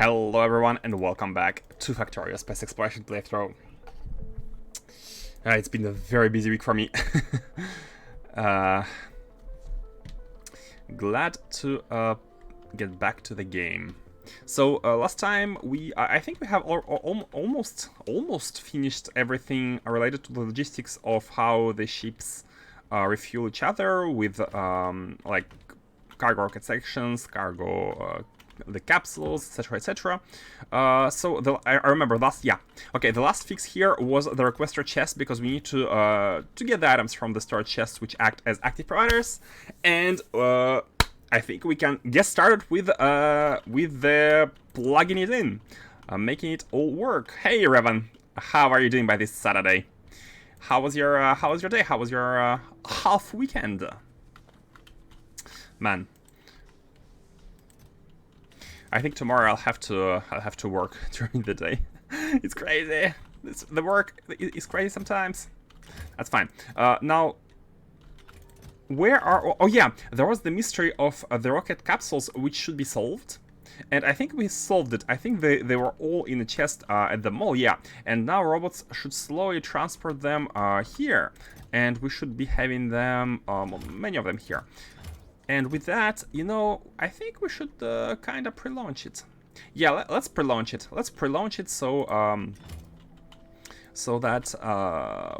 Hello everyone and welcome back to Factorio Space Exploration playthrough. It's been a very busy week for me. Glad to get back to the game. So last time I think we have almost finished everything related to the logistics of how the ships refuel each other with like cargo rocket sections, cargo the capsules, etc, etc. So I remember the last fix here was the requester chest, because we need to get the items from the storage chests which act as active providers, and I think we can get started with the plugging it in, making it all work. Hey Revan, how are you doing by this Saturday? How was your day? How was your half weekend? Man, I think tomorrow I'll have to work during the day. It's crazy. The work is crazy sometimes. That's fine. Now, where are... Oh yeah, there was the mystery of the rocket capsules, which should be solved. And I think we solved it. I think they were all in a chest at the mall, yeah. And now robots should slowly transport them here. And we should be having them, many of them here. And with that, you know, I think we should kind of pre-launch it. Yeah, let's pre-launch it. Let's pre-launch it so that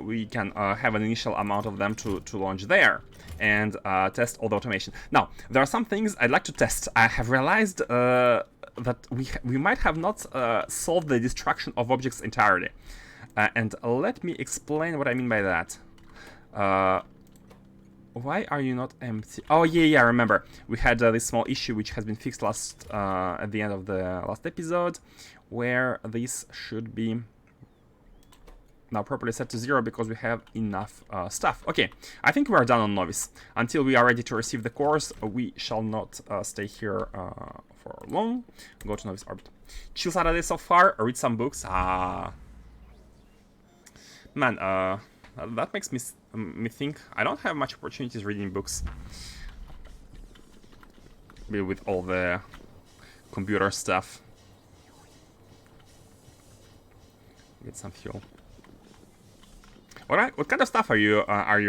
we can have an initial amount of them to launch there and test all the automation. Now, there are some things I'd like to test. I have realized that we might have not solved the destruction of objects entirely. And let me explain what I mean by that. Why are you not empty? Oh yeah, I remember. We had this small issue which has been fixed at the end of the last episode, where this should be now properly set to 0 because we have enough stuff. Okay, I think we are done on Novice. Until we are ready to receive the cores, we shall not stay here for long. Go to Novice Orbit. Chill Saturday so far, read some books. Man, that makes me think I don't have much opportunities reading books with all the computer stuff. Get some fuel. What kind of stuff are you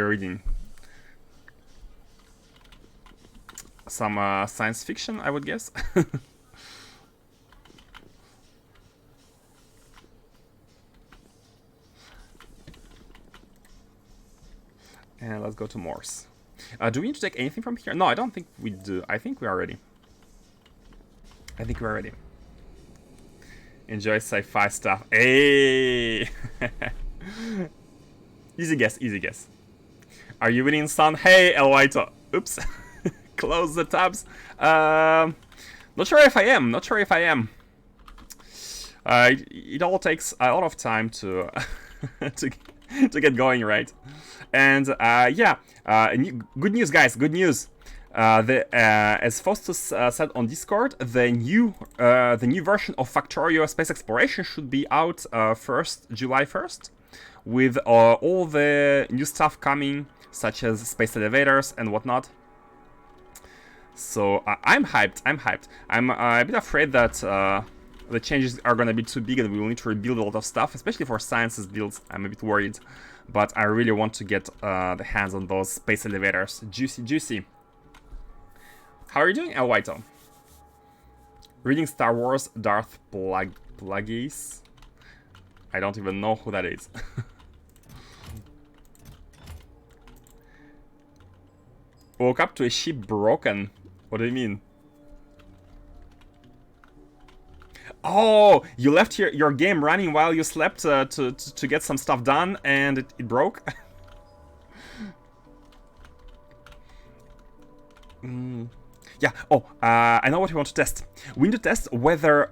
reading? Some science fiction, I would guess. And let's go to Morse. Do we need to take anything from here? No, I don't think we do. I think we are ready. I think we're ready. Enjoy sci-fi stuff. Hey! Easy guess, easy guess. Are you winning, son? Hey, El Whito. Oops. Close the tabs. Not sure if I am. Not sure if I am. It all takes a lot of time to to get going, right? And yeah, good news, guys. Good news. As Faustus said on Discord, the new version of Factorio Space Exploration should be out July 1st, with all the new stuff coming, such as space elevators and whatnot. So I'm hyped. I'm hyped. I'm a bit afraid that the changes are gonna be too big and we will need to rebuild a lot of stuff, especially for sciences builds. I'm a bit worried, but I really want to get the hands on those space elevators. Juicy, juicy. How are you doing, El Whito? Reading Star Wars Darth Plagueis? I don't even know who that is. Woke up to a ship broken. What do you mean? Oh, you left your game running while you slept to get some stuff done, and it broke? Yeah, oh, I know what we want to test. We need to test whether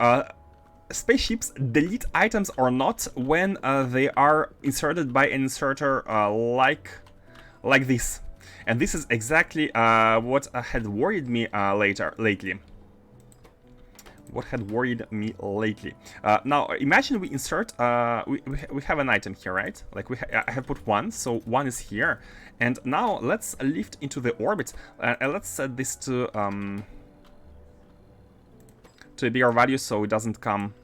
spaceships delete items or not when they are inserted by an inserter like this. And this is exactly what had worried me lately. What had worried me lately. Now, imagine we insert, we have an item here, right? Like, I have put one, so one is here. And now, let's lift into the orbit. And let's set this to to a bigger value so it doesn't come,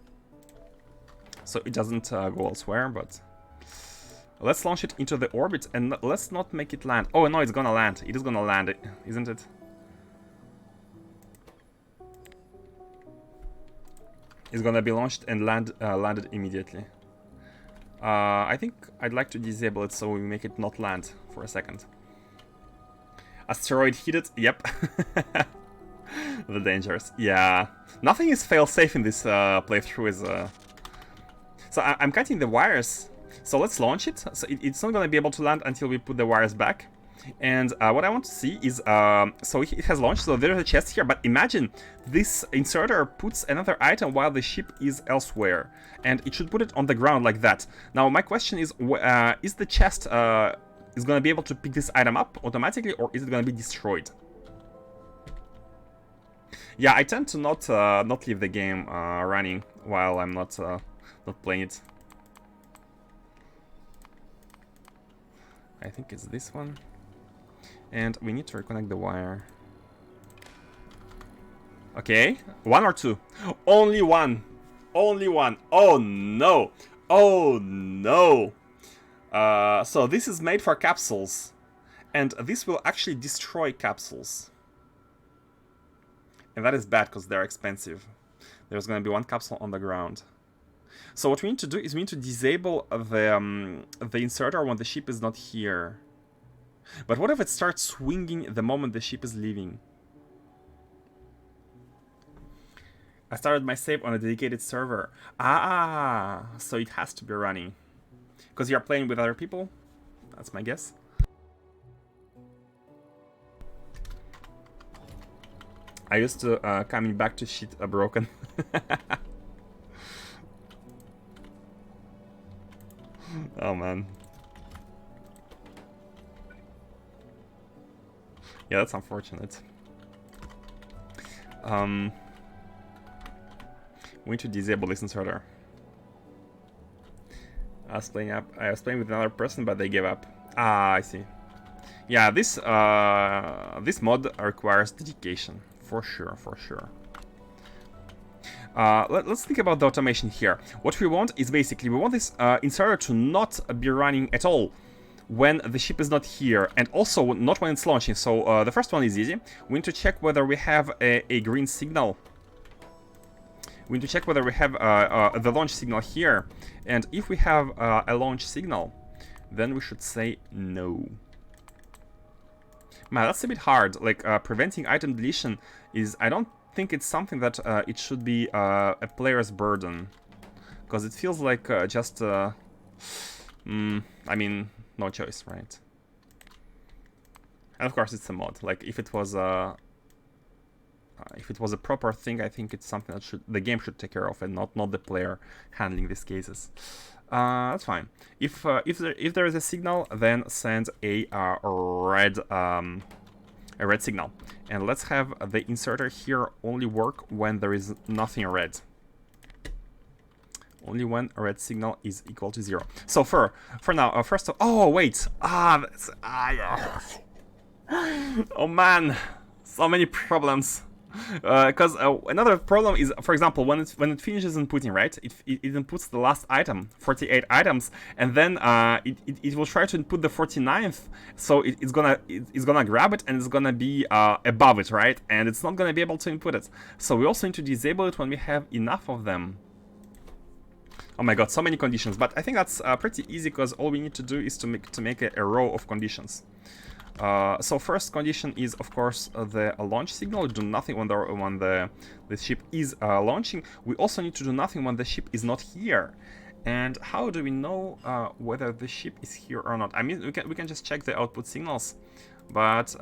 so it doesn't go elsewhere. But let's launch it into the orbit and let's not make it land. Oh no, it's gonna land. It is gonna land, isn't it? It's gonna be launched and landed immediately. I think I'd like to disable it so we make it not land for a second. Asteroid hit it. Yep. The dangers. Yeah. Nothing is fail-safe in this playthrough. So I'm cutting the wires. So let's launch it. So it's not gonna be able to land until we put the wires back. And what I want to see is, so it has launched, so there's a chest here, but imagine this inserter puts another item while the ship is elsewhere, and it should put it on the ground like that. Now my question is the chest is going to be able to pick this item up automatically, or is it going to be destroyed? Yeah, I tend to not leave the game running while I'm not playing it. I think it's this one. And we need to reconnect the wire. Okay, 1 or 2? Only 1. Only 1. Oh no. Oh no. So this is made for capsules. And this will actually destroy capsules. And that is bad because they're expensive. There's going to be 1 capsule on the ground. So what we need to do is we need to disable the inserter when the ship is not here. But what if it starts swinging the moment the ship is leaving? I started my save on a dedicated server. Ah, so it has to be running. Because you're playing with other people? That's my guess. I used to coming back to shit broken. Oh man. Yeah, that's unfortunate. We need to disable this inserter. I was playing with another person, but they gave up. Ah, I see. Yeah, this mod requires dedication, for sure, for sure. Let's think about the automation here. What we want is basically, we want this inserter to not be running at all when the ship is not here, and also not when it's launching. So the first one is easy. We need to check whether we have a green signal. We need to check whether we have the launch signal here, and if we have a launch signal, then we should say no. Man, that's a bit hard. Like, preventing item deletion is, I don't think it's something that it should be a player's burden, because it feels like just I mean, no choice, right? And of course it's a mod. Like, if it was a proper thing, I think it's something that the game should take care of, and not the player handling these cases. That's fine. If there is a signal, then send a red signal, and let's have the inserter here only work when there is nothing red. Only when a red signal is equal to 0. So for now, first of oh wait, yeah. Oh man, so many problems. Because another problem is, for example, when it finishes inputting, right? It inputs the last item, 48 items, and then it will try to input the 49th. So it's gonna grab it and it's gonna be above it, right? And it's not gonna be able to input it. So we also need to disable it when we have enough of them. Oh my god, so many conditions. But I think that's pretty easy, because all we need to do is to make a row of conditions. So first condition is, of course, the launch signal. Do nothing when the ship is launching. We also need to do nothing when the ship is not here. And how do we know whether the ship is here or not? I mean, we can just check the output signals, but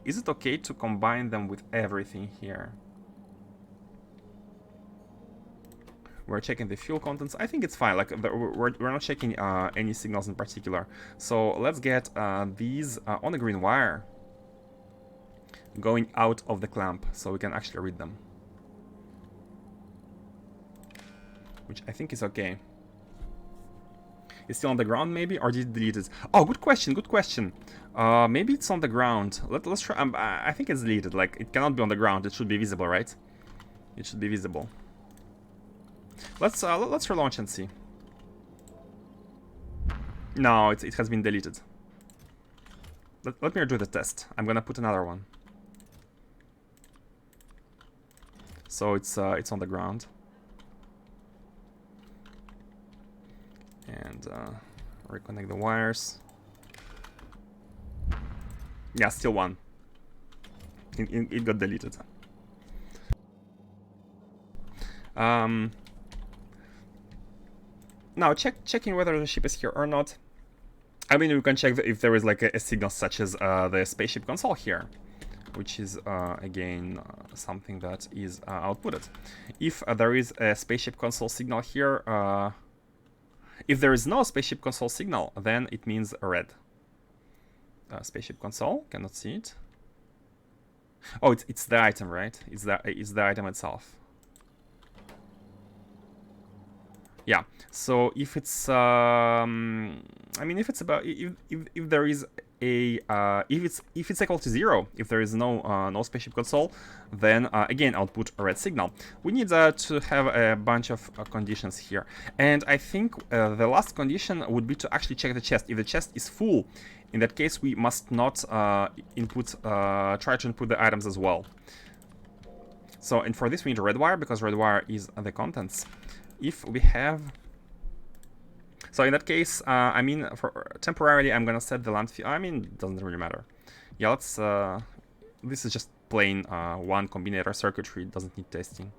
is it okay to combine them with everything here? We're checking the fuel contents. I think it's fine. Like, we're not checking any signals in particular. So let's get these on the green wire going out of the clamp, so we can actually read them, which I think is okay. It's still on the ground, maybe, or did it delete it? Oh, good question. Good question. Maybe it's on the ground. Let's try. I think it's deleted. Like, it cannot be on the ground. It should be visible, right? It should be visible. Let's relaunch and see. No, it has been deleted. Let me do the test. I'm gonna put another one. So it's on the ground. And reconnect the wires. Yeah, still one. It got deleted. Now checking whether the ship is here or not. I mean, we can check if there is like a signal such as the spaceship console here, which is again something that is outputted. If there is a spaceship console signal here, if there is no spaceship console signal, then it means red. Spaceship console, cannot see it. Oh, it's the item, right? It's the item itself. Yeah. So if it's I mean, if it's about if there is a if it's equal to 0, if there is no spaceship console, then again output a red signal. We need to have a bunch of conditions here, and I think the last condition would be to actually check the chest. If the chest is full, in that case we must not try to input the items as well. So, and for this we need a red wire, because red wire is the contents. If we have, so in that case, I mean, for temporarily, I'm gonna set the land field. I mean, it doesn't really matter. Yeah, let's. This is just plain one combinator circuitry. It doesn't need testing.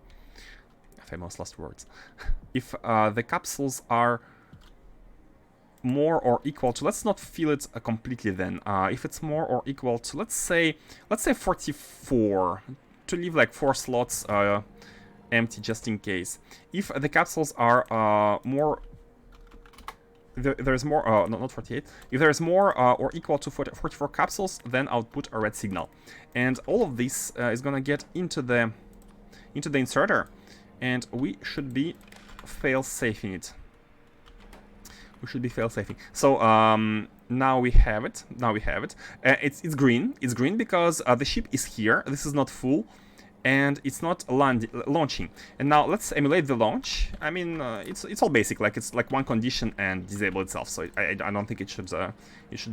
Famous last words. If the capsules are more or equal to, let's not fill it completely. Then, if it's more or equal to, let's say 44, to leave like 4 slots. Empty just in case. If the capsules are more, there's more, no, not 48. If there's more or equal to 44 capsules, then output a red signal. And all of this is gonna get into the inserter, and we should be fail-safing it. We should be fail-safing. So now we have it. It's green. It's green because the ship is here. This is not full. And it's not launching. And now let's emulate the launch. I mean, it's all basic. Like it's like one condition and disable itself. So I don't think it should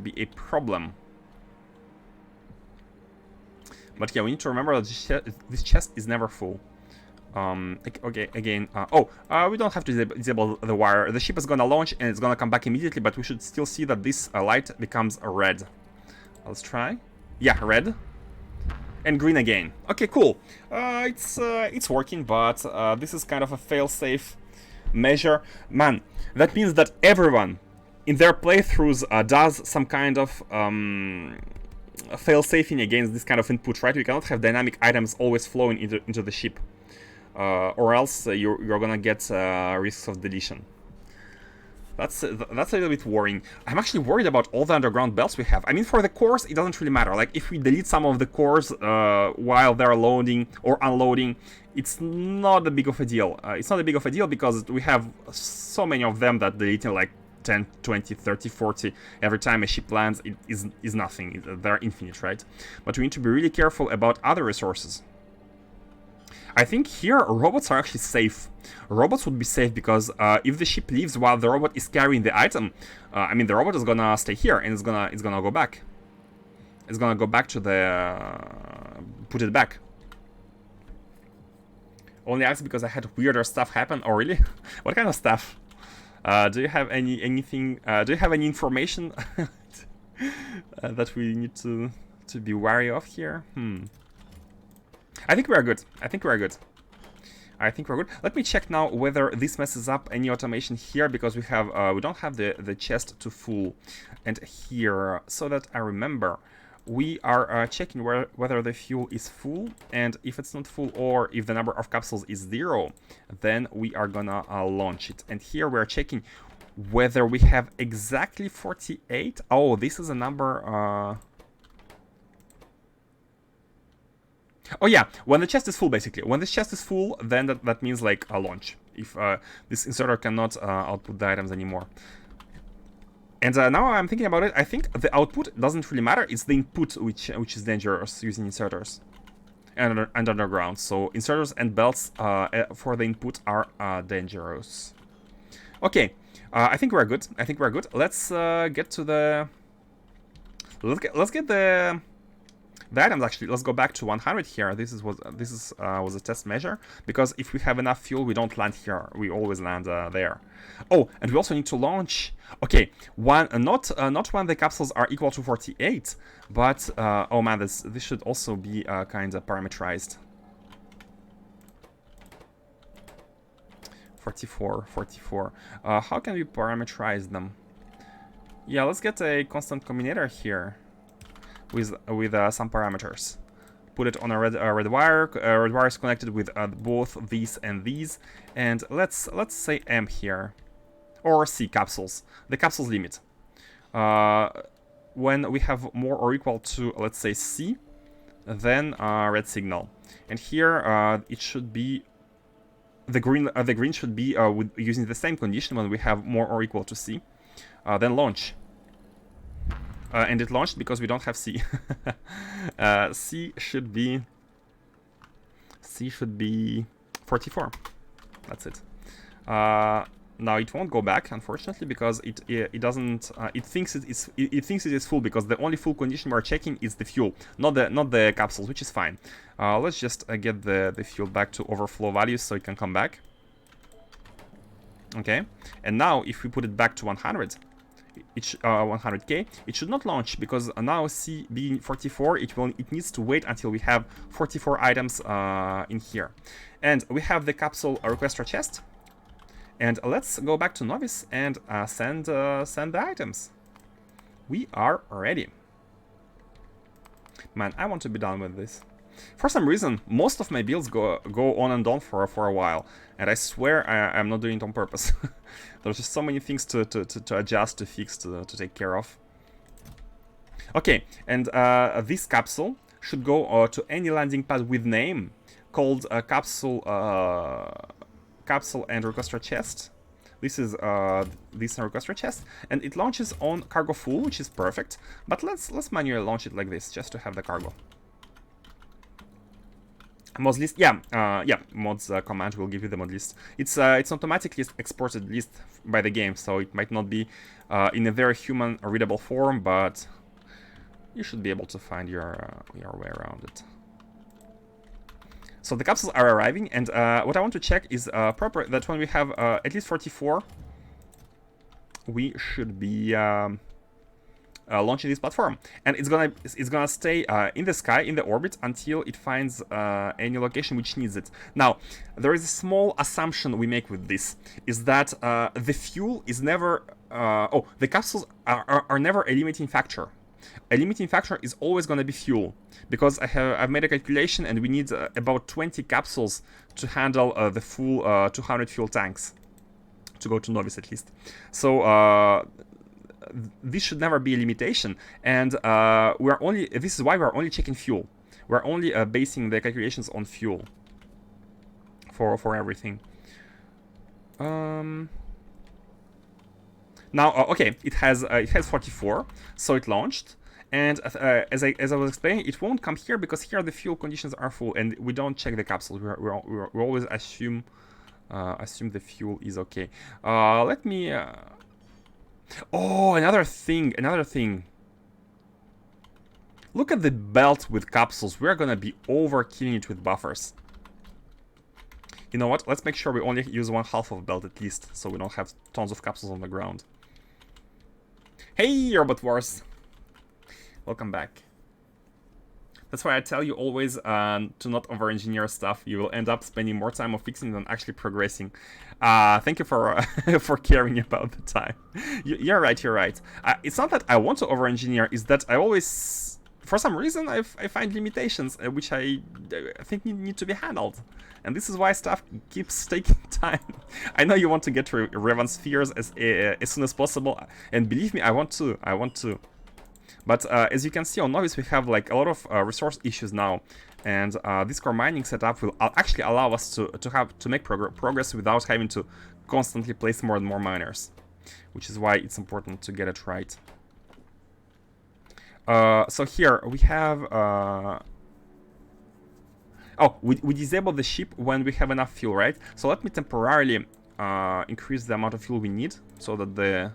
be a problem. But yeah, we need to remember that this chest is never full. Okay, again. We don't have to disable the wire. The ship is gonna launch and it's gonna come back immediately. But we should still see that this light becomes red. Let's try. Yeah, red. And green again. Okay, cool. It's working, but this is kind of a fail-safe measure. Man, that means that everyone in their playthroughs does some kind of fail-safing against this kind of input, right? We cannot have dynamic items always flowing into the ship, or else you're gonna get risks of deletion. That's a little bit worrying. I'm actually worried about all the underground belts we have. I mean, for the cores, it doesn't really matter. Like, if we delete some of the cores while they're loading or unloading, it's not a big of a deal. It's not a big of a deal because we have so many of them that deleting like 10, 20, 30, 40 every time a ship lands is nothing. They're infinite, right? But we need to be really careful about other resources. I think here robots are actually safe. Robots would be safe because if the ship leaves while the robot is carrying the item, I mean the robot is gonna stay here and it's gonna go back. It's gonna go back to the put it back. Only asked because I had weirder stuff happen. Oh really? What kind of stuff? Do you have anything? Do you have any information that we need to be wary of here? I think we are good. I think we're good. Let me check now whether this messes up any automation here, because we don't have the chest to full. And here, so that I remember, we are checking whether the fuel is full, and if it's not full or if the number of capsules is 0, then we are gonna launch it. And here we're checking whether we have exactly 48. Oh, this is a number. Oh yeah, when the chest is full, basically. When this chest is full, then that means like a launch. If this inserter cannot output the items anymore. And now I'm thinking about it, I think the output doesn't really matter. It's the input which is dangerous using inserters. and underground. So inserters and belts for the input are dangerous. Okay, I think we're good. I think we're good. Let's get to the. Let's get the items. Actually, let's go back to 100 here. This was a test measure, because if we have enough fuel, we don't land here. We always land there. Oh, and we also need to launch. Okay, not when the capsules are equal to 48, but oh man, this should also be kind of parameterized. 44. How can we parameterize them? Yeah, let's get a constant combinator here with some parameters. Put it on a red wire. Red wire is connected with both these and these, and let's say M here, or C capsules. The capsules limit. When we have more or equal to, let's say, C, then red signal, and here it should be. The green should be using the same condition when we have more or equal to C. Then launch. And it launched because we don't have C. C should be 44. That's it. Now it won't go back, unfortunately, because it doesn't. It thinks it is full, because the only full condition we're checking is the fuel, not the capsules, which is fine. Let's just get the fuel back to overflow values so it can come back. Okay, and now if we put it back to 100, 100k, it should not launch, because now C being 44, it needs to wait until we have 44 items in here, and we have the capsule requester chest. And let's go back to Novice and send the items. We are ready. Man, I want to be done with this. For some reason, most of my builds go on and on for a while, and I swear I'm not doing it on purpose. There's just so many things to adjust, to fix, to take care of. Okay, and this capsule should go to any landing pad with name called capsule and requester chest. This is this requester chest, and it launches on cargo full, which is perfect. But let's manually launch it like this, just to have the cargo. Mods list, yeah, mods command will give you the mod list. It's automatically exported list by the game, so it might not be in a very human readable form, but you should be able to find your way around it. So the capsules are arriving, and what I want to check is that when we have at least 44, we should be launching this platform, and it's gonna stay in the sky, in the orbit, until it finds any location which needs it. Now, there is a small assumption we make with this, is that the fuel is never the capsules are never a limiting factor. A limiting factor is always going to be fuel, because I've made a calculation, and we need about 20 capsules to handle the full 200 fuel tanks to go to Novice, at least. So this should never be a limitation, and this is why we're only checking fuel. We're only basing the calculations on fuel for everything. Now, okay, it has 44, so it launched, and as I was explaining, it won't come here because here the fuel conditions are full, and we don't check the capsules. We always assume the fuel is okay. Let me. Oh, another thing. Look at the belt with capsules. We're gonna be overkilling it with buffers. You know what? Let's make sure we only use 1/2 of belt at least, so we don't have tons of capsules on the ground. Hey, Robot Wars! Welcome back. That's why I tell you always to not over-engineer stuff. You will end up spending more time on fixing than actually progressing. Thank you for for caring about the time. You're right. It's not that I want to over-engineer. It's that I always, for some reason, I find limitations which I think need to be handled. And this is why stuff keeps taking time. I know you want to get to Revan spheres as soon as possible, and believe me, I want to. But as you can see on Novice, we have like a lot of resource issues now, and this core mining setup will actually allow us to make progress without having to constantly place more and more miners, which is why it's important to get it right. So here we have Oh, we disable the ship when we have enough fuel, right? So let me temporarily increase the amount of fuel we need so that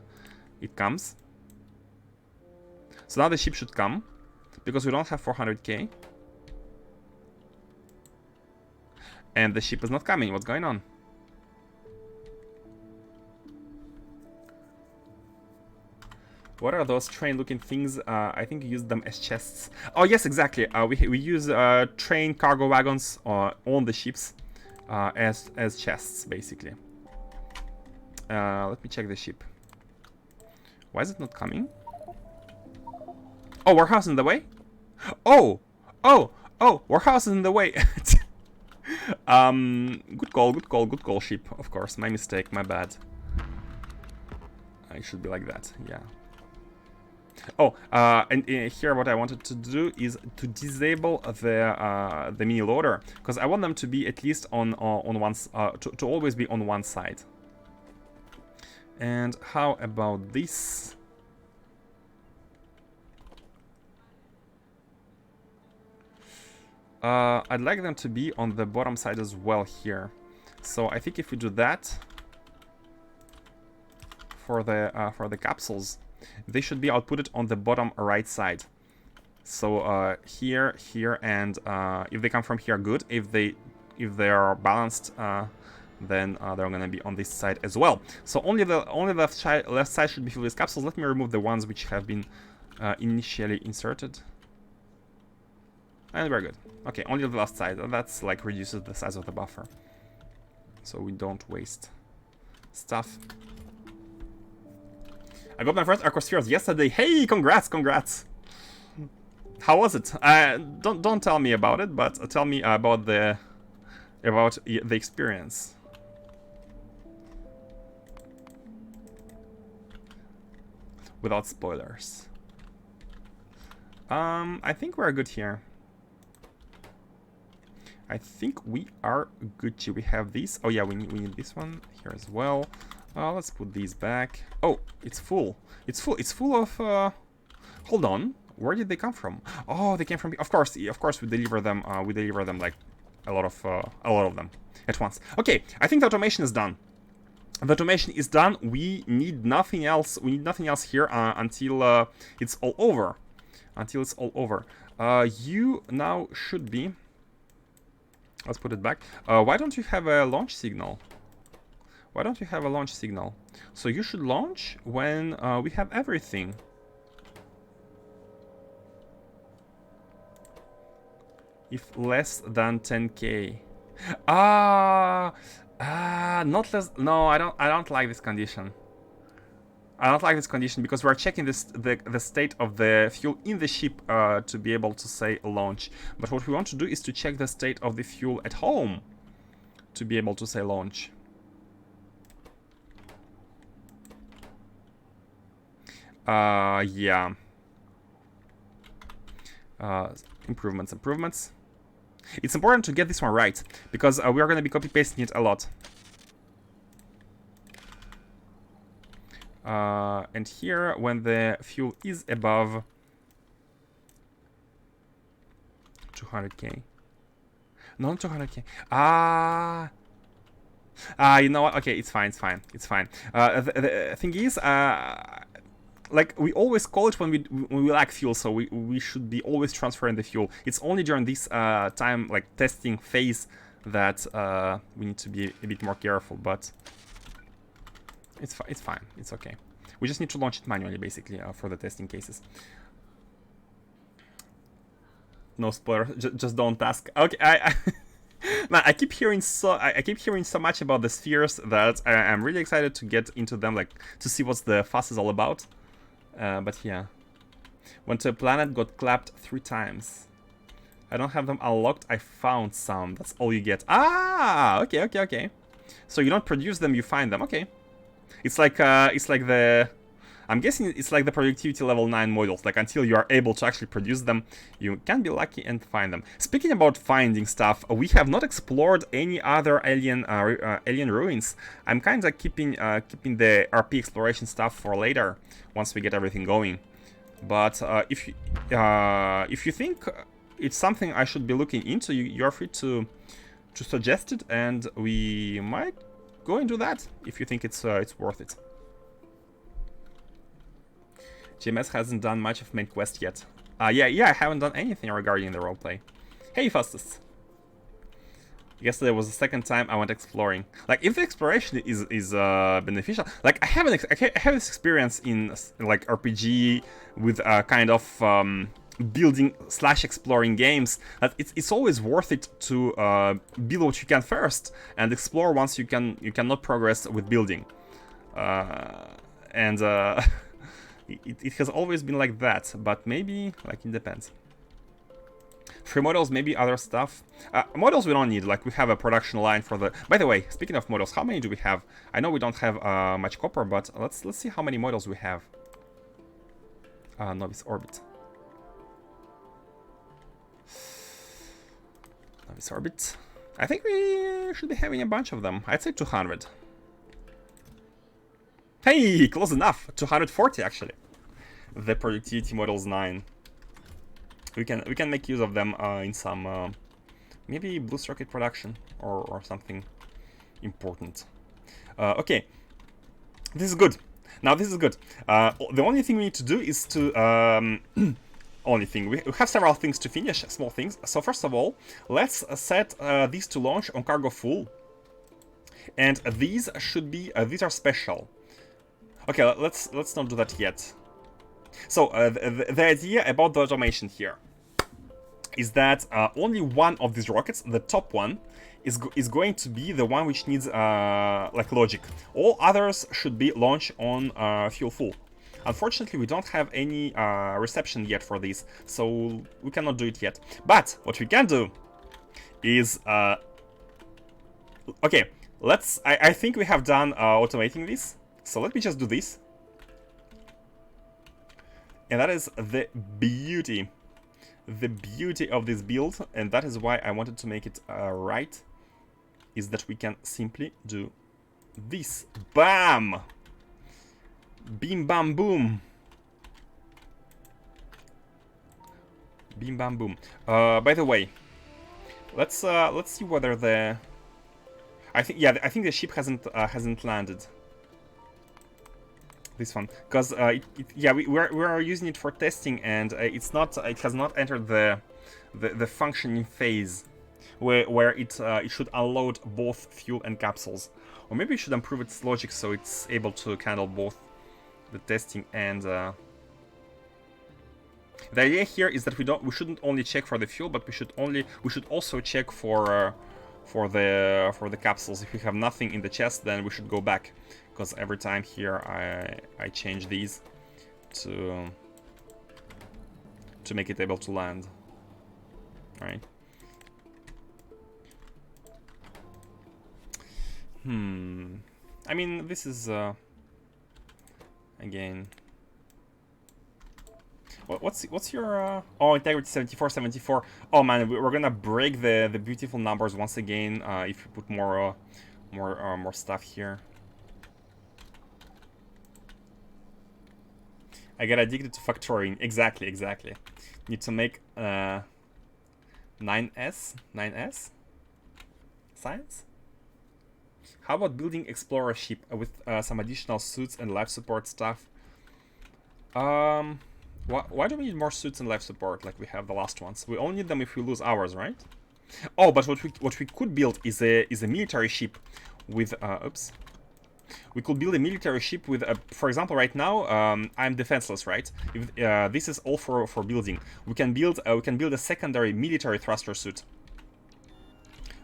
it comes. So now the ship should come, because we don't have 400k. And the ship is not coming. What's going on? What are those train-looking things? I think you use them as chests. Oh, yes, exactly. We use train cargo wagons on the ships as chests, basically. Let me check the ship. Why is it not coming? Oh, warehouse in the way? Oh! Oh! Oh! Warehouse is in the way! Good call, ship. Of course, my mistake, my bad. I should be like that, yeah. Oh, and here what I wanted to do is to disable the mini loader, because I want them to be at least on one, to always be on one side. And how about this? I'd like them to be on the bottom side as well here. So I think if we do that for the capsules, they should be outputted on the bottom right side. So here, and if they come from here, good. If they are balanced, then they're gonna be on this side as well. So only the left side should be filled with capsules. Let me remove the ones which have been initially inserted. And we're good. Okay, only the left side. That's like reduces the size of the buffer, so we don't waste stuff. I got my first Arcospheres yesterday. Hey, congrats! How was it? Don't tell me about it, but tell me about the experience. Without spoilers. I think we're good here. I think we are Gucci. We have these. Oh yeah, we need this one here as well. Let's put these back. Oh, it's full. It's full of. Hold on. Where did they come from? Oh, they came from. Of course, we deliver them. We deliver them like a lot of them at once. Okay, I think the automation is done. The automation is done. We need nothing else. We need nothing else here until it's all over. You now should be. Let's put it back. Why don't you have a launch signal? So you should launch when we have everything. If less than 10k. Not less. No, I don't like this condition. I don't like this condition because we're checking the state of the fuel in the ship to be able to say launch. But what we want to do is to check the state of the fuel at home to be able to say launch. Yeah. Improvements. It's important to get this one right because we are going to be copy-pasting it a lot. And here, when the fuel is above 200k. Not 200k. You know what? Okay, it's fine. The thing is, like we always call it when we lack fuel, so we should be always transferring the fuel. It's only during this time, like testing phase, that we need to be a bit more careful. But it's fine. It's okay. We just need to launch it manually, basically, for the testing cases. No spoiler. Just don't ask. Okay, man, I keep hearing so much about the spheres that I'm really excited to get into them, like to see what the fuss is all about. But yeah, went to a planet, got clapped 3 times. I don't have them unlocked. I found some. That's all you get. Okay. So you don't produce them, you find them. Okay. It's like the. I'm guessing it's like the productivity level 9 modules. Like until you are able to actually produce them, you can be lucky and find them. Speaking about finding stuff, we have not explored any other alien ruins. I'm kind of keeping the RP exploration stuff for later, once we get everything going. But if you think it's something I should be looking into. You're free to suggest it, and we might go and do that if you think it's worth it. GMS hasn't done much of main quest yet. Yeah, I haven't done anything regarding the roleplay. Hey, Faustus. Yesterday was the second time I went exploring. Like, if the exploration is beneficial, like I have this experience in like RPG with kind of building / exploring games. That it's always worth it to build what you can first and explore once you cannot progress with building. And it has always been like that, but maybe like it depends. Free models, maybe other stuff. Models we don't need, like we have a production line for the... By the way, speaking of models, how many do we have? I know we don't have much copper, but let's see how many models we have. Novice Orbit. Novice Orbit. I think we should be having a bunch of them. I'd say 200. Hey, close enough. 240 actually. The productivity models 9. We can make use of them in some maybe boost rocket production or something important. Okay, this is good. Now this is good. The only thing we need to do is to only thing we have several things to finish, small things. So first of all, let's set these to launch on cargo full, and these should be these are special. Okay, let's not do that yet. So the idea about the automation here is that only one of these rockets, the top one, is going to be the one which needs like logic. All others should be launched on fuel full. Unfortunately, we don't have any reception yet for this, so we cannot do it yet. But what we can do is okay. I think we have done automating this. So let me just do this. And that is the beauty of this build, and that is why I wanted to make it right, is that we can simply do this. Bam! Beam bam boom. Beam bam boom. By the way, let's see whether the... I think the ship hasn't landed. This one, because we're using it for testing, and it has not entered the functioning phase where it should unload both fuel and capsules, or maybe we should improve its logic so it's able to handle both the testing and the idea here is that we shouldn't only check for the fuel, but we should also check for the capsules. If we have nothing in the chest, then we should go back, because every time here I change these to make it able to land. All right. I mean, this is again. What's your oh, integrity 74. Oh man, we're gonna break the beautiful numbers once again if we put more stuff here. I get addicted to factoring. Exactly. Need to make 9S science. How about building explorer ship with some additional suits and life support stuff? Why do we need more suits and life support like we have the last ones? We only need them if we lose ours, right? Oh, but what we could build is a military ship with oops. We could build a military ship with, for example, right now I'm defenseless, right? If this is all for building, we can build a secondary military thruster suit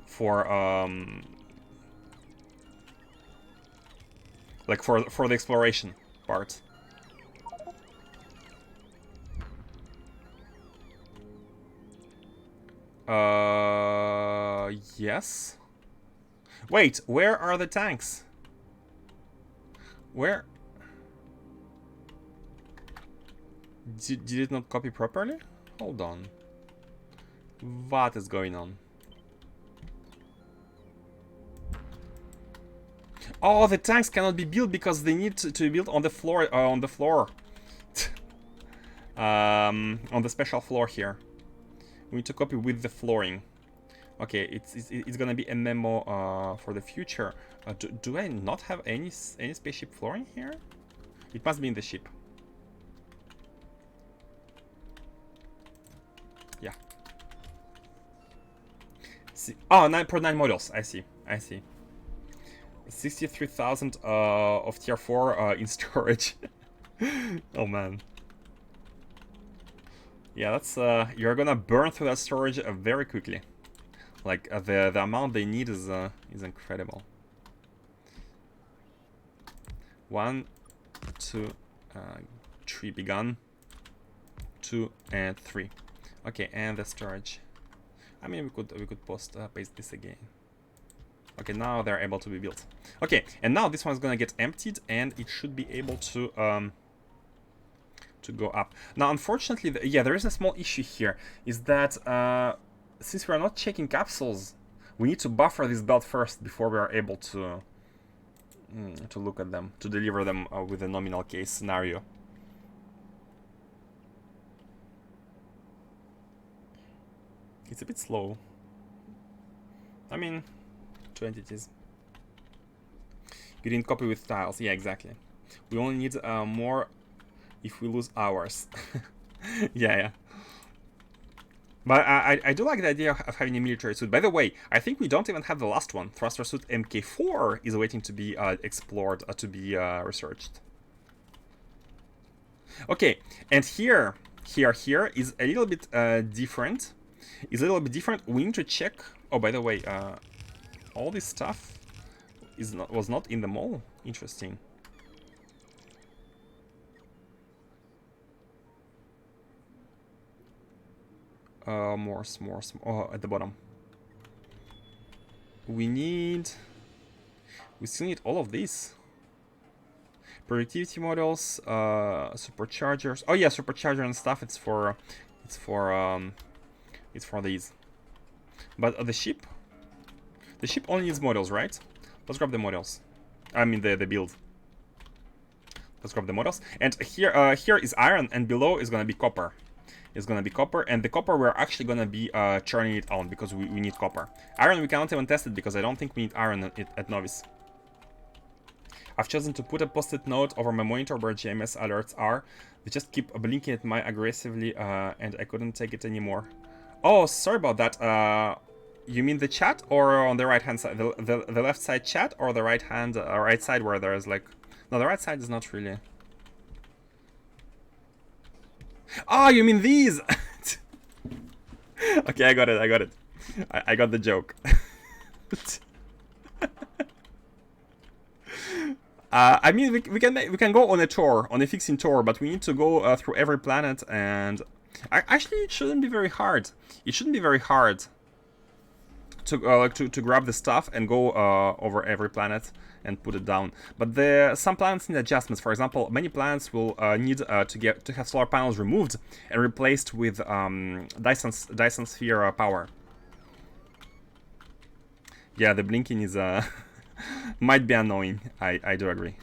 for like for the exploration part. Yes. Wait, where are the tanks? Where? Did it not copy properly? Hold on. What is going on? Oh, the tanks cannot be built because they need to be built on the floor. On the special floor here. We need to copy with the flooring. Okay, it's gonna be a memo for the future. Do I not have any spaceship flooring here? It must be in the ship. Yeah. See, oh, 9 per 9 models. I see. 63,000 of tier 4 in storage. Oh man. Yeah, that's you're gonna burn through that storage very quickly. Like the amount they need is incredible. 1, 2, 3 begun. 2 and 3. Okay, and the storage. I mean, we could paste this again. Okay, now they're able to be built. Okay, and now this one's gonna get emptied, and it should be able to go up. Now, unfortunately, yeah, there is a small issue here. Is that since we are not checking capsules, we need to buffer this belt first before we are able to look at them, to deliver them with a nominal case scenario. It's a bit slow. I mean, 2 entities. You didn't copy with tiles. Yeah, exactly. We only need more if we lose ours. Yeah. But I do like the idea of having a military suit. By the way, I think we don't even have the last one. Thruster suit MK4 is waiting to be explored, to be researched. Okay, and here is a little bit different. We need to check. Oh, by the way, all this stuff was not in the mall. Interesting. More. Oh, at the bottom. We still need all of these. Productivity models, superchargers. Oh yeah, supercharger and stuff. It's for these. But the ship only needs models, right? Let's grab the models. I mean the build. Let's grab the models. And here is iron, and below is gonna be copper. And the copper we're actually gonna be churning it on because we need copper. Iron we cannot even test it because I don't think we need iron at Novice. I've chosen to put a post-it note over my monitor where GMS alerts are. They just keep blinking at me aggressively, and I couldn't take it anymore. Oh, sorry about that. You mean the chat or on the right hand side? The left side chat or the right side where there is like... No, the right side is not really... Oh, you mean these? Okay, I got it. I got the joke. I mean, we can go on a tour, on a fixing tour, but we need to go through every planet, and actually it shouldn't be very hard. It shouldn't be very hard to grab the stuff and go over every planet and put it down. But some planets need adjustments. For example, many planets will need to have solar panels removed and replaced with Dyson sphere power. Yeah, the blinking is might be annoying. I do agree.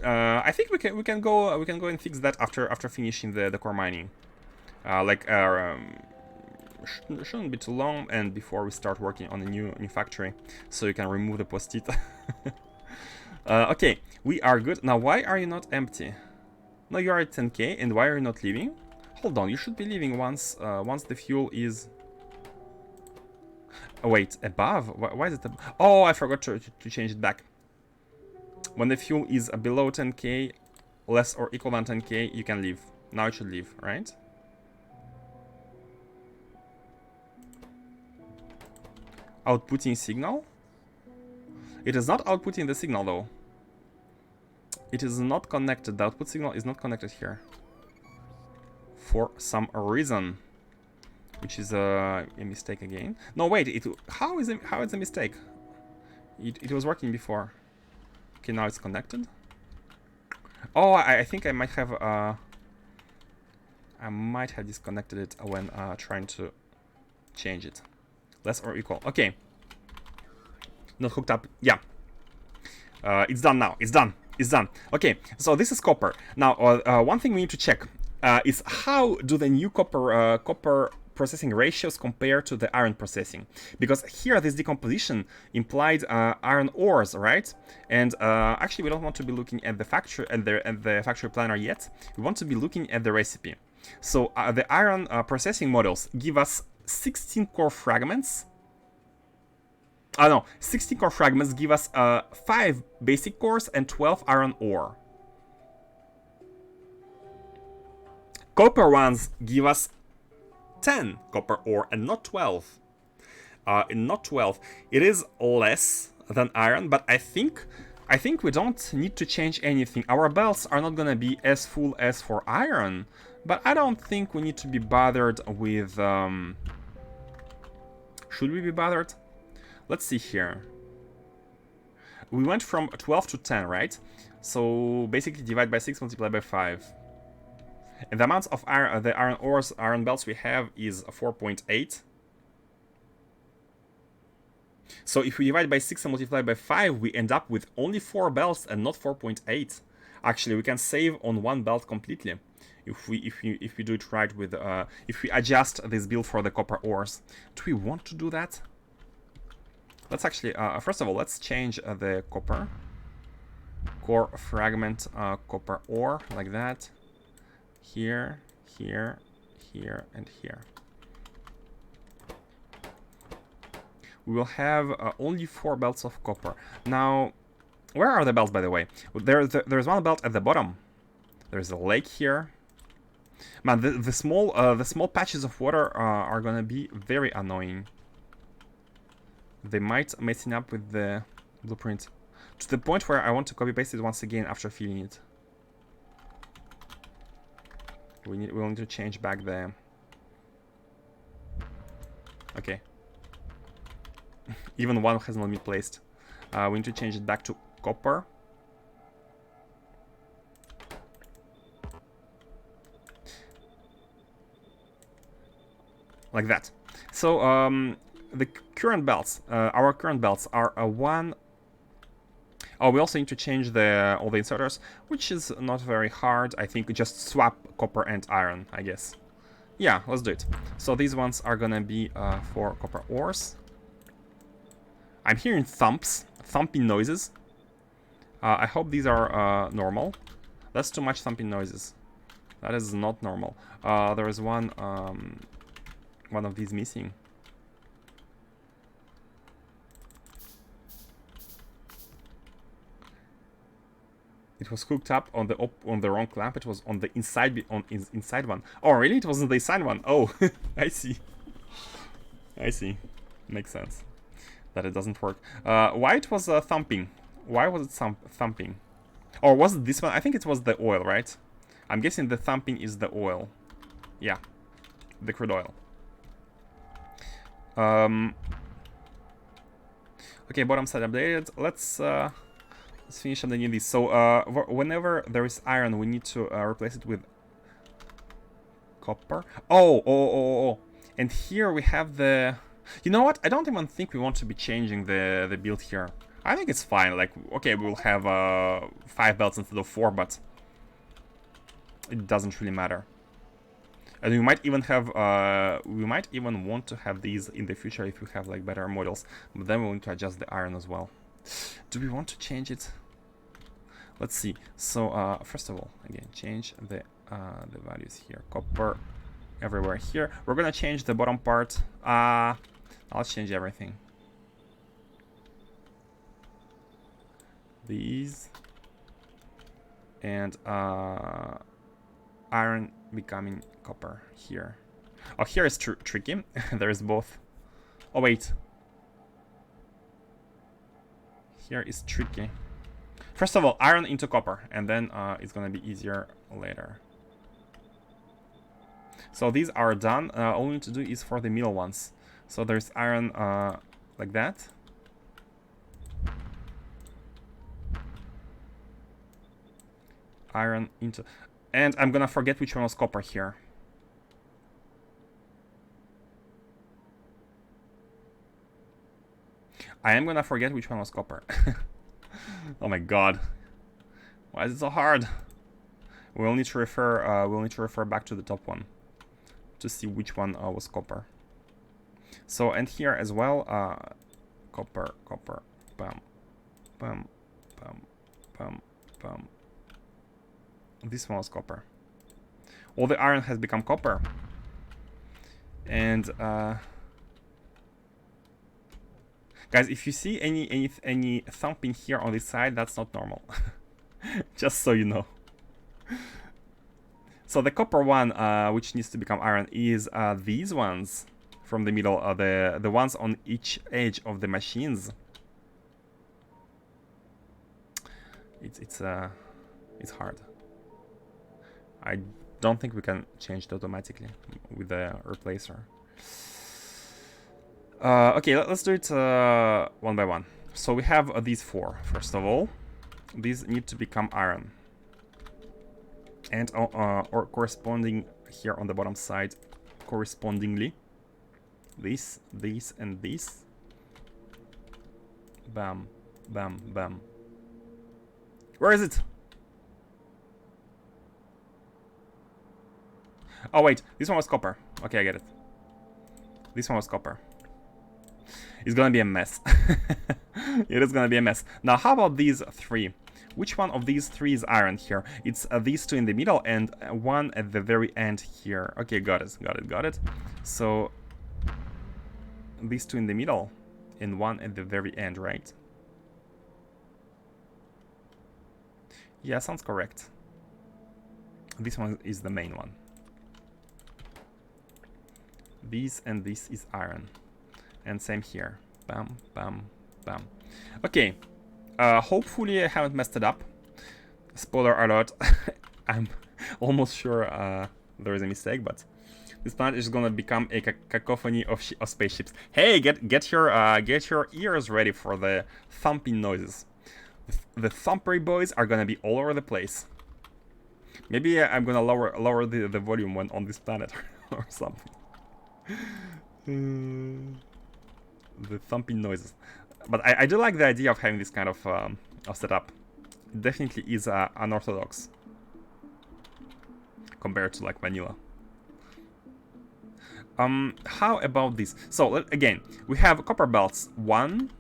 I think we can go and fix that after finishing the core mining. Shouldn't be too long, and before we start working on a new factory, so you can remove the post-it. Okay, we are good. Now, why are you not empty? No, you are at 10k, and why are you not leaving? Hold on, you should be leaving once the fuel is... Oh, wait, above? Why is it above? Oh, I forgot to change it back. When the fuel is below 10k, less or equal than 10k, you can leave. Now it should leave, right? Outputting signal? It is not outputting the signal though. It is not connected. The output signal is not connected here. For some reason. Which is a mistake again. No, wait. How is it a mistake? It was working before. Okay, now it's connected. Oh, I think I might have disconnected it when trying to change it. Less or equal. Okay. Not hooked up. Yeah. It's done now. It's done. Okay, so this is copper. Now, one thing we need to check is how do the new copper processing ratios compared to the iron processing, because here this decomposition implied iron ores, right? And actually we don't want to be looking at the factory factory planner yet. We want to be looking at the recipe. So the iron processing models give us 16 core fragments. 16 core fragments give us 5 basic cores and 12 iron ore. Copper ones give us 10 copper ore and not 12. Not 12. It is less than iron, but I think we don't need to change anything. Our belts are not gonna be as full as for iron, but I don't think we need to be bothered with... Should we be bothered? Let's see here. We went from 12 to 10, right? So basically divide by 6, multiply by 5. And the amount of the iron ores, iron belts we have is 4.8. So if we divide by 6 and multiply by 5, we end up with only 4 belts and not 4.8. Actually, we can save on 1 belt completely if we do it right with if we adjust this build for the copper ores. Do we want to do that? Let's actually first of all, let's change the copper core fragment copper ore like that. Here, here, here, and here. We will have only 4 belts of copper. Now, where are the belts, by the way? There's one belt at the bottom. There's a lake here. Man, the small patches of water are gonna be very annoying. They might messing up with the blueprint to the point where I want to copy paste it once again after filling it. We'll need to change back the... Okay. Even one has not been placed. We need to change it back to copper. Like that. So the current belts, our current belts are a 1. Oh, we also need to change all the inserters, which is not very hard. I think we just swap copper and iron, I guess. Yeah, let's do it. So these ones are gonna be for copper ores. I'm hearing thumping noises. I hope these are normal. That's too much thumping noises. That is not normal. There is one of these missing. It was hooked up on the wrong clamp. It was on the inside inside one. Oh, really? It wasn't the inside one. Oh, I see. I see. Makes sense that it doesn't work. Why it was thumping? Why was it thumping? Or was it this one? I think it was the oil, right? I'm guessing the thumping is the oil. Yeah, the crude oil. Okay, bottom side updated. Let's finish updating this. So whenever there is iron, we need to replace it with copper. Oh. And here we have the... You know what? I don't even think we want to be changing the build here. I think it's fine. Like, okay, we'll have 5 belts instead of 4, but it doesn't really matter. And we might even have, we might even want to have these in the future if we have like better models. But then we'll need to adjust the iron as well. Do we want to change it? Let's see. So first of all, again, change the values here. Copper everywhere here. We're gonna change the bottom part. Let's change everything. These and iron becoming copper here. Oh, here is tricky. There is both. Oh wait. Here is tricky. First of all, iron into copper, and then it's gonna be easier later. So these are done. All we need to do is for the middle ones. So there's iron like that. Iron into... And I'm gonna forget which one was copper here. I am gonna forget which one was copper. Oh my god. Why is it so hard? We'll need to refer back to the top one to see which one was copper. So, and here as well, copper, bam, bam, bam, bam, bam. This one was copper. All the iron has become copper. And guys, if you see any thumping here on this side, that's not normal. Just so you know. So the copper one, which needs to become iron, is these ones from the middle, the ones on each edge of the machines. It's hard. I don't think we can change it automatically with the replacer. Okay, let's do it one by one. So we have these four. First of all, these need to become iron, and or corresponding here on the bottom side, correspondingly, this, and this. Bam, bam, bam. Where is it? Oh wait, this one was copper. Okay, I get it. This one was copper. It's gonna be a mess. It is gonna be a mess. Now, how about these three? Which one of these three is iron here? It's these two in the middle and one at the very end here. Okay, got it. So, these two in the middle and one at the very end, right? Yeah, sounds correct. This one is the main one. This and this is iron. And same here. Bam, bam, bam. Okay. Hopefully I haven't messed it up. Spoiler alert. I'm almost sure there is a mistake, but this planet is gonna become a cacophony of spaceships. Hey, get your ears ready for the thumping noises. The thumpery boys are gonna be all over the place. Maybe I'm gonna lower the volume when on this planet or something. The thumping noises, but I do like the idea of having this kind of setup. It definitely is unorthodox compared to like vanilla. How about this? So again, we have copper belts 1,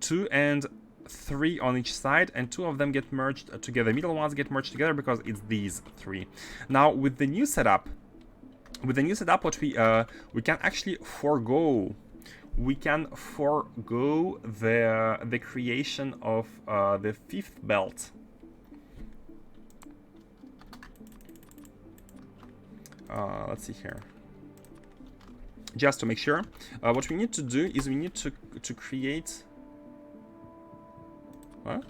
2, and 3 on each side, and 2 of them get merged together. The middle ones get merged together because it's these 3. Now with the new setup. What we can actually forego. We can forego the creation of the 5th belt. Let's see here. Just to make sure, what we need to do is we need to create. What?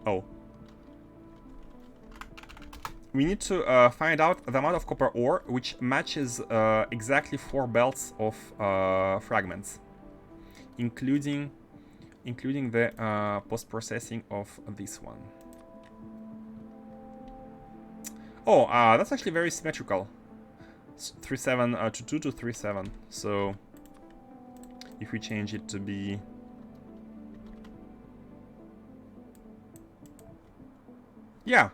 Oh. We need to find out the amount of copper ore which matches exactly 4 belts of fragments, including the post-processing of this one. Oh, that's actually very symmetrical. 3.7 to 2 to 3.7. So if we change it to be yeah,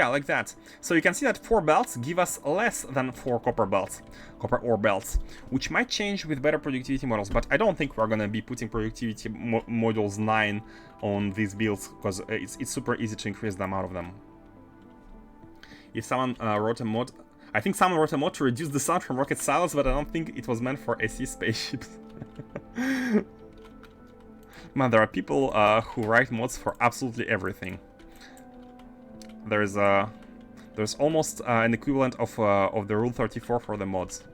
like that. So you can see that 4 belts give us less than 4 copper ore belts, which might change with better productivity models, but I don't think we're gonna be putting productivity modules 9 on these builds, because it's super easy to increase the amount of them. If someone wrote a mod, I think someone wrote a mod to reduce the sound from rocket silos, but I don't think it was meant for SE spaceships. Man, there are people who write mods for absolutely everything. There's almost an equivalent of the Rule 34 for the mods.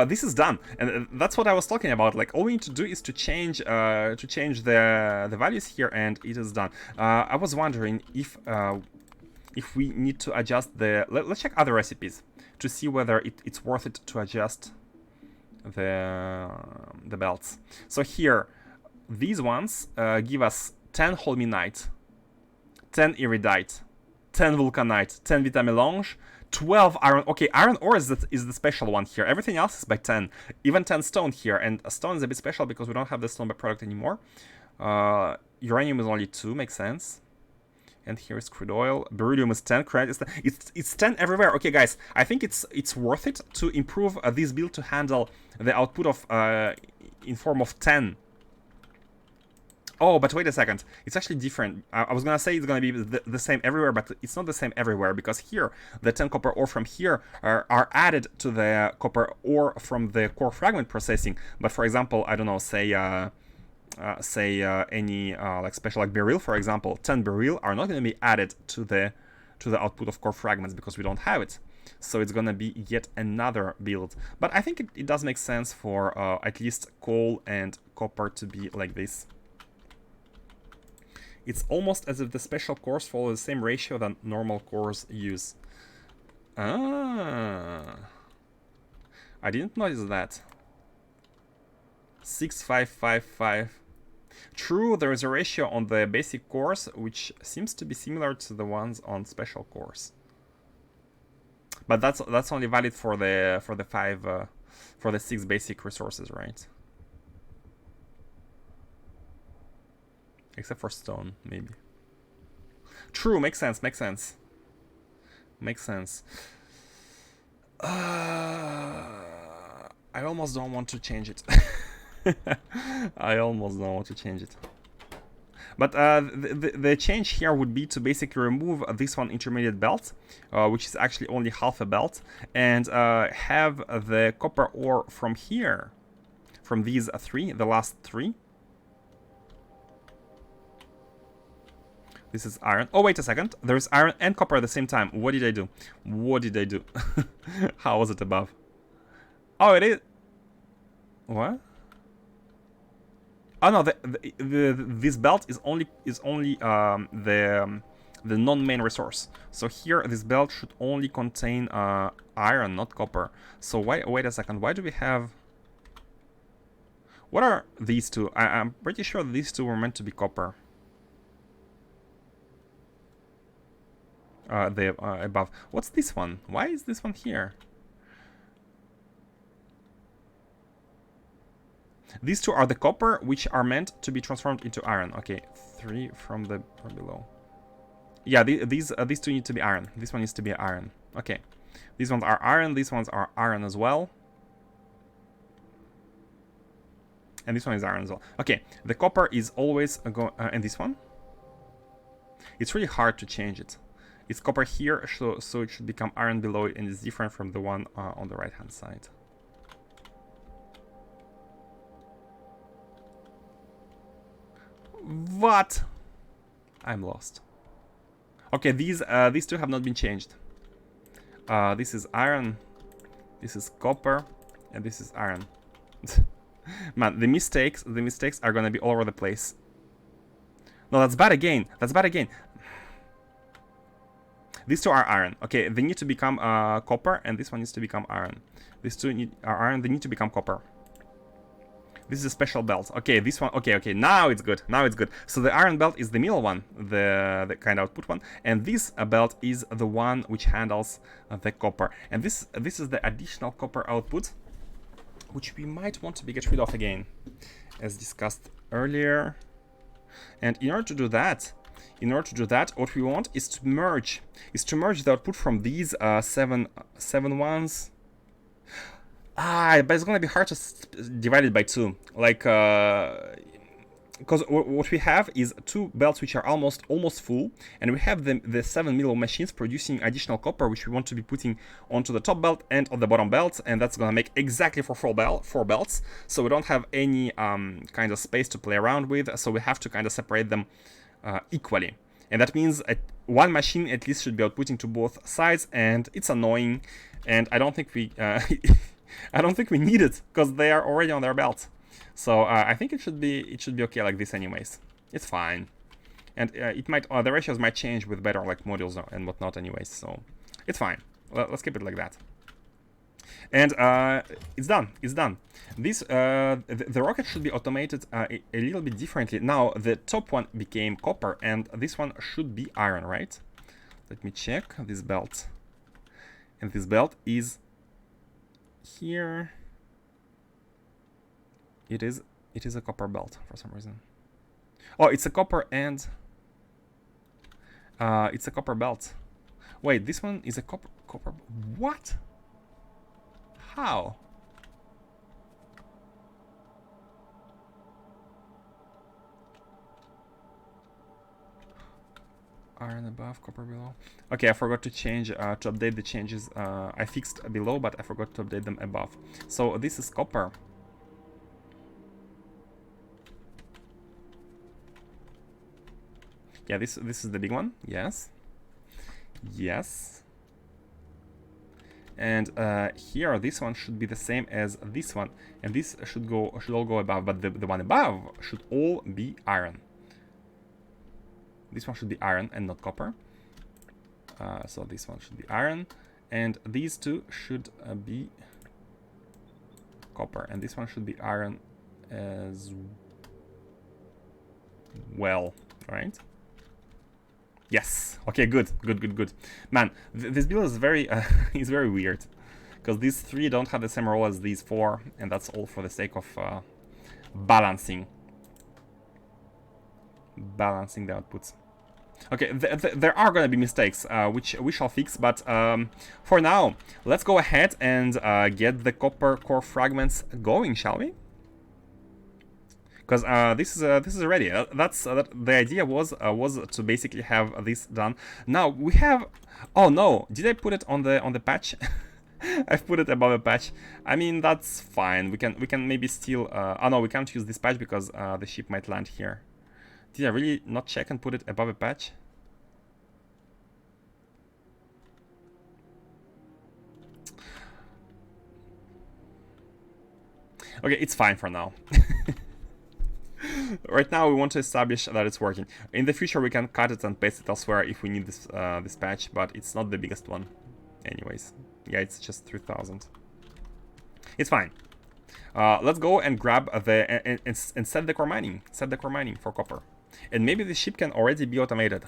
This is done, and that's what I was talking about. Like, all we need to do is to change the values here, and it is done. I was wondering if we need to adjust the. Let's check other recipes to see whether it's worth it to adjust the belts. So here. These ones give us 10 holminite, 10 iridite, 10 vulcanite, 10 vitamelange, 12 iron. Okay, iron ore is the special one here. Everything else is by 10. Even 10 stone here. And stone is a bit special because we don't have the stone byproduct anymore. Uranium is only 2, makes sense. And here is crude oil. Beryllium is 10. Credit is 10. It's 10 everywhere. Okay, guys, I think it's worth it to improve this build to handle the output of in form of 10. Oh, but wait a second. It's actually different. I was gonna say it's gonna be the same everywhere, but it's not the same everywhere, because here the 10 copper ore from here are added to the copper ore from the core fragment processing. But for example, I don't know, say any like special like beryl, for example, 10 beryl are not going to be added to the output of core fragments because we don't have it. So it's going to be yet another build. But I think it does make sense for at least coal and copper to be like this. It's almost as if the special cores follow the same ratio that normal cores use. Ah, I didn't notice that. 6555. True, there is a ratio on the basic cores which seems to be similar to the ones on special cores. But that's only valid for the 6 basic resources, right? Except for stone, maybe. True, makes sense, makes sense. Makes sense. I almost don't want to change it. I almost don't want to change it. But the change here would be to basically remove this one intermediate belt, which is actually only half a belt, and have the copper ore from here, from these three, the last three. This is iron. Oh, wait a second. There's iron and copper at the same time. What did I do? What did I do? How was it above? Oh, it is. What? Oh no, this belt is only the non-main resource. So here, this belt should only contain iron, not copper. So wait a second. Why do we have? What are these two? I'm pretty sure these two were meant to be copper. Above. What's this one? Why is this one here? These two are the copper, which are meant to be transformed into iron. Okay, 3 from below. Yeah, these two need to be iron. This one needs to be iron. Okay, these ones are iron. These ones are iron as well. And this one is iron as well. Okay, the copper is always and this one. It's really hard to change it. It's copper here, so it should become iron below it, and it's different from the one on the right-hand side. What? I'm lost. Okay, these two have not been changed. This is iron, this is copper, and this is iron. Man, the mistakes are gonna be all over the place. No, that's bad again. That's bad again. These two are iron. Okay, they need to become copper, and this one needs to become iron. These two are iron. They need to become copper. This is a special belt. Okay, this one. Okay. Now it's good. Now it's good. So the iron belt is the middle one, the kind of output one, and this belt is the one which handles the copper. And this is the additional copper output, which we might want to get rid of again, as discussed earlier. And in order to do that, what we want is to merge the output from these seven ones. But it's gonna be hard to divide it by 2, like because what we have is 2 belts which are almost full, and we have the 7 middle machines producing additional copper, which we want to be putting onto the top belt and on the bottom belt, and that's gonna make exactly for 4 belts. So we don't have any kind of space to play around with, so we have to kind of separate them equally, and that means one machine at least should be outputting to both sides, and it's annoying, and I don't think we I don't think we need it because they are already on their belt. So I think it should be okay like this anyways. It's fine, and it might the ratios might change with better like modules and whatnot anyways. So it's fine. Let's keep it like that. And it's done. It's done. This the rocket should be automated a little bit differently. Now the top one became copper, and this one should be iron, right? Let me check this belt. And this belt is here. It is a copper belt for some reason. Oh, it's a copper and It's a copper belt. Wait, this one is a copper... What? How? Iron above, copper below. Okay, I forgot to change, to update the changes. I fixed below, but I forgot to update them above. So this is copper. Yeah, this is the big one. Yes. Yes. And here, this one should be the same as this one, and this should all go above. But the one above should all be iron. This one should be iron and not copper. So this one should be iron, and these two should be copper, and this one should be iron as well, right? Yes. Okay. Good. Man, this build is very is very weird, because these three don't have the same role as these four, and that's all for the sake of balancing the outputs. Okay, there are gonna be mistakes, which we shall fix, but for now, let's go ahead and get the copper core fragments going, shall we? Because this is ready. The idea was to basically have this done. Now we have. Oh no! Did I put it on the patch? I've put it above a patch. I mean, that's fine. We can maybe still. Oh no, we can't use this patch because the ship might land here. Did I really not check and put it above a patch? Okay, it's fine for now. Right now we want to establish that it's working. In the future we can cut it and paste it elsewhere if we need this this patch, but it's not the biggest one. Anyways, yeah, it's just 3000. It's fine. Let's go and grab the and set the core mining. Set the core mining for copper. And maybe the ship can already be automated.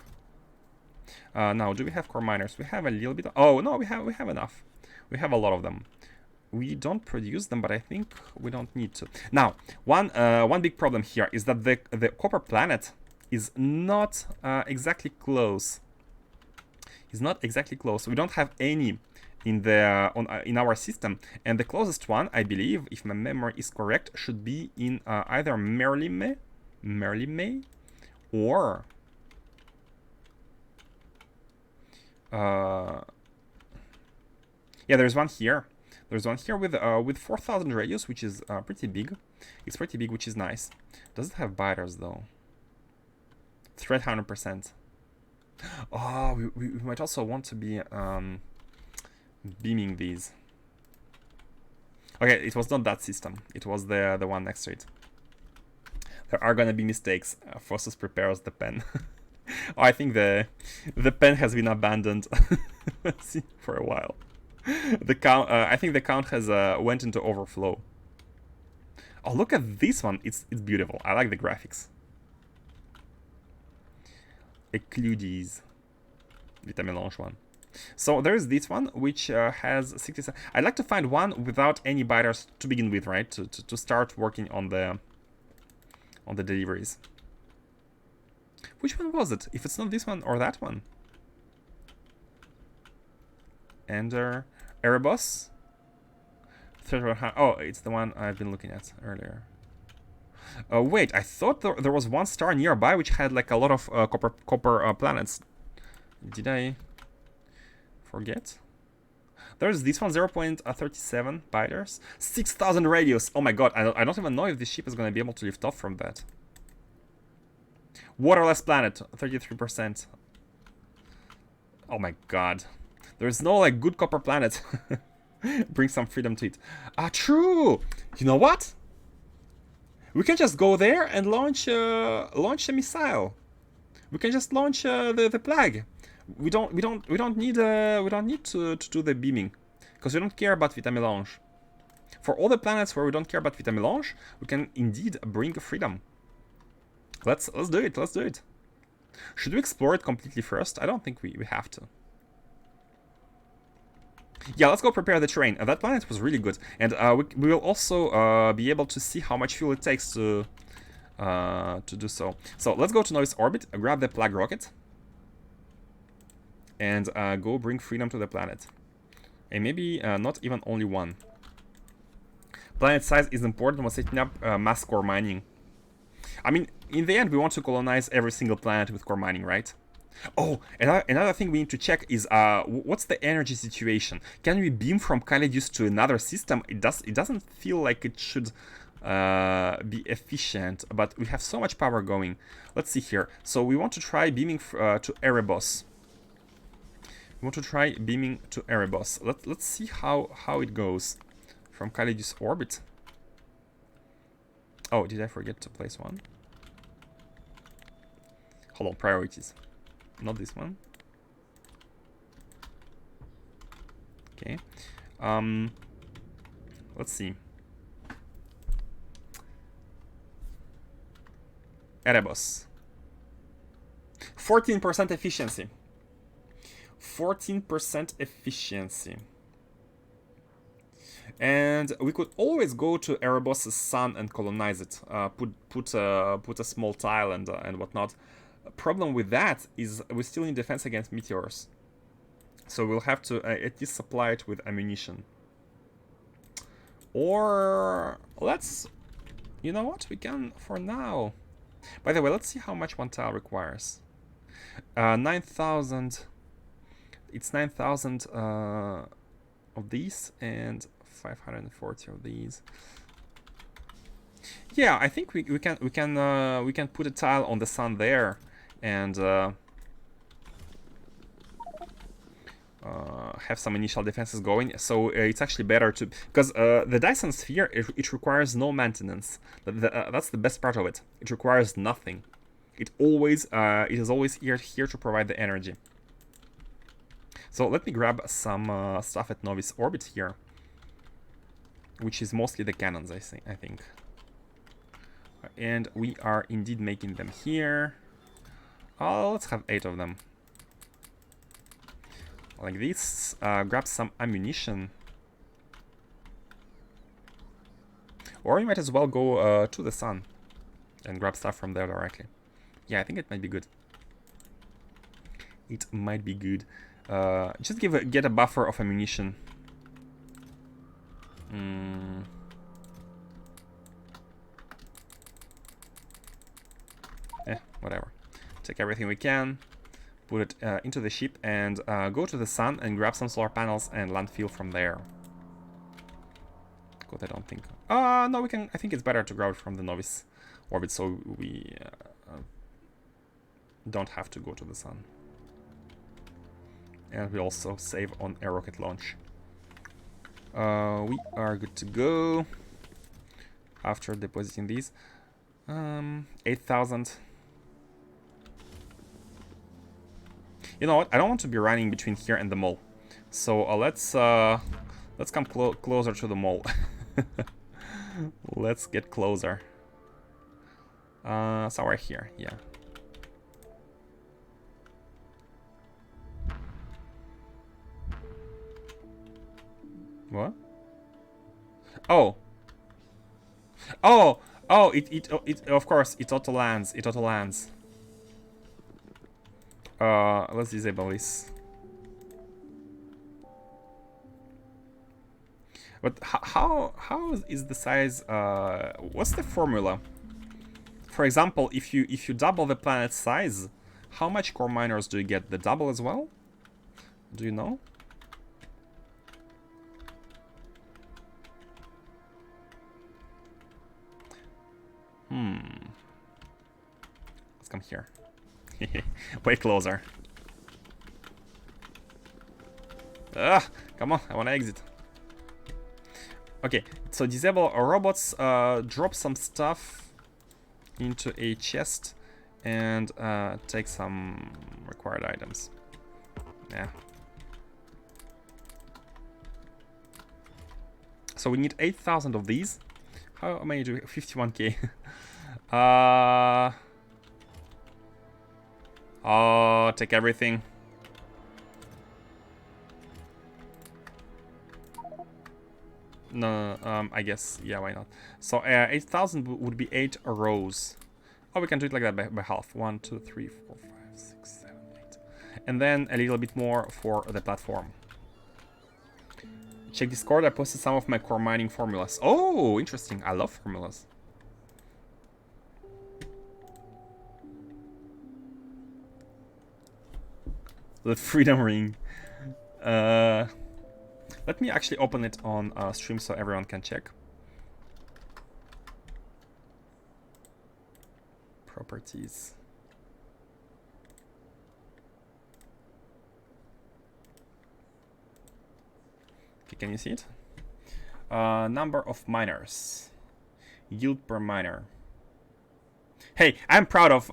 Now, do we have core miners? We have a little bit. Oh no, we have enough. We have a lot of them. We don't produce them, but I think we don't need to. Now, one big problem here is that the copper planet is not exactly close. It's not exactly close. We don't have any in the in our system, and the closest one, I believe, if my memory is correct, should be in either Merlime, or yeah, there's one here. There's one here with 4000 radius, which is pretty big. It's pretty big, which is nice. Does it have biters though? Threat 100%. Oh, we might also want to be beaming these. Okay, it was not that system. It was the one next to it. There are gonna be mistakes. Fossus prepares the pen. Oh, I think the pen has been abandoned for a while. The count. I think the count has went into overflow. Oh, look at this one. It's beautiful. I like the graphics. Ecludes. Vitamelange one. So there's this one, which has 67. I'd like to find one without any biters to begin with, right? To start working on the deliveries. Which one was it? If it's not this one or that one. Ender Erebus. Oh, it's the one I've been looking at earlier. Wait, I thought there was one star nearby which had like a lot of copper planets. Did I forget? There's this one, 0.37 biters, 6000 radius. Oh my god, I don't even know if this ship is gonna be able to lift off from that. Waterless planet, 33%. Oh my god. There's no like good copper planet. Bring some freedom to it. True! You know what? We can just go there and launch a missile. We can just launch the plague. We don't need to do the beaming, because we don't care about Vitamelange. For all the planets where we don't care about Vitamelange, we can indeed bring freedom. Let's do it. Let's do it. Should we explore it completely first? I don't think we have to. Yeah, let's go prepare the terrain. That planet was really good, and we will also be able to see how much fuel it takes to do so. So let's go to Novice orbit, grab the plague rocket. and go bring freedom to the planet. And maybe not even only one. Planet size is important when setting up mass core mining. I mean, in the end, we want to colonize every single planet with core mining, right? Oh, another thing we need to check is what's the energy situation? Can we beam from Caledus to another system? It doesn't feel like it should be efficient, but we have so much power going. Let's see here. So we want to try beaming to Erebos. We want to try beaming to Erebos. Let's see how it goes from Caledus orbit. Oh, did I forget to place one? Hold on, priorities. Not this one. Okay. Let's see. Erebos. 14% efficiency. 14% efficiency. And we could always go to Erebos' sun and colonize it. Put a small tile and whatnot. Problem with that is we still need defense against meteors. So we'll have to at least supply it with ammunition. Or let's... You know what? We can for now. By the way, let's see how much one tile requires. 9,000. It's 9,000 of these and 540 of these. Yeah, I think we can put a tile on the sun there and have some initial defenses going. So it's actually better to, because the Dyson Sphere, it requires no maintenance. That's the best part of it. It requires nothing. It is always here to provide the energy. So let me grab some stuff at Novice Orbit here, which is mostly the cannons, I think. And we are indeed making them here. Oh, let's have 8 of them. Like this. Grab some ammunition. Or you might as well go to the sun and grab stuff from there directly. Yeah, I think it might be good. It might be good. Just get a buffer of ammunition. Whatever. Take everything we can, put it into the ship, and go to the sun and grab some solar panels and landfill from there. God, I don't think... no, we can... I think it's better to grab it from the Novice Orbit, so we don't have to go to the sun. And we also save on a rocket launch. We are good to go after depositing these. 8,000. You know what? I don't want to be running between here and the mall, so let's come closer to the mall. Let's get closer. Somewhere here, yeah. What? Oh. Oh, it of course it auto lands. It auto lands. Let's disable this. But how is the size? What's the formula? For example, if you double the planet's size, how much core miners do you get? The double as well? Do you know? Let's come here. Way closer. Come on, I want to exit. Okay, so disable robots, drop some stuff into a chest and take some required items. Yeah. So we need 8,000 of these. How many do we have? 51k. Oh, take everything. No, I guess, yeah, why not? So 8,000 would be 8 rows. Oh, we can do it like that by half. 1, 2, 3, 4, 5, 6, 7, 8. and then a little bit more for the platform. Check Discord, I posted some of my core mining formulas. Oh, interesting. I love formulas. The Freedom Ring. Let me actually open it on stream so everyone can check. Properties. Okay, can you see it? Number of miners. Yield per miner. Hey, I'm proud of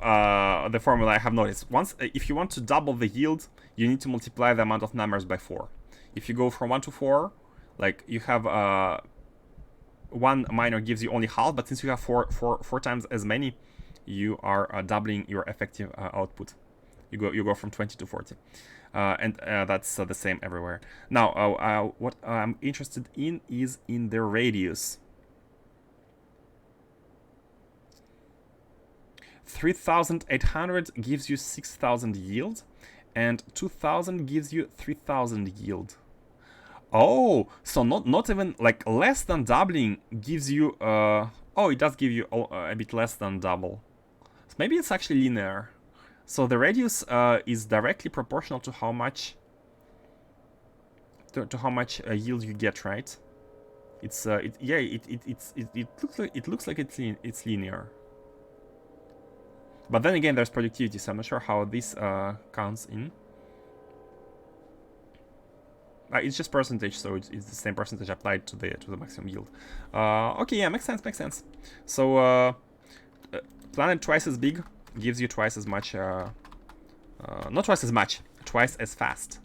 the formula I have noticed. Once, if you want to double the yield, you need to multiply the amount of numbers by 4. If you go from 1 to 4, like you have one miner gives you only half, but since you have four times as many, you are doubling your effective output. You go from 20 to 40, and that's the same everywhere. Now, what I'm interested in is in the radius. 3,800 gives you 6,000 yield, and 2,000 gives you 3,000 yield. Oh, so not even like less than doubling gives you oh, it does give you a bit less than double. So maybe it's actually linear. So the radius is directly proportional to how much yield you get, right? It's it looks like it's linear. But then again, there's productivity, so I'm not sure how this counts in. It's just percentage, so it's the same percentage applied to the maximum yield. Okay, yeah, makes sense. So planet twice as big gives you twice as much. Not twice as much, twice as fast.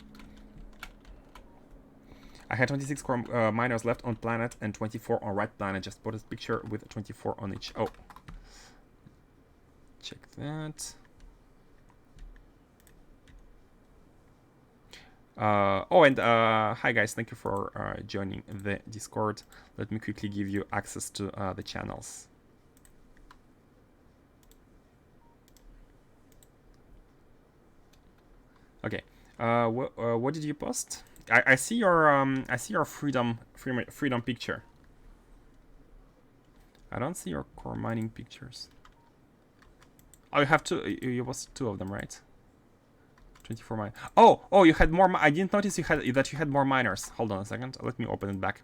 I had 26 core miners left on planet and 24 on right planet. Just put a picture with 24 on each. Oh, check that. Oh, and hi guys, thank you for joining the Discord. Let me quickly give you access to the channels. Okay, what did you post? I see your freedom picture. I don't see your core mining pictures. Oh, you have two. You posted 2 of them, right? 24 miners. Oh, you had more. I didn't notice you had more miners. Hold on a second. Let me open it back.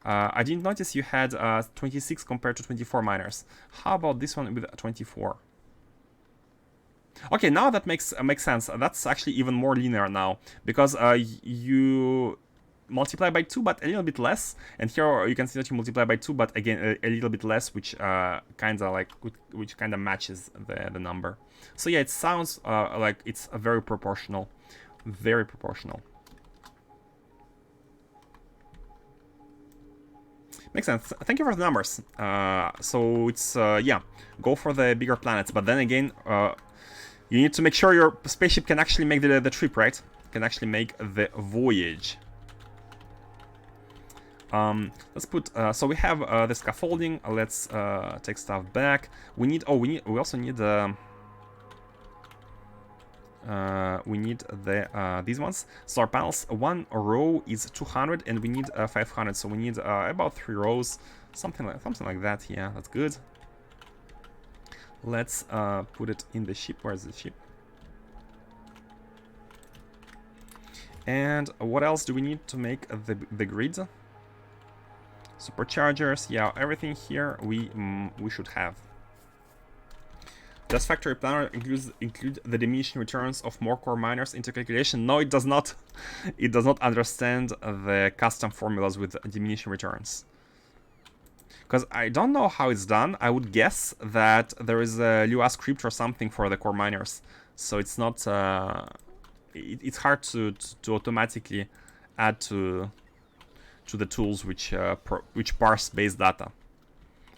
I didn't notice you had 26 compared to 24 miners. How about this one with 24? Okay, now that makes sense. That's actually even more linear now because you multiply by 2, but a little bit less. And here you can see that you multiply by 2, but again a little bit less, which kind of matches the number. So yeah, it sounds like it's very proportional, very proportional. Makes sense. Thank you for the numbers. So it's yeah, go for the bigger planets, but then again, you need to make sure your spaceship can actually make the trip, right? Can actually make the voyage. Let's put so we have the scaffolding. Let's take stuff back. We also need these ones. Solar panels. 1 row is 200, and we need 500. So we need about 3 rows, something like that. Yeah, that's good. Let's put it in the ship. Where's the ship? And what else do we need to make the grid? Superchargers, yeah, everything here we should have. Does Factory Planner include the diminishing returns of more core miners into calculation? No, it does not. It does not understand the custom formulas with diminishing returns. Because I don't know how it's done. I would guess that there is a Lua script or something for the core miners. So it's not... it's hard to automatically add to the tools which parse base data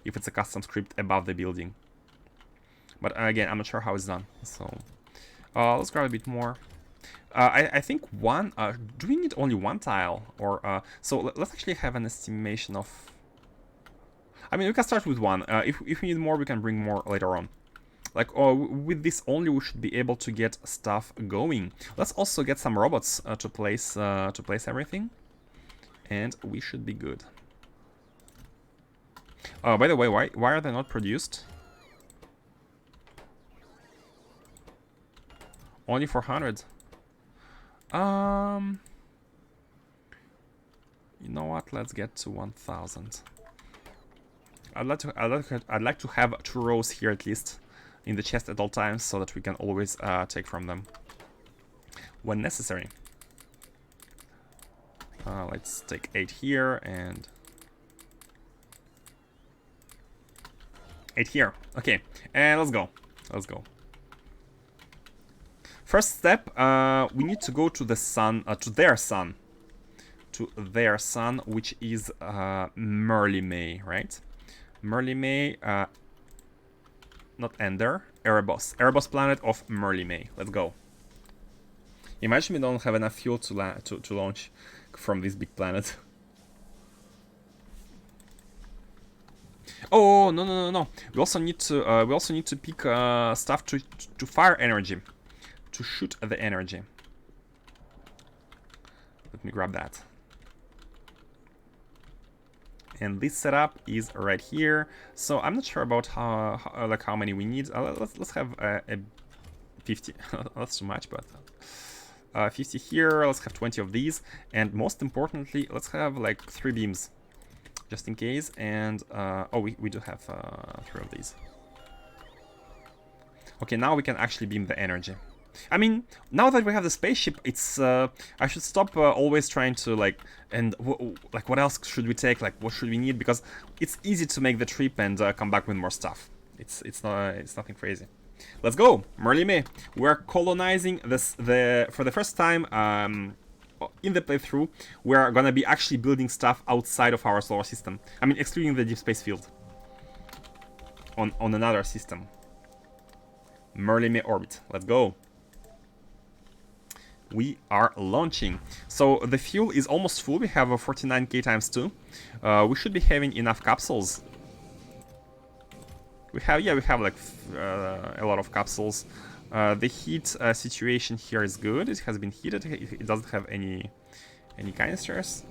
if it's a custom script above the building. But again, I'm not sure how it's done. So let's grab a bit more. I think one... do we need only 1 tile? Or so let's actually have an estimation of... I mean, we can start with 1. If we need more, we can bring more later on. Like, oh, with this only we should be able to get stuff going. Let's also get some robots to place everything, and we should be good. Oh, by the way, why are they not produced? Only 400. You know what? Let's get to 1,000. I'd like to have 2 rows here at least in the chest at all times, so that we can always take from them when necessary. Let's take 8 here and 8 here. Okay, and let's go. Let's go. First step, we need to go to the sun, to their sun, which is Merlimay, right? Merlimay, not Ender, Erebos. Erebos planet of Merlimay. Let's go. Imagine we don't have enough fuel to launch from this big planet. Oh no! We also need to pick stuff to fire energy, to shoot the energy. Let me grab that. And this setup is right here. So I'm not sure about how many we need. Let's have a 50. That's too much, but 50 here. Let's have 20 of these, and most importantly, let's have like 3 beams, just in case. And oh, we do have 3 of these. Okay, now we can actually beam the energy. I mean, now that we have the spaceship, it's I should stop always trying to like, and like what else should we take, like what should we need, because it's easy to make the trip and come back with more stuff. It's nothing crazy. Let's go, Merlimay. We're colonizing this for the first time in the playthrough. We're gonna be actually building stuff outside of our solar system. I mean, excluding the deep space field. On another system. Merlimay orbit. Let's go. We are launching. So the fuel is almost full. We have a 49k times 2. We should be having enough capsules. We have like a lot of capsules. The heat situation here is good. It has been heated. It doesn't have any canisters.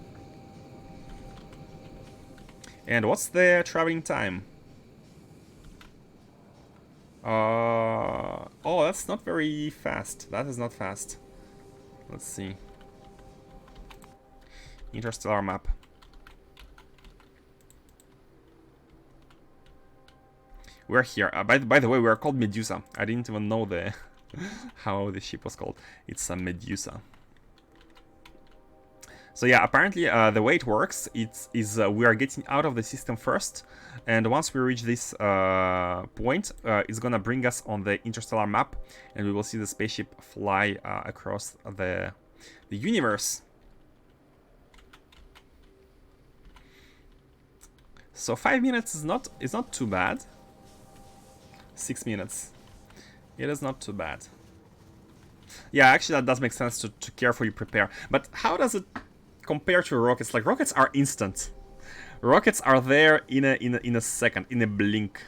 And what's the traveling time? Oh, that's not very fast. That is not fast. Let's see. Interstellar map. We're here. By the way, we are called Medusa. I didn't even know the how the ship was called. It's a Medusa. So yeah, apparently the way it works is we are getting out of the system first, and once we reach this point, it's gonna bring us on the interstellar map, and we will see the spaceship fly across the universe. So 5 minutes is not too bad. 6 minutes. It is not too bad. Yeah, actually that does make sense to carefully prepare. But how does it compare to rockets? Like, rockets are instant. Rockets are there in a second, in a blink.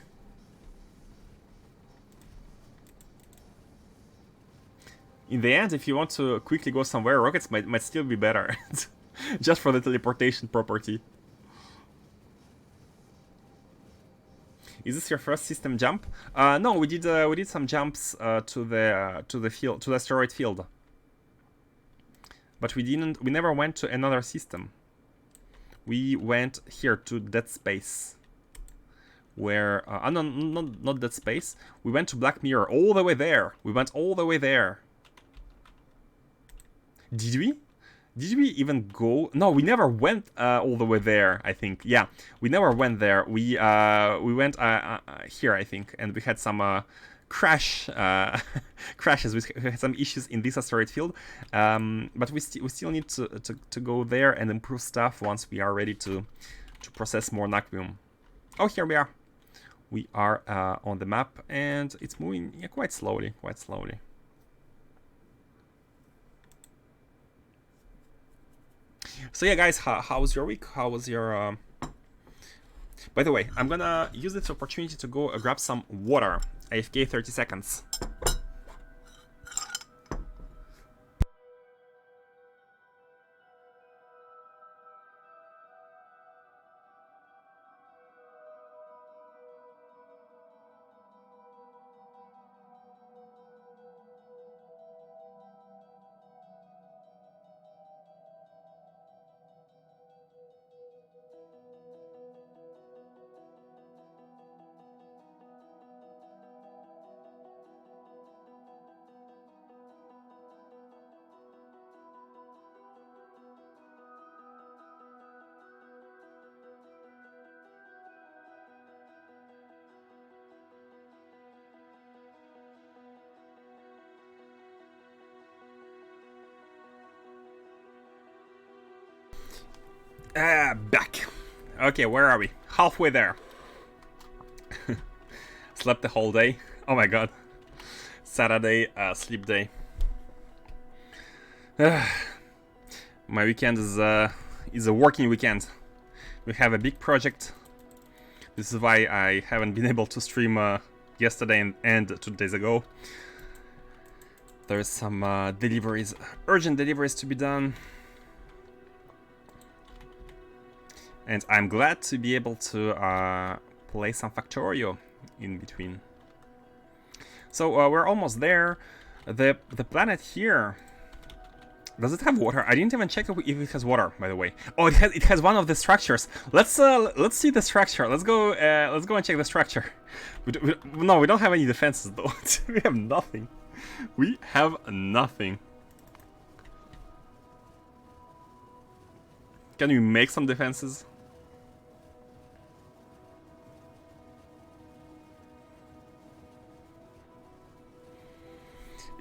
In the end, if you want to quickly go somewhere, rockets might still be better. Just for the teleportation property. Is this your first system jump? No, we did some jumps to the field, to the asteroid field. But we never went to another system. We went here to Dead Space. Where no, not Dead Space. We went to Black Mirror, all the way there. We went all the way there. Did we? Did we even go? No, we never went all the way there, I think. Yeah, we never went there. We went here, I think, and we had some crashes. We had some issues in this asteroid field, but we still need to go there and improve stuff once we are ready to process more Naquium. Oh, here we are. We are on the map, and it's moving quite slowly, So yeah, guys, how was your week? How was your... By the way, I'm gonna use this opportunity to go grab some water. AFK 30 seconds. Back. Okay, where are we? Halfway there. Slept the whole day. Oh my god. Saturday, sleep day. My weekend is a working weekend. We have a big project. This is why I haven't been able to stream yesterday and 2 days ago. There's some deliveries, urgent deliveries to be done. And I'm glad to be able to play some Factorio in between. So we're almost there. The planet here, does it have water? I didn't even check if it has water, by the way. Oh, it has one of the structures. Let's see the structure. Let's go and check the structure. No, we don't have any defenses though. We have nothing. We have nothing. Can we make some defenses?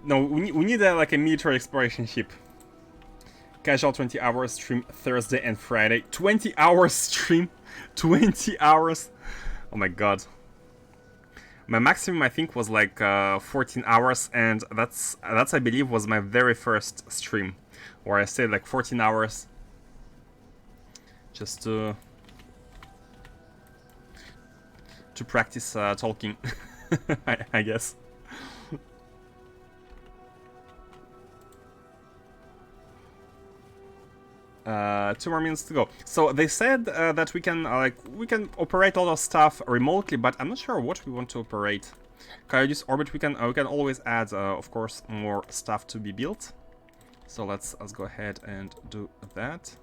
No, we need like a military exploration ship. Casual 20 hours stream Thursday and Friday. 20 hours stream? 20 hours? Oh my god. My maximum I think was like 14 hours, and that's I believe was my very first stream, where I stayed like 14 hours just to practice talking, I guess. 2 more minutes to go. So they said that we can operate all of stuff remotely, but I'm not sure what we want to operate. Coyotes orbit, we can always add, of course, more stuff to be built. So let's go ahead and do that.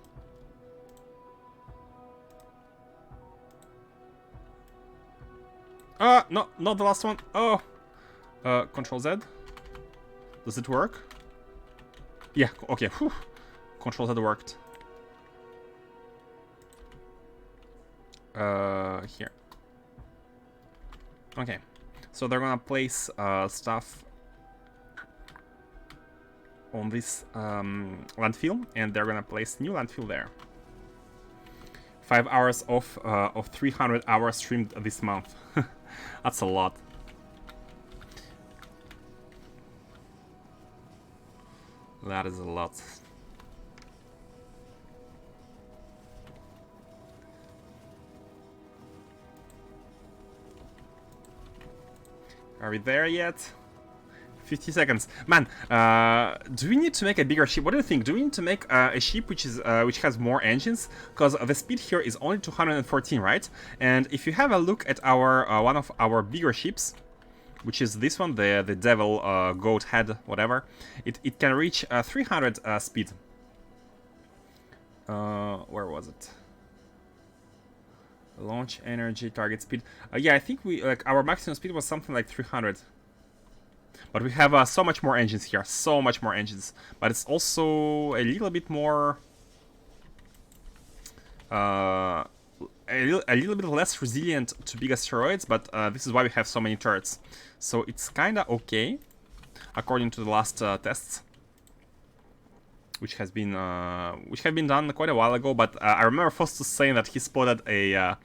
No, not the last one. Oh, Control Z. Does it work? Yeah. Okay. Whew. Control Z worked. Here. Okay, so they're gonna place stuff on this landfill, and they're gonna place new landfill there. 5 hours of 300 hours streamed this month. That's a lot. That is a lot. Are we there yet? 50 seconds. Man, do we need to make a bigger ship? What do you think? Do we need to make a ship which has more engines? Because the speed here is only 214, right? And if you have a look at our one of our bigger ships, which is this one, the Devil Goat Head, whatever, it can reach 300 speed. Where was it? Launch energy, target speed. Yeah, I think our maximum speed was something like 300. But we have so much more engines here, so much more engines. But it's also a little bit more, a little bit less resilient to big asteroids. But this is why we have so many turrets. So it's kinda okay, according to the last tests, which have been done quite a while ago. But I remember Faustus saying that he spotted a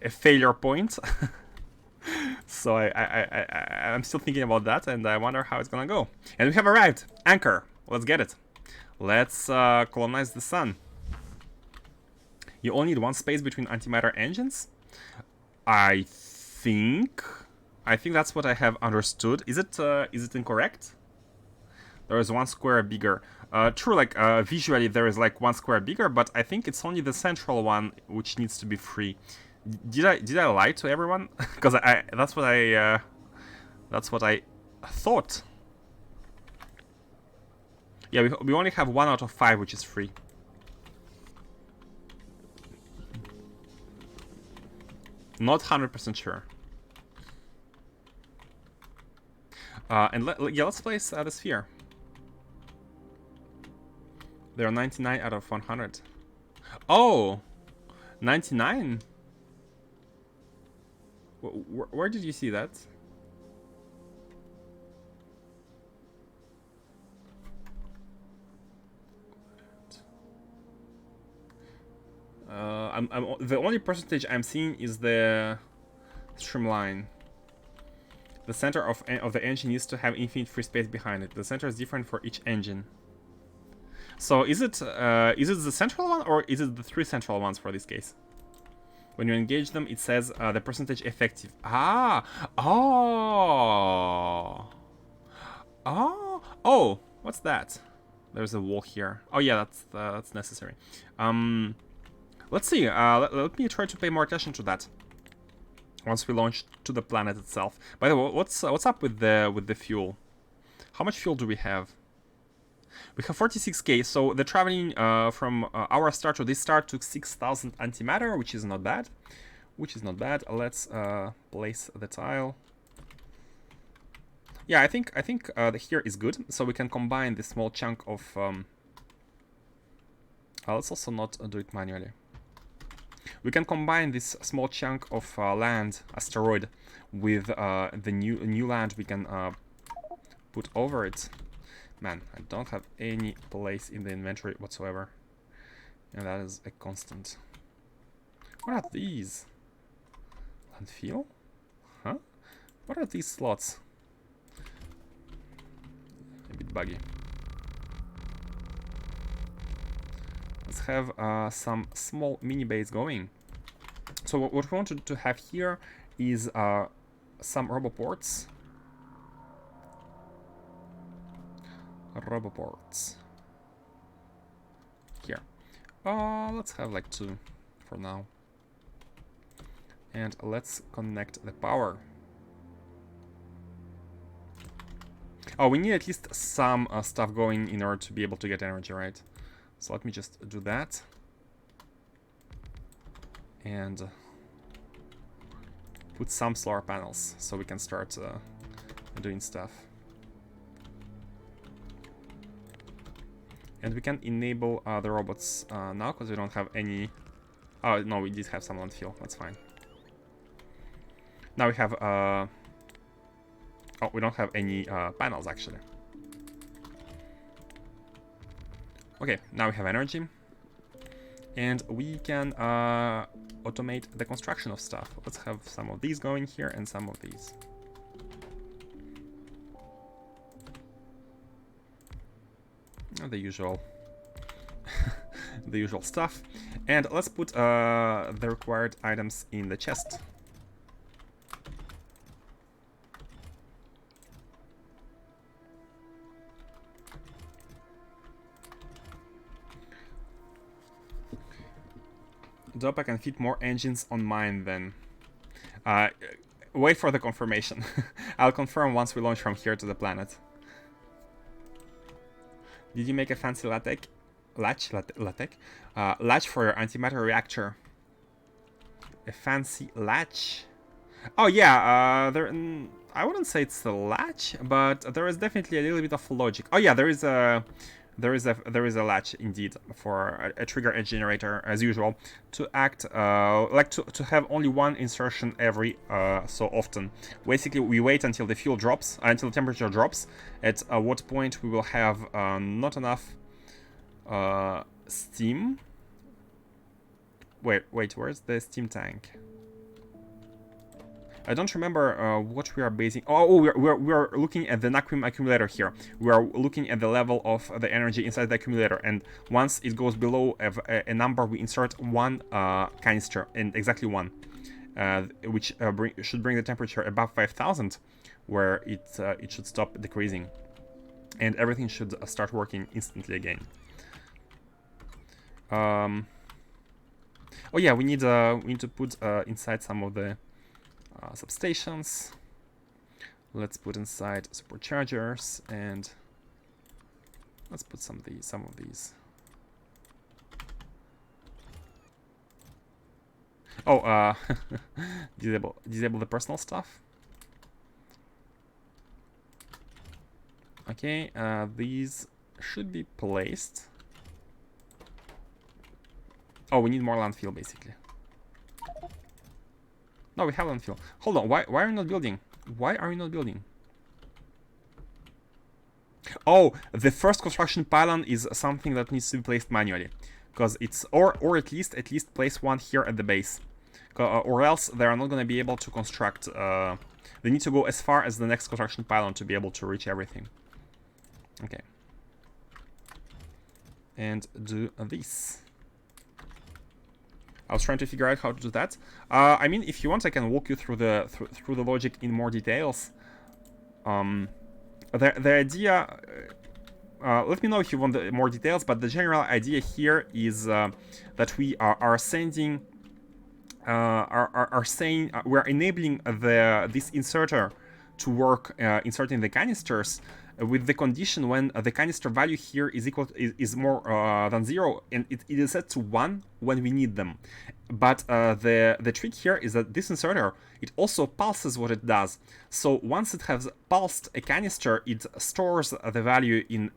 failure point. So I'm still thinking about that, and I wonder how it's gonna go. And we have arrived. Anchor. Let's get it. Let's colonize the sun. You only need one space between antimatter engines? I think that's what I have understood. Is it incorrect? There is one square bigger. True, like visually there is like one square bigger, but I think it's only the central one which needs to be free. Did I lie to everyone? Because that's what I thought. Yeah, we only have 1 out of 5 which is free. Not 100% sure. And let's place the sphere. There are 99 out of 100. Oh! 99? Where did you see that? The only percentage I'm seeing is the streamline. The center of the engine needs to have infinite free space behind it. The center is different for each engine. So is it the central one or is it the 3 central ones for this case? When you engage them, it says the percentage effective. Ah! Oh! Oh! Oh! What's that? There's a wall here. Oh yeah, that's necessary. Let's see. Let me try to pay more attention to that once we launch to the planet itself. By the way, what's up with the fuel? How much fuel do we have? We have 46k, so the traveling from our star to this star took 6,000 antimatter, which is not bad. Let's place the tile. Yeah, I think the here is good, so we can combine this small chunk of. Let's also not do it manually. We can combine this small chunk of land asteroid with the new land we can put over it. Man, I don't have any place in the inventory whatsoever, and that is a constant. What are these? Landfill? Huh? What are these slots? A bit buggy. Let's have some small mini base going. So what we wanted to have here is some roboports. Here. Let's have like 2 for now. And let's connect the power. Oh, we need at least some stuff going in order to be able to get energy, right? So let me just do that. And put some solar panels so we can start doing stuff. And we can enable the robots now because we don't have any. Oh no, we did have some landfill. That's fine. Now we have. Oh, we don't have any panels actually. Okay, now we have energy, and we can automate the construction of stuff. Let's have some of these going here and some of these. The usual the usual stuff, and let's put the required items in the chest. Dope, I can fit more engines on mine then. Wait for the confirmation. I'll confirm once we launch from here to the planet. Did you make a fancy latch for your antimatter reactor? A fancy latch? Oh yeah, I wouldn't say it's a latch, but there is definitely a little bit of logic. Oh yeah, there is a latch indeed for a trigger edge generator as usual to act like to have only one insertion every so often. Basically, we wait until the fuel drops, until the temperature drops. At what point we will have not enough steam. Wait, where's the steam tank? I don't remember what we are basing. Oh, we're looking at the Naquim accumulator here. We are looking at the level of the energy inside the accumulator, and once it goes below a number, we insert one canister, and exactly one, which should bring the temperature above 5,000, where it should stop decreasing, and everything should start working instantly again. Oh yeah, we need to put inside some of the substations. Let's put inside superchargers, and let's put some of these. Oh, disable the personal stuff. Okay, these should be placed. Oh, we need more landfill, basically. No, we have landfill. Hold on, why are you not building? Why are you not building? Oh, the first construction pylon is something that needs to be placed manually, because it's or at least place one here at the base, or else they are not going to be able to construct. They need to go as far as the next construction pylon to be able to reach everything. Okay. And do this. I was trying to figure out how to do that. I mean, if you want, I can walk you through the through the logic in more details. The idea. Let me know if you want more details, but the general idea here is that we are sending, we're enabling this inserter to work inserting the canisters with the condition when the canister value here is more than 0, and it is set to 1 when we need them. But the trick here is that this inserter, it also pulses what it does. So once it has pulsed a canister, it stores the value in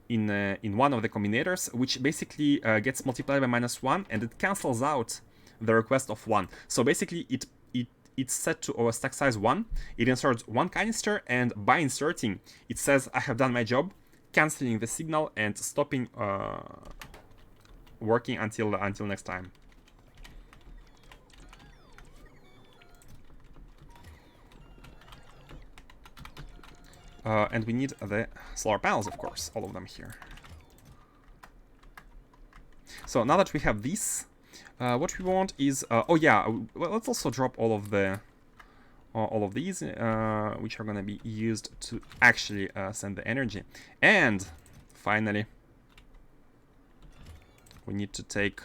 one of the combinators, which basically gets multiplied by -1, and it cancels out the request of 1. So basically it's set to a stack size 1. It inserts one canister, and by inserting, it says I have done my job, canceling the signal and stopping working until next time. And we need the solar panels, of course, all of them here. So now that we have these, what we want is oh yeah, let's also drop all of these, which are gonna be used to actually send the energy. And finally, we need to take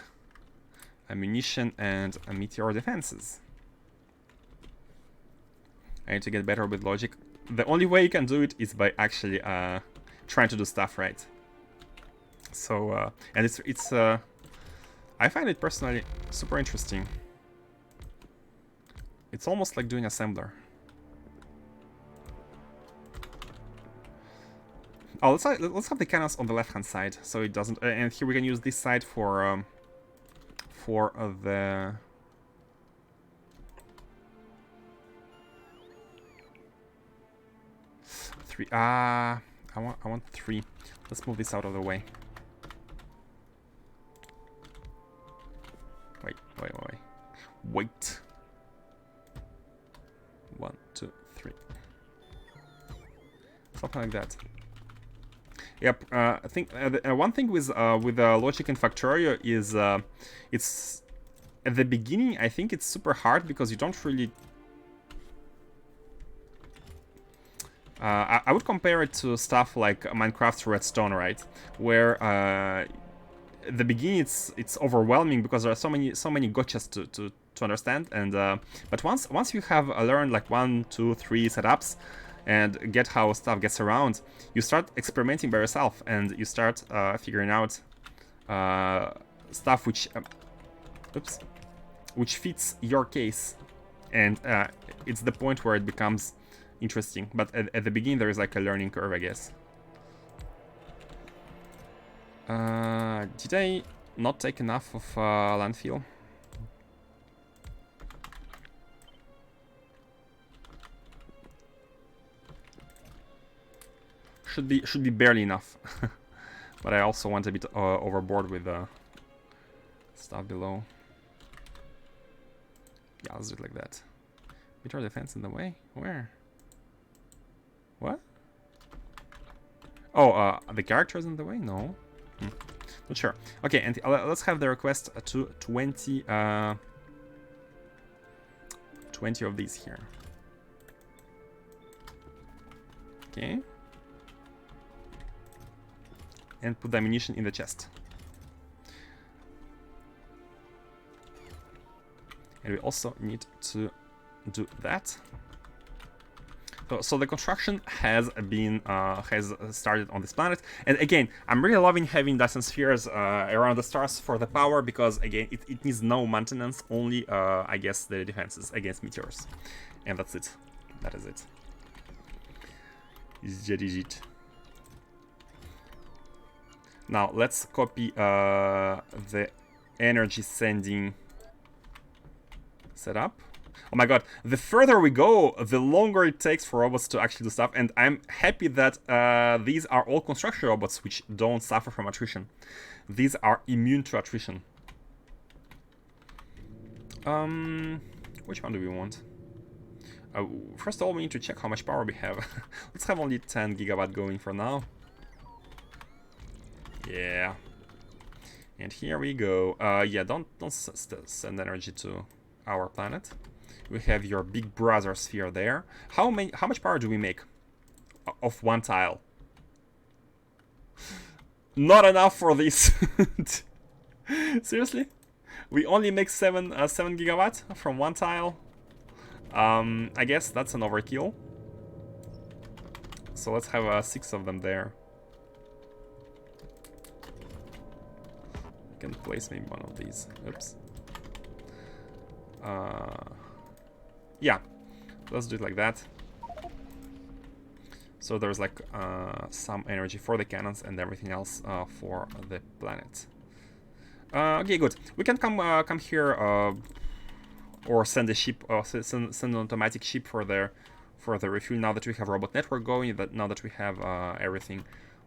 ammunition and meteor defenses. I need to get better with logic. The only way you can do it is by actually trying to do stuff right. So and it's I find it personally super interesting. It's almost like doing assembler. Oh, let's have the cannons on the left-hand side, so it doesn't. And here we can use this side for the. Three. I want 3. Let's move this out of the way. Wait. 1, 2, 3. Something like that. Yep. I think one thing with logic in Factorio is it's at the beginning. I think it's super hard because you don't really. I would compare it to stuff like Minecraft Redstone, right? Where at the beginning it's overwhelming because there are so many gotchas to understand, and but once you have learned like 1, 2, 3 setups and get how stuff gets around, you start experimenting by yourself, and you start figuring out stuff which fits your case, and it's the point where it becomes interesting. But at the beginning there is like a learning curve, I guess. Did I not take enough of landfill? Should be barely enough. But I also went a bit overboard with the stuff below. Yeah, let's do it like that. Meteor defense in the way? Where? What? Oh, the characters in the way? No. Not sure. Okay, and let's have the request to 20 of these here. Okay. And put the ammunition in the chest. And we also need to do that. So the construction has been has started on this planet, and again, I'm really loving having Dyson spheres around the stars for the power, because again, it needs no maintenance, only I guess the defenses against meteors, and that's it. That is it. Is it. Now let's copy the energy sending setup. Oh my god, the further we go, the longer it takes for robots to actually do stuff, and I'm happy that these are all construction robots which don't suffer from attrition. These are immune to attrition. Which one do we want? First of all, we need to check how much power we have. Let's have only 10 gigawatt going for now. Yeah. And here we go. Yeah, don't send energy to our planet. We have your big brother sphere there. How much power do we make of one tile? Not enough for this. Seriously? We only make 7 gigawatt from one tile. I guess that's an overkill. So let's have 6 of them there. I can place maybe one of these. Oops. Yeah, let's do it like that. So there's like some energy for the cannons and everything else for the planet. Okay, good. We can come here or send a ship, or send an automatic ship for the refuel. Now that we have robot network going, now that we have everything,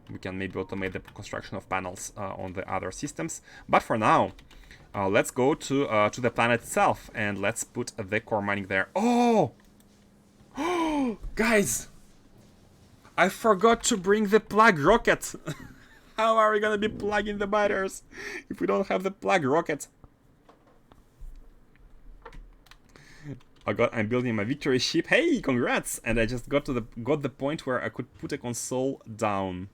we can maybe automate the construction of panels on the other systems. But for now, let's go to the planet itself, and let's put the core mining there. Oh! Guys! I forgot to bring the plug rocket! How are we gonna be plugging the batteries if we don't have the plug rocket? Oh god, I'm building my victory ship. Hey, congrats! And I just got the point where I could put a console down.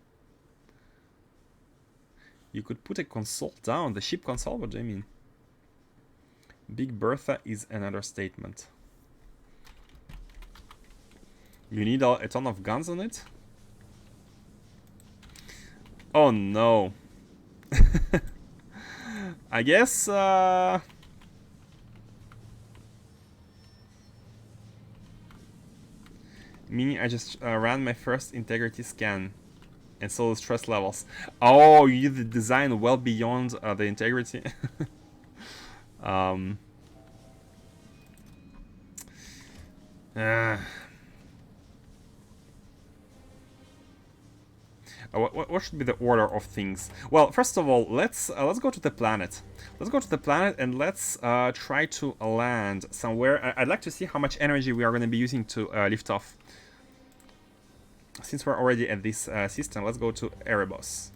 You could put a console down. The ship console? What do you mean? Big Bertha is another statement. You need a ton of guns on it? Oh no. I guess... Meaning I just ran my first integrity scan. And so the stress levels. Oh, you did the design well beyond the integrity. What should be the order of things? Well, first of all, let's go to the planet. Let's go to the planet and let's try to land somewhere. I'd like to see how much energy we are going to be using to lift off. Since we're already at this system, let's go to Erebus.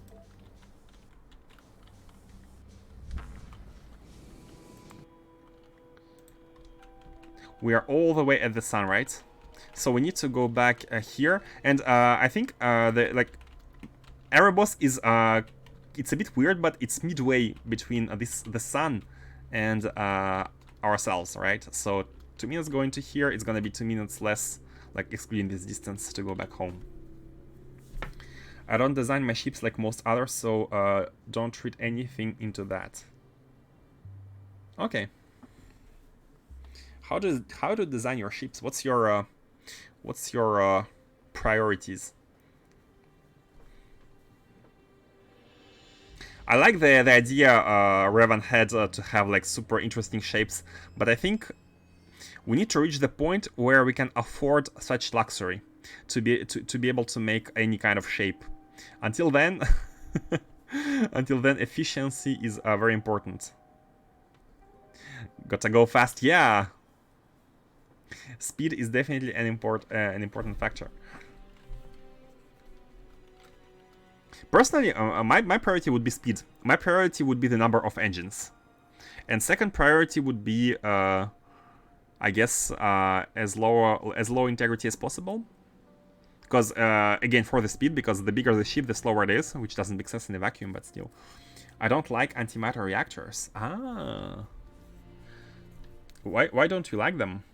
We are all the way at the sun, right? So we need to go back here, and I think Erebus is it's a bit weird, but it's midway between the sun and ourselves, right? So 2 minutes going to here, it's gonna be 2 minutes less, like excluding this distance, to go back home. I don't design my ships like most others, so don't read anything into that. Okay. How to design your ships? What's your priorities? I like the idea Revan had to have like super interesting shapes, but I think we need to reach the point where we can afford such luxury to be able to make any kind of shape. Until then, efficiency is very important. Gotta go fast, yeah. Speed is definitely an important factor. Personally, my priority would be speed. My priority would be the number of engines. And second priority would be, I guess, as low integrity as possible. Because, again, for the speed, because the bigger the ship, the slower it is, which doesn't make sense in a vacuum, but still. I don't like antimatter reactors. Ah. Why don't you like them?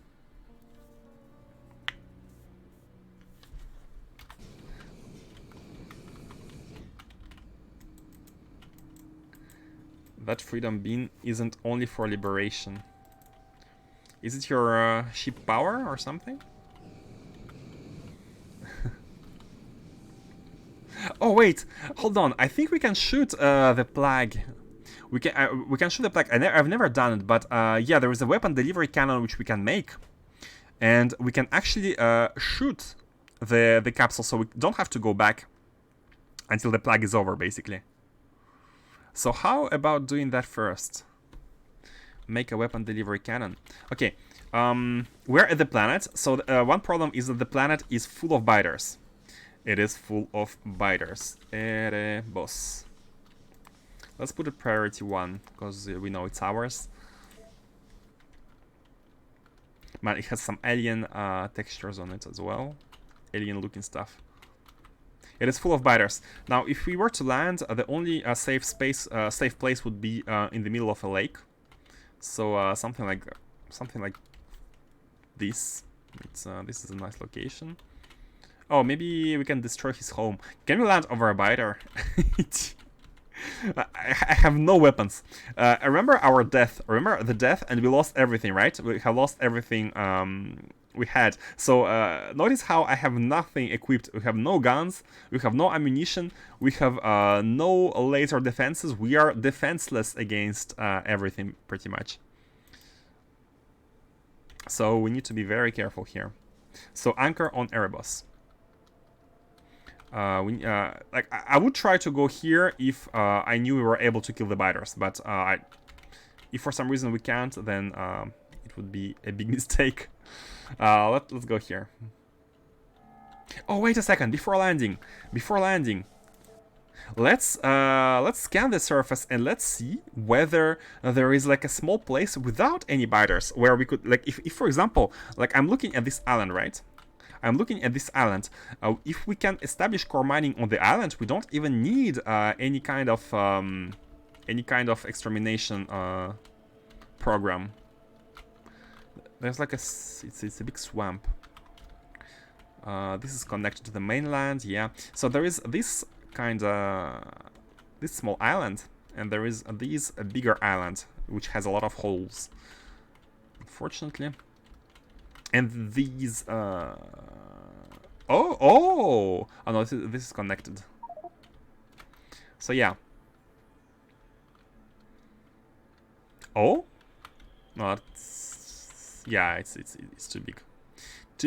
That freedom beam isn't only for liberation. Is it your ship power or something? Oh wait, hold on. I think we can shoot the plague. We can shoot the plague. I've never done it, but yeah, there is a weapon delivery cannon which we can make, and we can actually shoot the capsule, so we don't have to go back until the plague is over, basically. So how about doing that first? Make a weapon delivery cannon. Okay, we're at the planet. So one problem is that the planet is full of biters. It is full of biters. Erebos. Let's put it priority 1, because we know it's ours. Man, it has some alien textures on it as well. Alien looking stuff. It is full of biters. Now, if we were to land, the only safe place would be in the middle of a lake. So something like this. This is a nice location. Oh, maybe we can destroy his home. Can we land over a biter? I have no weapons. I remember our death. Remember the death, and we lost everything, right? We have lost everything we had. So notice how I have nothing equipped. We have no guns. We have no ammunition. We have no laser defenses. We are defenseless against everything, pretty much. So we need to be very careful here. So anchor on Erebus. Like I would try to go here if I knew we were able to kill the biters, but if for some reason we can't, then it would be a big mistake. Let's go here. Oh, wait a second! Before landing, let's scan the surface and let's see whether there is like a small place without any biters where we could, like, if for example, like I'm looking at this island, right? I'm looking at this island. If we can establish core mining on the island, we don't even need any kind of extermination program. There's like it's a big swamp. This is connected to the mainland, yeah. So there is this this small island, and there is this bigger island which has a lot of holes, unfortunately. And these oh no, this is connected. So yeah. Oh no, yeah, it's too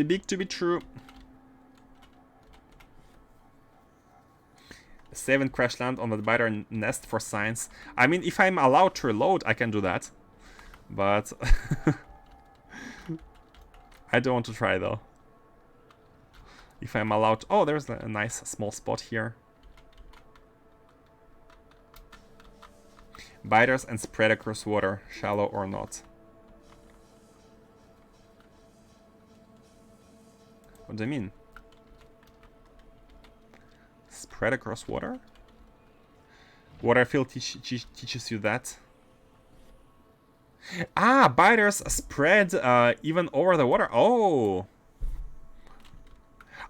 big to be true. Save and crash land on the biter nest for science. I mean, if I'm allowed to reload, I can do that, but I don't want to try though. If I'm allowed to... Oh, there's a nice small spot here. Biters and spread across water, shallow or not. What do you mean? Spread across water? Waterfield teaches you that. Ah, biters spread even over the water. Oh.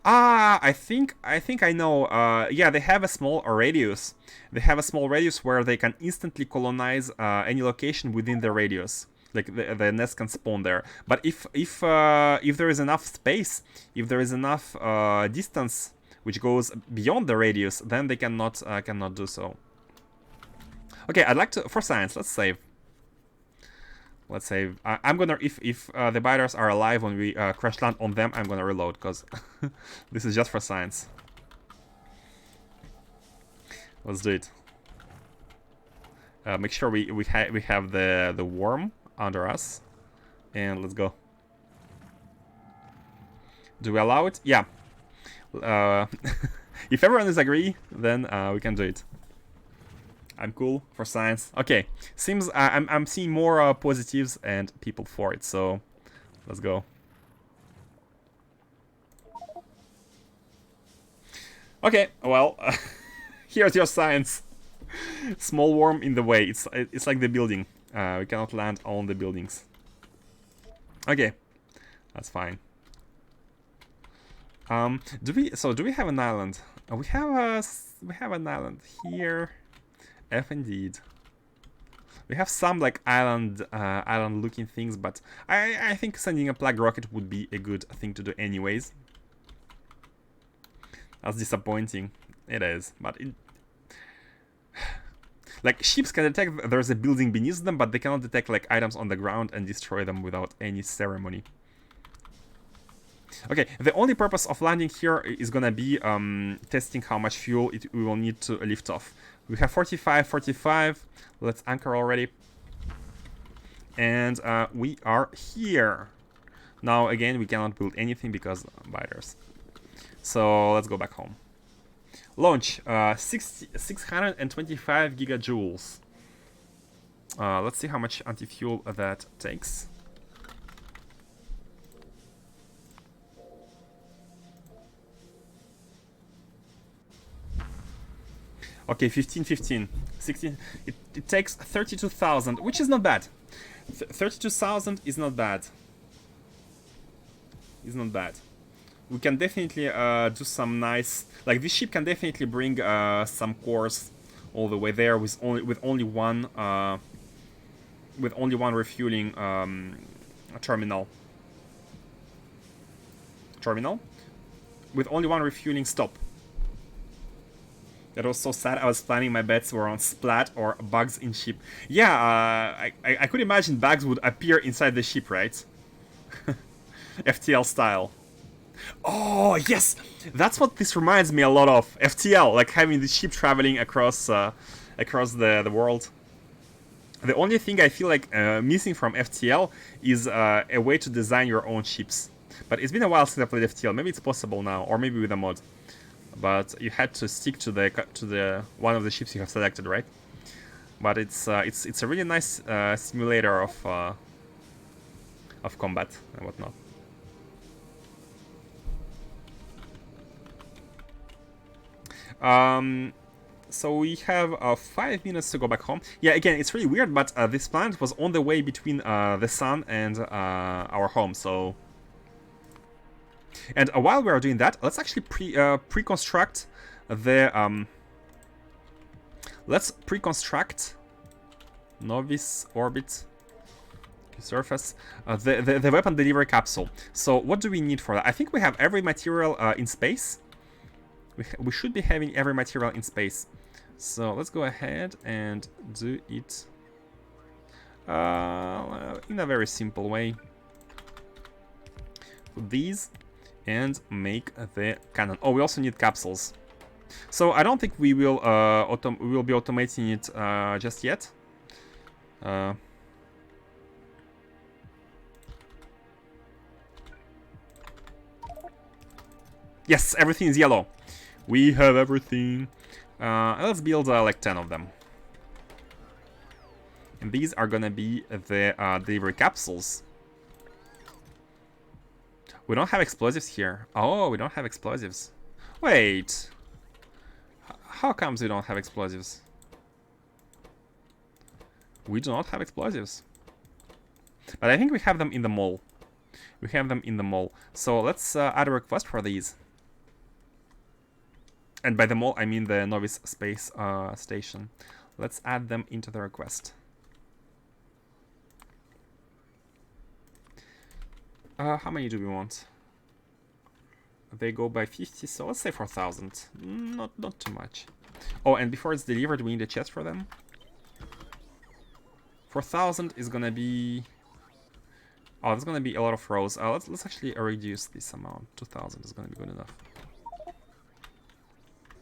Ah, I think I know. Yeah, they have a small radius. They have a small radius where they can instantly colonize any location within the radius. Like the nest can spawn there. But if there is enough space, if there is enough distance which goes beyond the radius, then they cannot do so. Okay, I'd like to, for science, let's save. Let's save. I'm gonna, if the biters are alive when we crash land on them, I'm gonna reload, because this is just for science. Let's do it. Make sure we have the worm under us, and let's go. Do we allow it? Yeah. If everyone is agree, then we can do it. I'm cool for science. Okay, seems I'm seeing more positives and people for it. So let's go. Okay, well, here's your science. Small worm in the way. It's like the building. We cannot land on the buildings. Okay, that's fine. Do we have an island? We have an island here. F indeed. We have some like island looking things, but I think sending a plague rocket would be a good thing to do anyways. That's disappointing. It is, but it, like ships can detect there's a building beneath them, but they cannot detect like items on the ground and destroy them without any ceremony. Okay, the only purpose of landing here is gonna be testing how much fuel we will need to lift off. We have 45. Let's anchor already. And we are here. Now again, we cannot build anything because biters. So let's go back home. Launch 625 gigajoules. Let's see how much anti-fuel that takes. Okay, 15, 16. It takes 32,000, which is not bad. 32,000 is not bad. Is not bad. We can definitely do some nice. Like this ship can definitely bring some cores all the way there with only one refueling terminal. With only one refueling stop. That was so sad. I was planning my bets were on splat or bugs in ship. Yeah, I could imagine bugs would appear inside the ship, right? FTL style. Oh, yes! That's what this reminds me a lot of. FTL, like having the ship traveling across the world. The only thing I feel like missing from FTL is a way to design your own ships. But it's been a while since I played FTL. Maybe it's possible now, or maybe with a mod. But you had to stick to the one of the ships you have selected, right? But it's a really nice simulator of combat and whatnot. So we have 5 minutes to go back home. Yeah, again, it's really weird, but this planet was on the way between the sun and our home. So, and while we are doing that, let's actually pre-construct the let's pre-construct Novice orbit surface the weapon delivery capsule. So what do we need for that? I think we have every material in space. We should be having every material in space. So let's go ahead and do it in a very simple way. Put these and make the cannon. Oh, we also need capsules. So I don't think we will be automating it just yet. Yes, everything is yellow. We have everything. Let's build like 10 of them. And these are gonna be the delivery capsules. We don't have explosives here. Oh, we don't have explosives. Wait. How comes we don't have explosives? We do not have explosives. But I think we have them in the mall. We have them in the mall. So let's add a request for these. And by the mall, I mean the Novice Space Station. Let's add them into the request. How many do we want? They go by 50, so let's say 4,000. Not too much. Oh, and before it's delivered, we need a chest for them. 4,000 is gonna be... Oh, there's gonna be a lot of rows. Let's actually reduce this amount. 2,000 is gonna be good enough.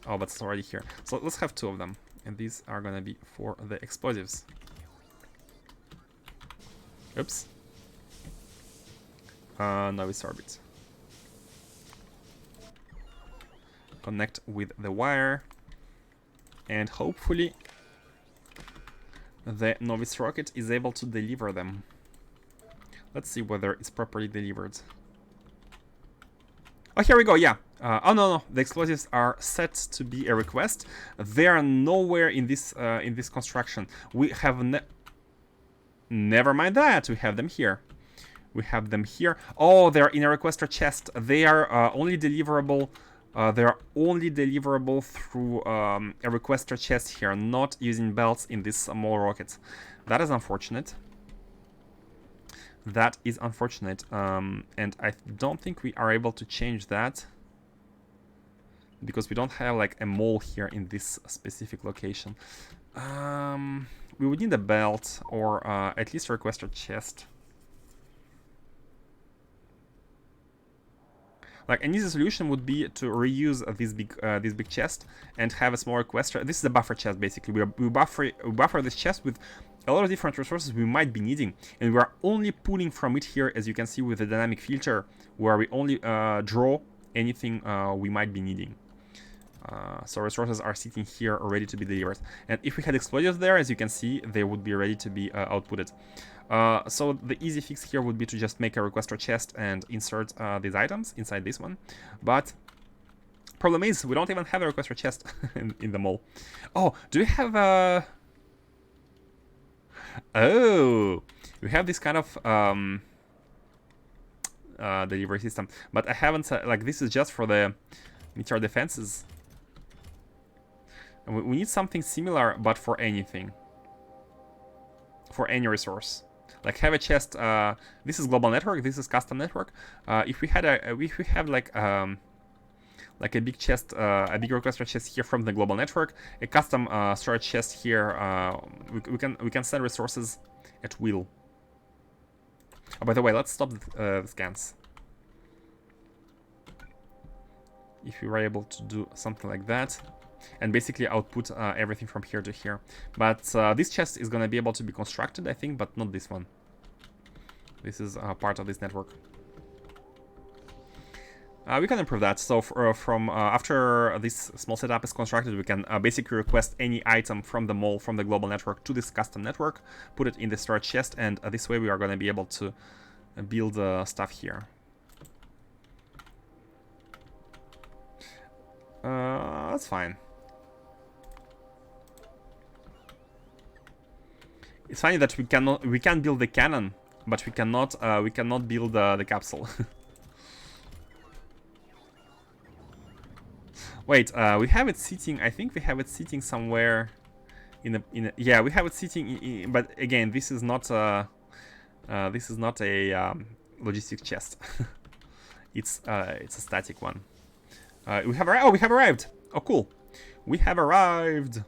Oh, but it's already here. So let's have 2 of them. And these are gonna be for the explosives. Oops. Novice orbit. connect with the wire, and hopefully the Novice rocket is able to deliver them. Let's see whether it's properly delivered. Oh, here we go, yeah. Oh, no, the explosives are set to be a request. They are nowhere in this construction. We have never mind that, we have them here. We have them here. Oh, they're in a requester chest. They are only deliverable. They are only deliverable through a requester chest here, not using belts in these small rockets. That is unfortunate. That is unfortunate, and I don't think we are able to change that because we don't have like a mole here in this specific location. We would need a belt or at least a requester chest. Like an easy solution would be to reuse this big chest and have a small requester. This is a buffer chest basically. We buffer this chest with a lot of different resources we might be needing, and we are only pulling from it here, as you can see with the dynamic filter, where we only draw anything we might be needing. So resources are sitting here ready to be delivered, and if we had explosives there, as you can see, they would be ready to be outputted. So the easy fix here would be to just make a requester chest and insert these items inside this one. But problem is, we don't even have a requester chest in the mall. Oh, do we have a... Oh, we have this kind of delivery system, but I haven't... like, this is just for the meteor defenses. And we need something similar, but for anything. For any resource. Like have a chest. This is global network. This is custom network. If we had if we have like a big chest, a big requester chest here from the global network, a custom storage chest here, we can send resources at will. Oh, by the way, let's stop the scans. If we were able to do something like that, and basically output everything from here to here. But this chest is going to be able to be constructed, I think, but not this one. This is part of this network. We can improve that. So from after this small setup is constructed, we can basically request any item from the mall, from the global network to this custom network, put it in the storage chest, and this way we are going to be able to build stuff here. That's fine. It's funny that we can build the cannon, but we cannot build the capsule. Wait, we have it sitting. I think we have it sitting somewhere in a yeah, we have it sitting. But again, this is not a logistics chest. It's a static one. We have arrived. Oh, cool. We have arrived.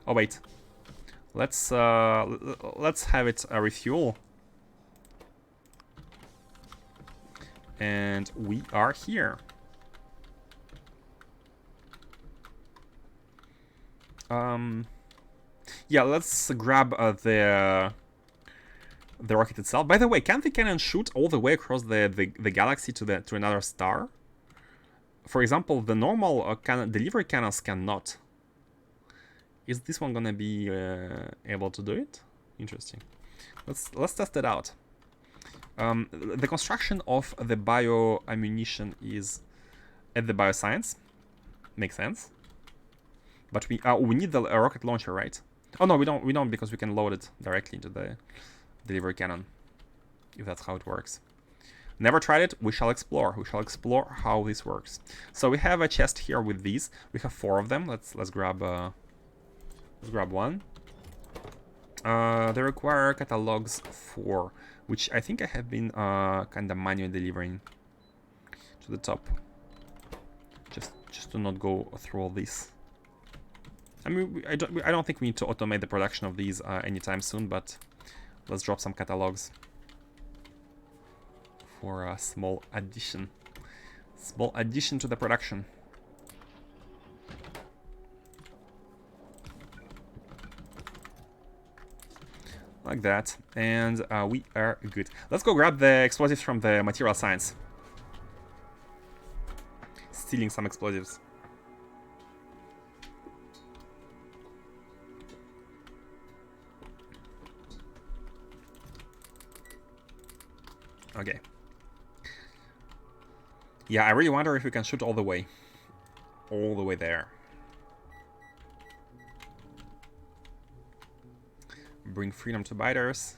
Oh wait. Let's have it refuel. And we are here. Yeah, let's grab the rocket itself. By the way, can the cannon shoot all the way across the galaxy to another star? For example, the normal delivery cannons cannot. Is this one gonna be able to do it? Interesting. Let's test it out. The construction of the bio ammunition is at the bioscience. Makes sense. But we need the rocket launcher, right? Oh no, we don't because we can load it directly into the delivery cannon, if that's how it works. Never tried it. We shall explore. We shall explore how this works. So we have a chest here with these. We have 4 of them. Let's grab one. They require catalogs 4, which I think I have been kind of manually delivering to the top, just to not go through all this. I mean, I don't think we need to automate the production of these anytime soon, but let's drop some catalogs for a small addition to the production. Like that, and we are good. Let's go grab the explosives from the material science. Stealing some explosives. Okay. Yeah, I really wonder if we can shoot all the way. All the way there. Bring freedom to biters.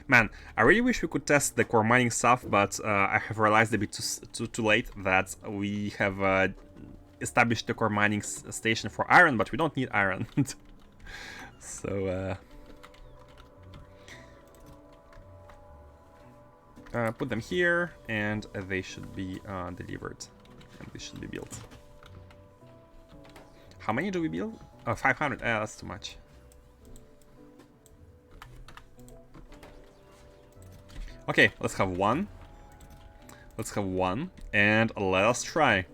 Man, I really wish we could test the core mining stuff, but I have realized a bit too late that we have established the core mining station for iron, but we don't need iron. So, put them here, and they should be delivered. And they should be built. How many do we build? 500. That's too much. Okay, let's have one. Let's have one, and let us try.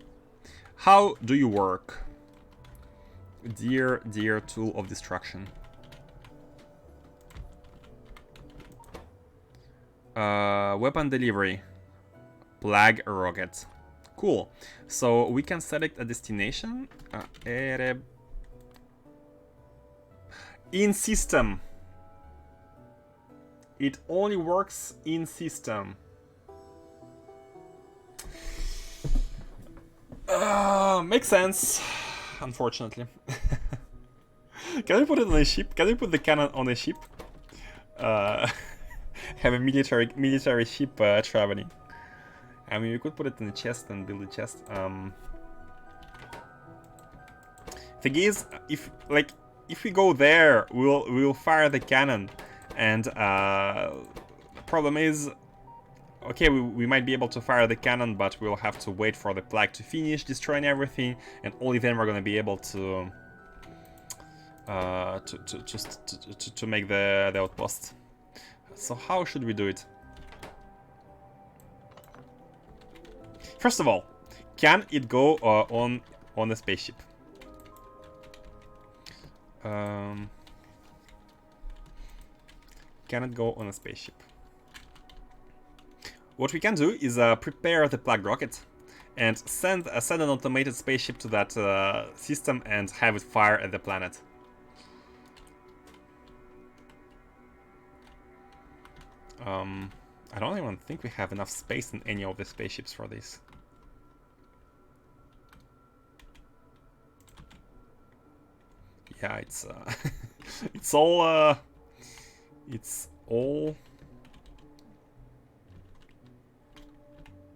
How do you work? Dear tool of destruction. Weapon delivery. Plague rocket. Cool. So we can select a destination. In system. It only works in system. Makes sense, unfortunately. Can we put it on a ship? Can we put the cannon on a ship? Have a military ship traveling. I mean, we could put it in a chest and build a chest. Thing is, if we go there, we'll fire the cannon, and problem is, okay, we might be able to fire the cannon, but we'll have to wait for the plague to finish destroying everything, and only then we're gonna be able to make the outpost. So how should we do it? First of all, can it go on a spaceship? Can it go on a spaceship? What we can do is prepare the plague rocket and send an automated spaceship to that system and have it fire at the planet. I don't even think we have enough space in any of the spaceships for this. Yeah, it's it's all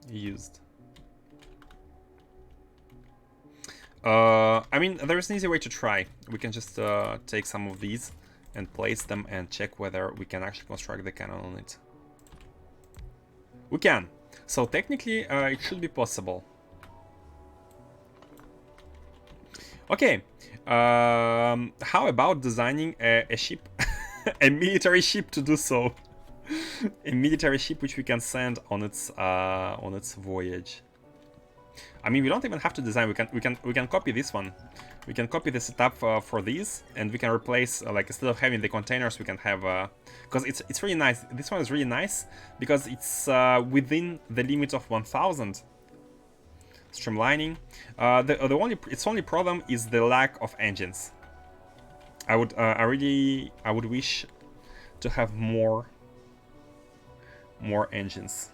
used. I mean, there's an easy way to try. We can just take some of these and place them and check whether we can actually construct the cannon on it. We can. So technically, it should be possible. Okay. How about designing a ship, a military ship to do so? A military ship which we can send on its voyage. I mean, we don't even have to design. We can copy this one. We can copy the setup for these, and we can replace like instead of having the containers, we can have because it's really nice. This one is really nice because it's within the limit of 1000. Streamlining. Its only problem is the lack of engines. I would wish to have more engines.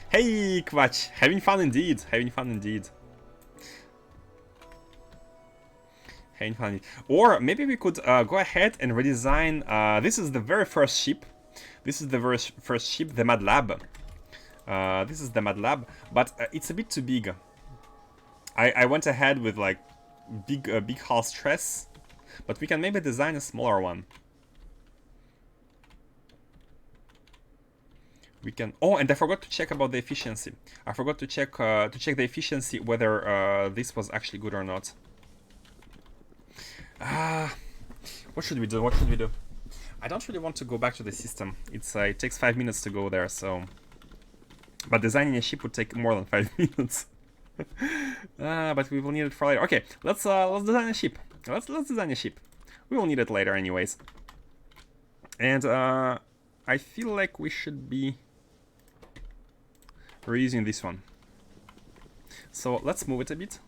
Hey, Kvach! Having fun indeed. Having fun indeed. Having fun indeed. Or maybe we could go ahead and redesign. This is the very first ship. This is the very first ship, the Mad Lab. This is the Mad Lab, but it's a bit too big. I went ahead with like big hull stress, but we can maybe design a smaller one. We can. Oh, and I forgot to check about the efficiency. I forgot to check the efficiency whether this was actually good or not. What should we do? What should we do? I don't really want to go back to the system. It takes 5 minutes to go there, so. But designing a ship would take more than 5 minutes. But we will need it for later. Okay, let's design a ship. Let's design a ship. We will need it later, anyways. And I feel like we should be reusing this one. So let's move it a bit.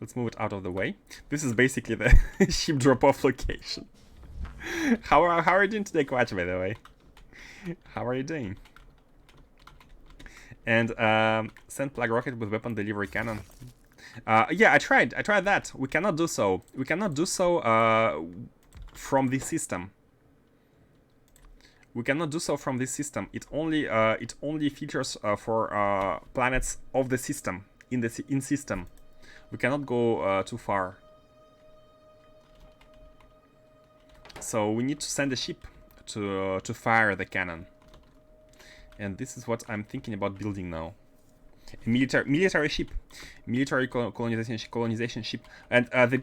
Let's move it out of the way. This is basically the ship drop-off location. How are you doing today, Quatch, by the way? How are you doing? And send plug rocket with weapon delivery cannon. Yeah, I tried that. We cannot do so. We cannot do so from this system. We cannot do so from this system. It only features for planets of the system in system. We cannot go too far. So we need to send a ship to fire the cannon. And this is what I'm thinking about building now. A military ship, military colonization ship. And the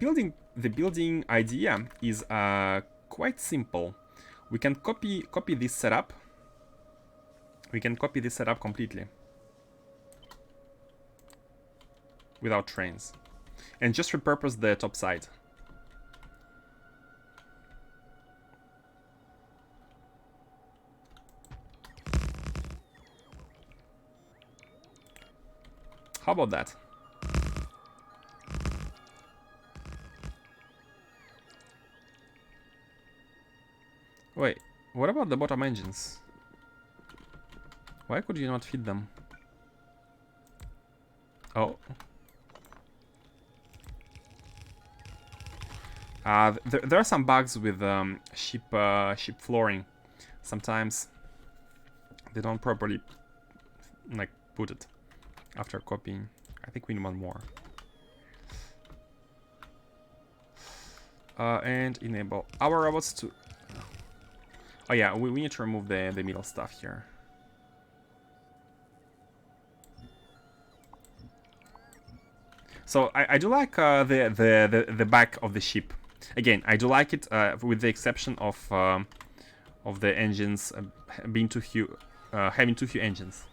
building idea is quite simple. We can copy this setup. We can copy this setup completely without trains, and just repurpose the top side. How about that? Wait, what about the bottom engines? Why could you not feed them? Oh. There are some bugs with ship flooring. Sometimes they don't properly like put it after copying. I think we need one more. And enable our robots to... Oh yeah, we need to remove the middle stuff here. So I do like the back of the ship. Again, I do like it with the exception of the engines being too few, having too few engines.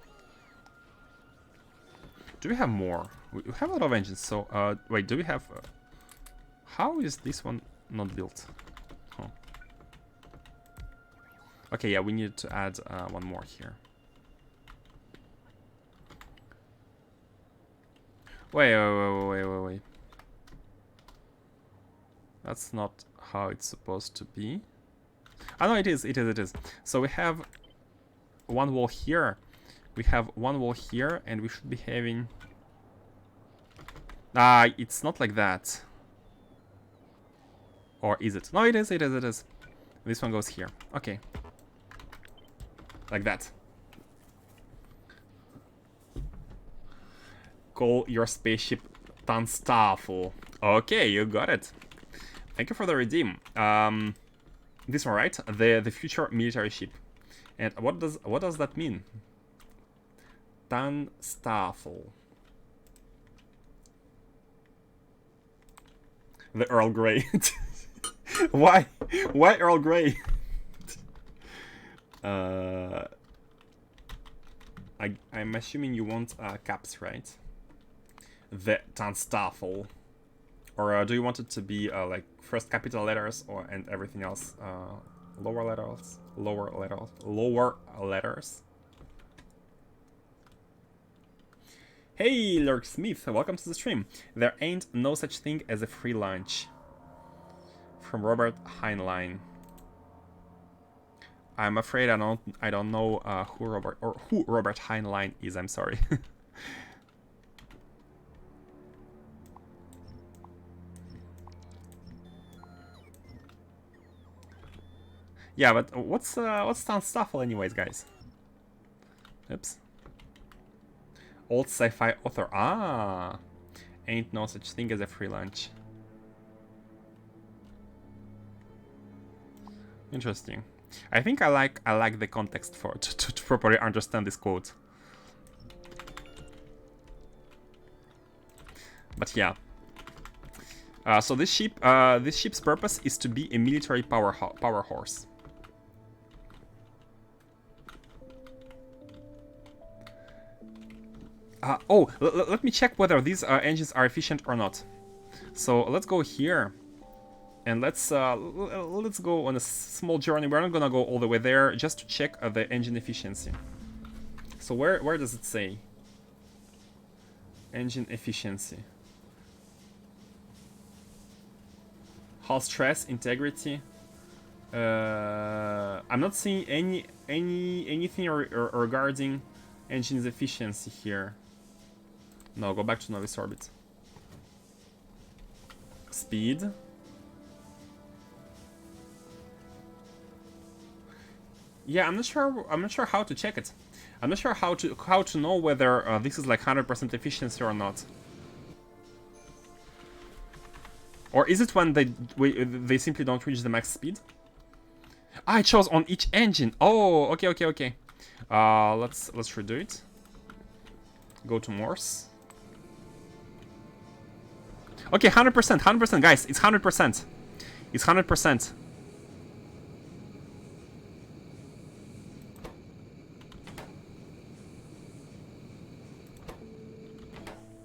Do we have more? We have a lot of engines. So wait, do we have? How is this one not built? Oh. Okay, yeah, we need to add one more here. Wait. That's not how it's supposed to be. Ah, no, it is. So we have one wall here. We have one wall here, and we should be having... Ah, it's not like that. Or is it? No, it is. This one goes here. Okay. Like that. Call your spaceship Tanstaffel. Okay, you got it. Thank you for the redeem. This one, right? The future military ship. And what does that mean? Tanstaffel. The Earl Grey. Why? Why Earl Grey? I'm assuming you want caps, right? The Tanstaffel. Or do you want it to be like first capital letters and everything else lower letters? Lower letters. Hey, Lurk Smith, welcome to the stream. There ain't no such thing as a free lunch. From Robert Heinlein. I'm afraid I don't know who Robert Heinlein is. I'm sorry. Yeah, but what's Tanstaffel anyways, guys? Oops. Old sci-fi author. Ah, ain't no such thing as a free lunch. Interesting. I think I like the context for to properly understand this quote. But yeah. So this ship's purpose is to be a military power horse. Oh, let me check whether these engines are efficient or not. So let's go here, and let's go on a small journey. We're not gonna go all the way there, just to check the engine efficiency. So where does it say? Engine efficiency. Hull stress, integrity. I'm not seeing anything regarding engine's efficiency here. No, go back to novice orbit. Speed. Yeah, I'm not sure how to check it. I'm not sure how to know whether this is like 100% efficiency or not. Or is it when they simply don't reach the max speed? Ah, it shows on each engine. Oh, okay. Let's redo it. Go to Morse. Okay, 100%, guys. It's 100%. It's 100%.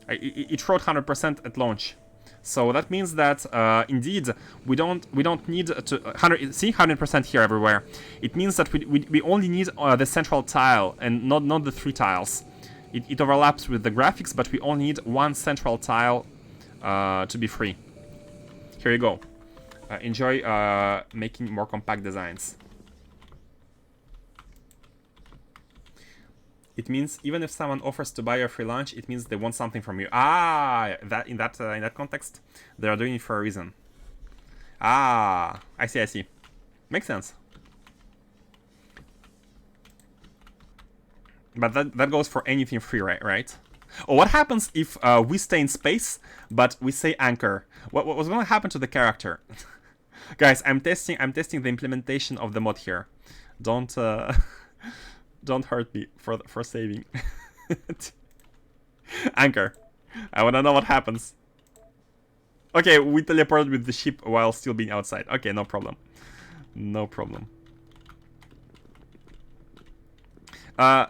It wrote 100% at launch. So that means that indeed we don't need to 100% here everywhere. It means that we only need the central tile and not the 3 tiles. It overlaps with the graphics, but we only need 1 central tile to be free. Here you go. Enjoy making more compact designs. It means even if someone offers to buy a free lunch, it means they want something from you. Ah, in that context, they are doing it for a reason. Ah, I see. Makes sense. But that goes for anything free, right? Oh, what happens if we stay in space, but we say anchor? What's going to happen to the character? Guys, I'm testing the implementation of the mod here. Don't hurt me for saving. Anchor. I wanna know what happens. Okay, we teleported with the ship while still being outside. Okay, no problem. No problem.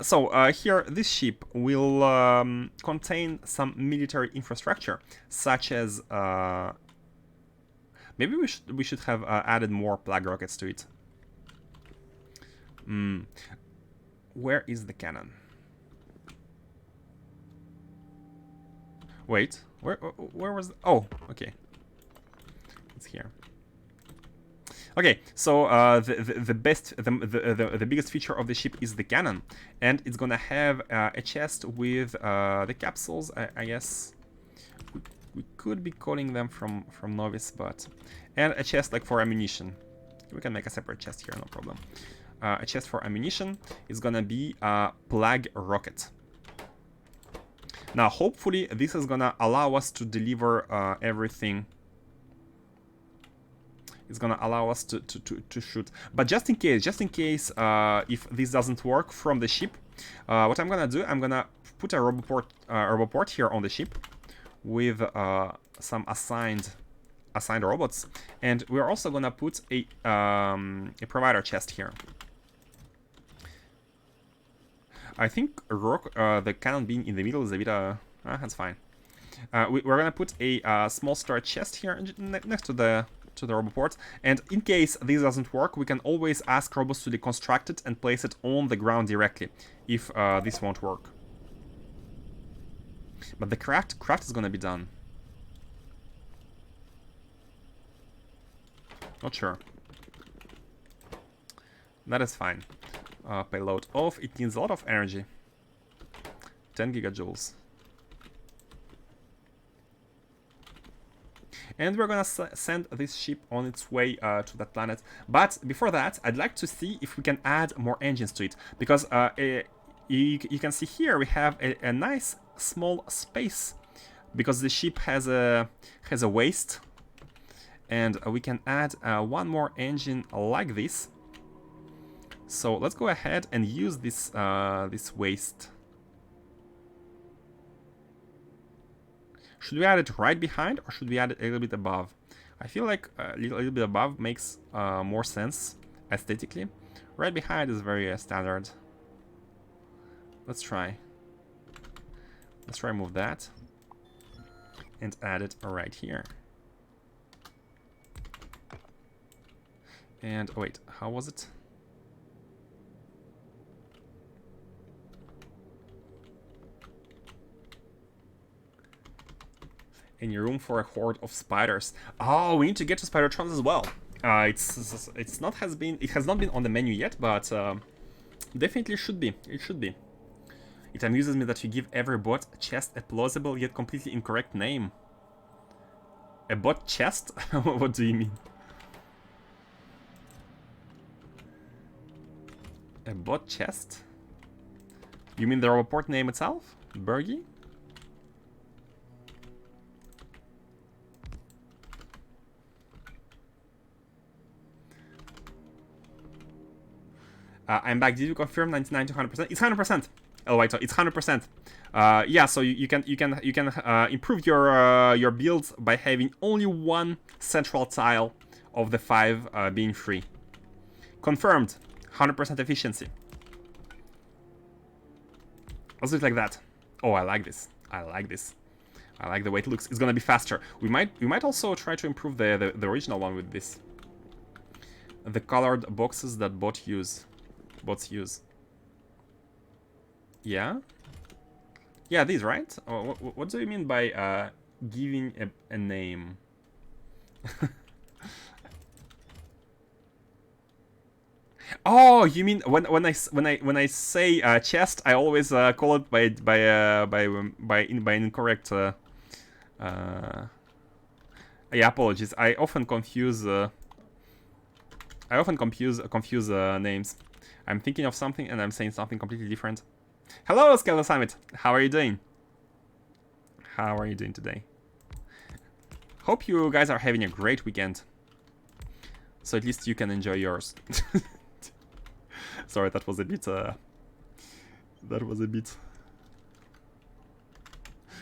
So here, this ship will contain some military infrastructure, such as maybe we should have added more plague rockets to it. Where is the cannon? Wait, where was? Oh, okay, it's here. Okay, so the biggest feature of the ship is the cannon, and it's gonna have a chest with the capsules. I guess we could be calling them from novice, but and a chest like for ammunition. We can make a separate chest here, no problem. A chest for ammunition is gonna be a plague rocket. Now, hopefully, this is gonna allow us to deliver everything. It's gonna allow us to shoot. But just in case, if this doesn't work from the ship, what I'm gonna do, I'm gonna put a roboport here on the ship with some assigned robots, and we're also gonna put a provider chest here. I think the cannon being in the middle is a bit that's fine. We're gonna put a small storage chest here next to the roboport, and in case this doesn't work, we can always ask robots to deconstruct it and place it on the ground directly if this won't work. But the craft is gonna be done. Not sure. That is fine. Payload off. It needs a lot of energy. 10 gigajoules. And we're gonna send this ship on its way to that planet. But before that, I'd like to see if we can add more engines to it, because you can see here we have a nice small space, because the ship has a waist, and we can add one more engine like this. So let's go ahead and use this this waist. Should we add it right behind, or should we add it a little bit above? I feel like a little bit above makes more sense aesthetically. Right behind is very standard. Let's try move that and add it right here. And oh wait, how was it? Any room for a horde of spiders? Oh, we need to get to Spidertrons as well. It's not has been it has not been on the menu yet, but definitely should be. It should be. It amuses me that you give every bot chest a plausible yet completely incorrect name. A bot chest? What do you mean? A bot chest? You mean the report name itself? Bergie? I'm back. Did you confirm 99 to 100%? It's 100%. Oh wait, it's 100%. Yeah, so you can improve your builds by having only one central tile of the 5 being free. Confirmed. 100% efficiency. Let's do it like that. Oh, I like this. I like this. I like the way it looks. It's gonna be faster. We might also try to improve the original one with this. The colored boxes that bots use. Yeah? Yeah, these, right? Oh, what do you mean by giving a name? Oh, you mean when I say chest, I always call it by incorrect. Yeah, apologies. I often confuse names. I'm thinking of something and I'm saying something completely different. Hello, Skeleton Summit. How are you doing? How are you doing today? Hope you guys are having a great weekend. So at least you can enjoy yours. Sorry, that was a bit.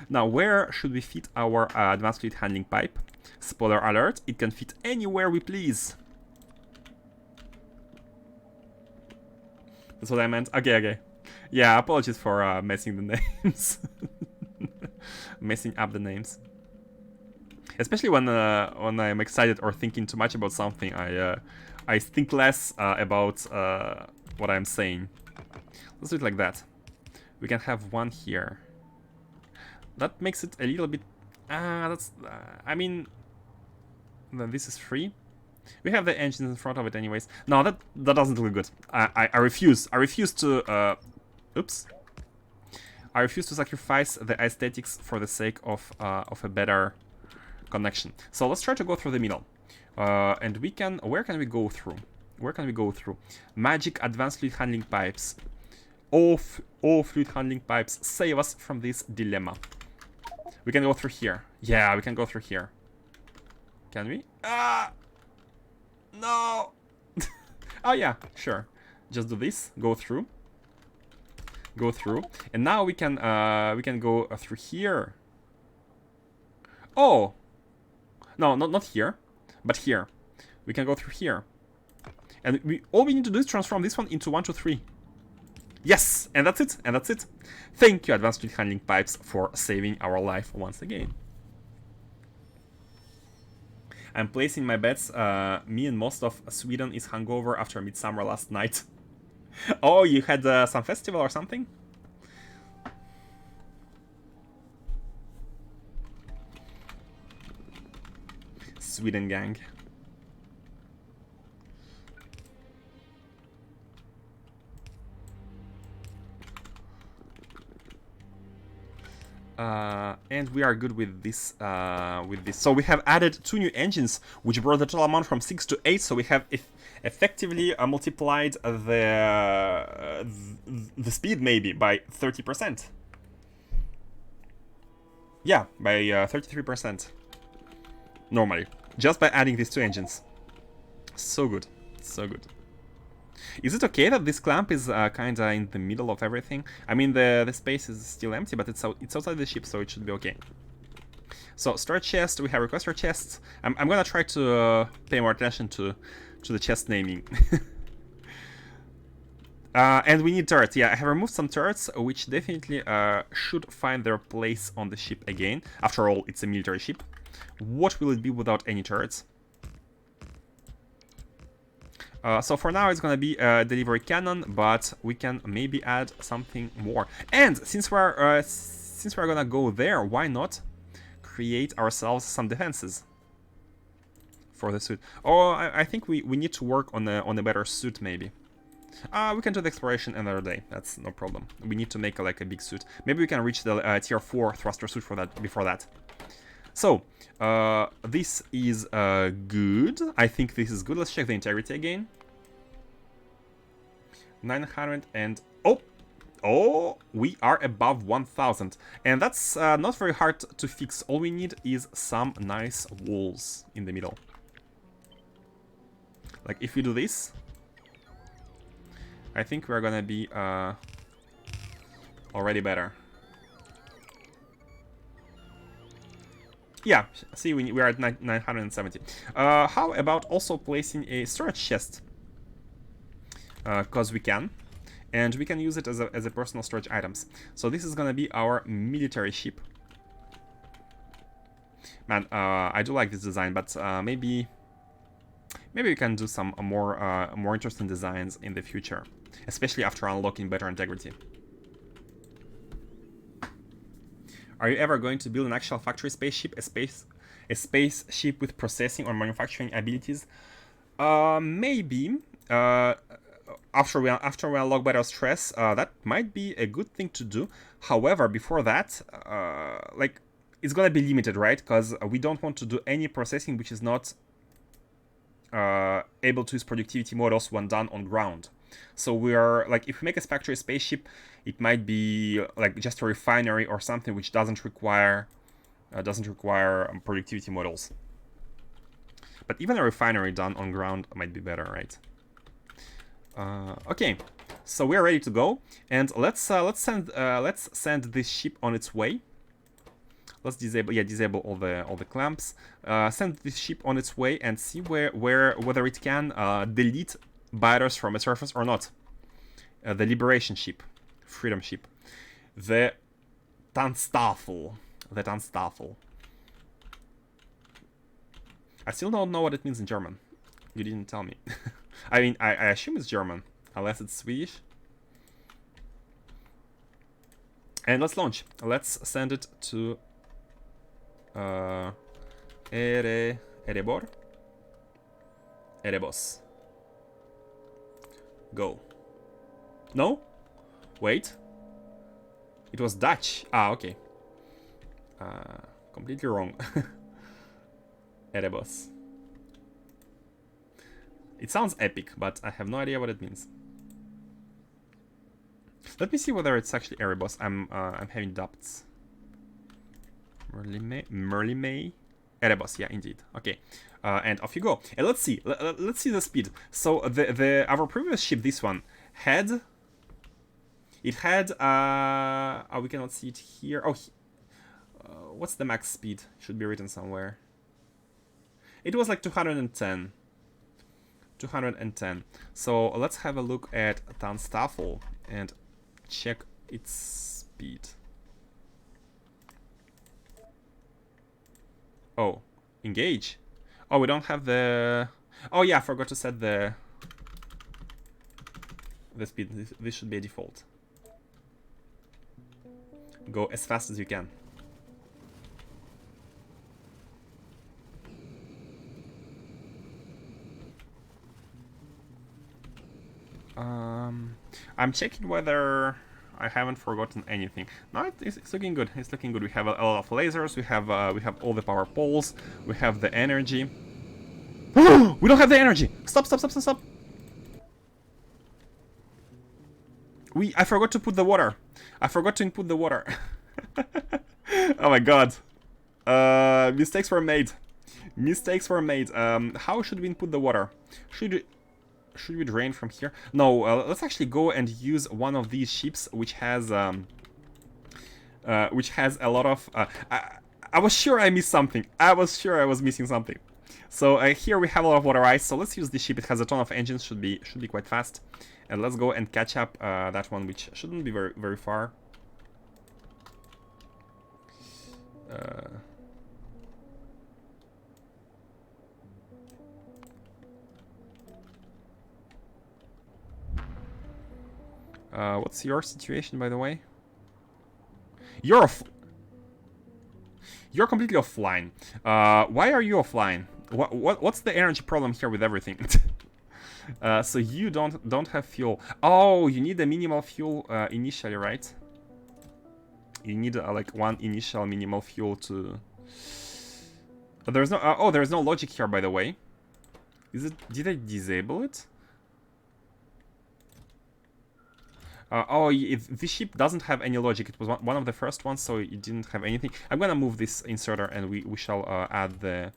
Now, where should we fit our advanced fluid handling pipe? Spoiler alert: it can fit anywhere we please. That's what I meant. Okay. Yeah, apologies for messing the names. Messing up the names. Especially when I'm excited or thinking too much about something, I think less about what I'm saying. Let's do it like that. We can have one here. That makes it a little bit. I mean, this is free. We have the engines in front of it, anyways. No, that doesn't look good. I refuse. I refuse to. Oops. I refuse to sacrifice the aesthetics for the sake of a better connection. So let's try to go through the middle. And we can. Where can we go through? Where can we go through? Magic advanced fluid handling pipes. All fluid handling pipes save us from this dilemma. We can go through here. Yeah, we can go through here. Can we? No. Oh yeah, sure. Just do this. Go through. And now we can go through here. Oh. No, not here, but here. We can go through here. And all we need to do is transform this one into 1, 2, 3. Yes, and that's it. Thank you, Advanced Fluid Handling Pipes, for saving our life once again. I'm placing my bets. Me and most of Sweden is hungover after Midsummer last night. Oh, you had some festival or something? Sweden gang. And we are good with this. So we have added 2 new engines, which brought the total amount from 6 to 8. So we have effectively multiplied the speed maybe by 30%. Yeah, by 33%. Normally, just by adding these 2 engines. So good, so good. Is it okay that this clamp is kinda in the middle of everything? I mean, the space is still empty, but it's outside the ship, so it should be okay. So, storage chest, we have requester chests. I'm gonna try to pay more attention to the chest naming. And we need turrets. Yeah, I have removed some turrets, which definitely should find their place on the ship again. After all, it's a military ship. What will it be without any turrets? So for now it's gonna be a delivery cannon, but we can maybe add something more. And since we're gonna go there, why not create ourselves some defenses for the suit. Oh, I think we need to work on a better suit, maybe. We can do the exploration another day. That's no problem. We need to make like a big suit. Maybe we can reach the tier 4 thruster suit for that before that. So this is good. I think this is good. Let's check the integrity again. 900 and oh, we are above 1000, and that's not very hard to fix. All we need is some nice walls in the middle. Like if we do this, I think we're gonna be already better. Yeah, see, we are at 970. How about also placing a storage chest? Because we can. And we can use it as a personal storage items. So this is gonna be our military ship. Man, I do like this design, but maybe we can do some more interesting designs in the future, especially after unlocking better integrity. Are you ever going to build an actual factory spaceship, a spaceship with processing or manufacturing abilities? Maybe. After we unlock better stress, that might be a good thing to do. However, before that, like, it's gonna be limited, right? Because we don't want to do any processing which is not able to use productivity models when done on ground. So we are like, if we make a factory spaceship, it might be like just a refinery or something which doesn't require productivity models. But even a refinery done on ground might be better, right? Okay, so we're ready to go, and let's send this ship on its way. Let's disable all the clamps. Send this ship on its way and see whether it can delete biters from a surface or not. The liberation ship, freedom ship, the Tanstaffel. I still don't know what it means in German. You didn't tell me. I mean, I assume it's German, unless it's Swedish. And let's launch. Let's send it to Erebos. Go. No? Wait. It was Dutch. Ah, okay. Completely wrong. Erebos. It sounds epic, but I have no idea what it means. Let me see whether it's actually Erebos. I'm having doubts. Merlimay? Erebos, yeah, indeed. Okay, and off you go. And let's see. Let's see the speed. So our previous ship, this one, had. It had. Oh, we cannot see it here. Oh, what's the max speed? Should be written somewhere. It was like 210. 210. So let's have a look at Tanstaffel and check its speed. Oh, engage. Oh, we don't have the. Oh yeah, I forgot to set the speed. This should be a default. Go as fast as you can. I'm checking whether I haven't forgotten anything. No, it's looking good. It's looking good. We have a lot of lasers. We have all the power poles. We have the energy. We don't have the energy. Stop! I forgot to put the water. I forgot to input the water. Oh my god. Mistakes were made. How should we input the water? Should we drain from here? No, let's actually go and use one of these ships which has a lot of... I was sure I missed something. I was sure I was missing something. So here we have a lot of water ice, so let's use this ship. It has a ton of engines, should be quite fast. And let's go and catch up that one, which shouldn't be very far. What's your situation, by the way? You're completely offline. Why are you offline? What's the energy problem here with everything? So you don't have fuel. Oh, you need a minimal fuel initially, right? You need like one initial minimal fuel to. But there's no. Oh, there's no logic here, by the way. Is it? Did I disable it? Oh, this ship doesn't have any logic. It was one of the first ones, so it didn't have anything. I'm gonna move this inserter, and we shall add the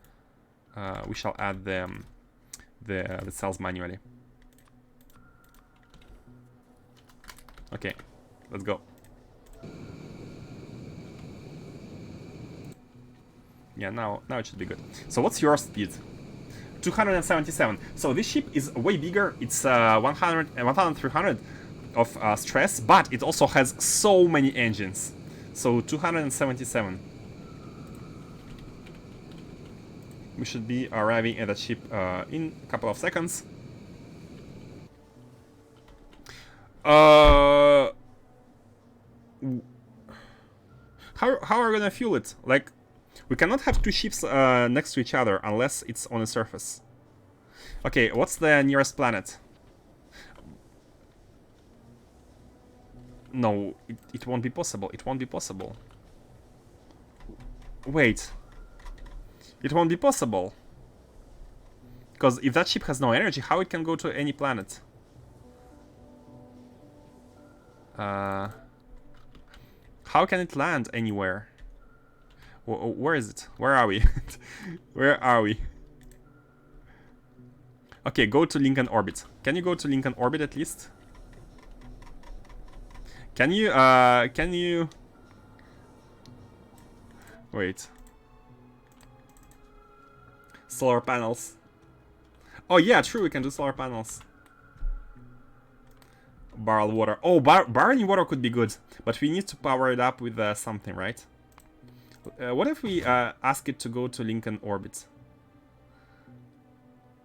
the cells manually. Okay, let's go. Yeah, now it should be good. So what's your speed? 277. So this ship is way bigger. It's 300 of stress, but it also has so many engines. So 277. We should be arriving at that ship in a couple of seconds. How are we gonna fuel it? Like, we cannot have two ships next to each other unless it's on a surface. Okay, what's the nearest planet? No, it won't be possible. It won't be possible. Wait. It won't be possible. Because if that ship has no energy, how it can go to any planet? How can it land anywhere? Where is it? Where are we? Where are we? Okay, go to Lincoln Orbit. Can you go to Lincoln Orbit at least? Can you, wait. Solar panels. Oh yeah, true, we can do solar panels. Barrel water. Oh, barreling water could be good, but we need to power it up with something, right? What if we ask it to go to Lincoln Orbit?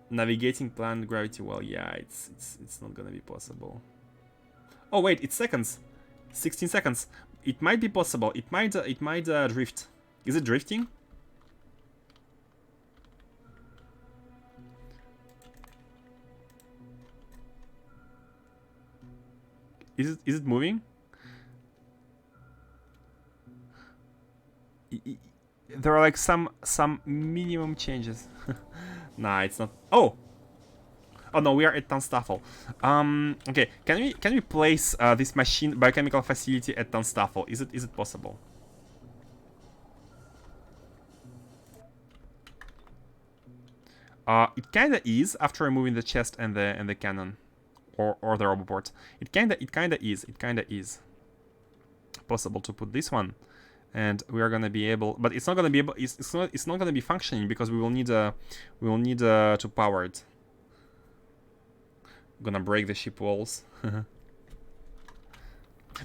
Navigating planned gravity well. Yeah, it's not gonna be possible. Oh wait, it's seconds. 16 seconds. It might be possible. It might drift. Is it drifting? Is it moving? There are like some minimum changes. Nah, it's not. Oh no, we are at Tunstafel. Okay, can we place this machine biochemical facility at Tunstafel? Is it possible? It kinda is after removing the chest and the cannon, or the roboport. It kinda is possible to put this one, and we are gonna be able. But it's not gonna be able. It's not gonna be functioning because we will need to power it. Gonna break the ship walls.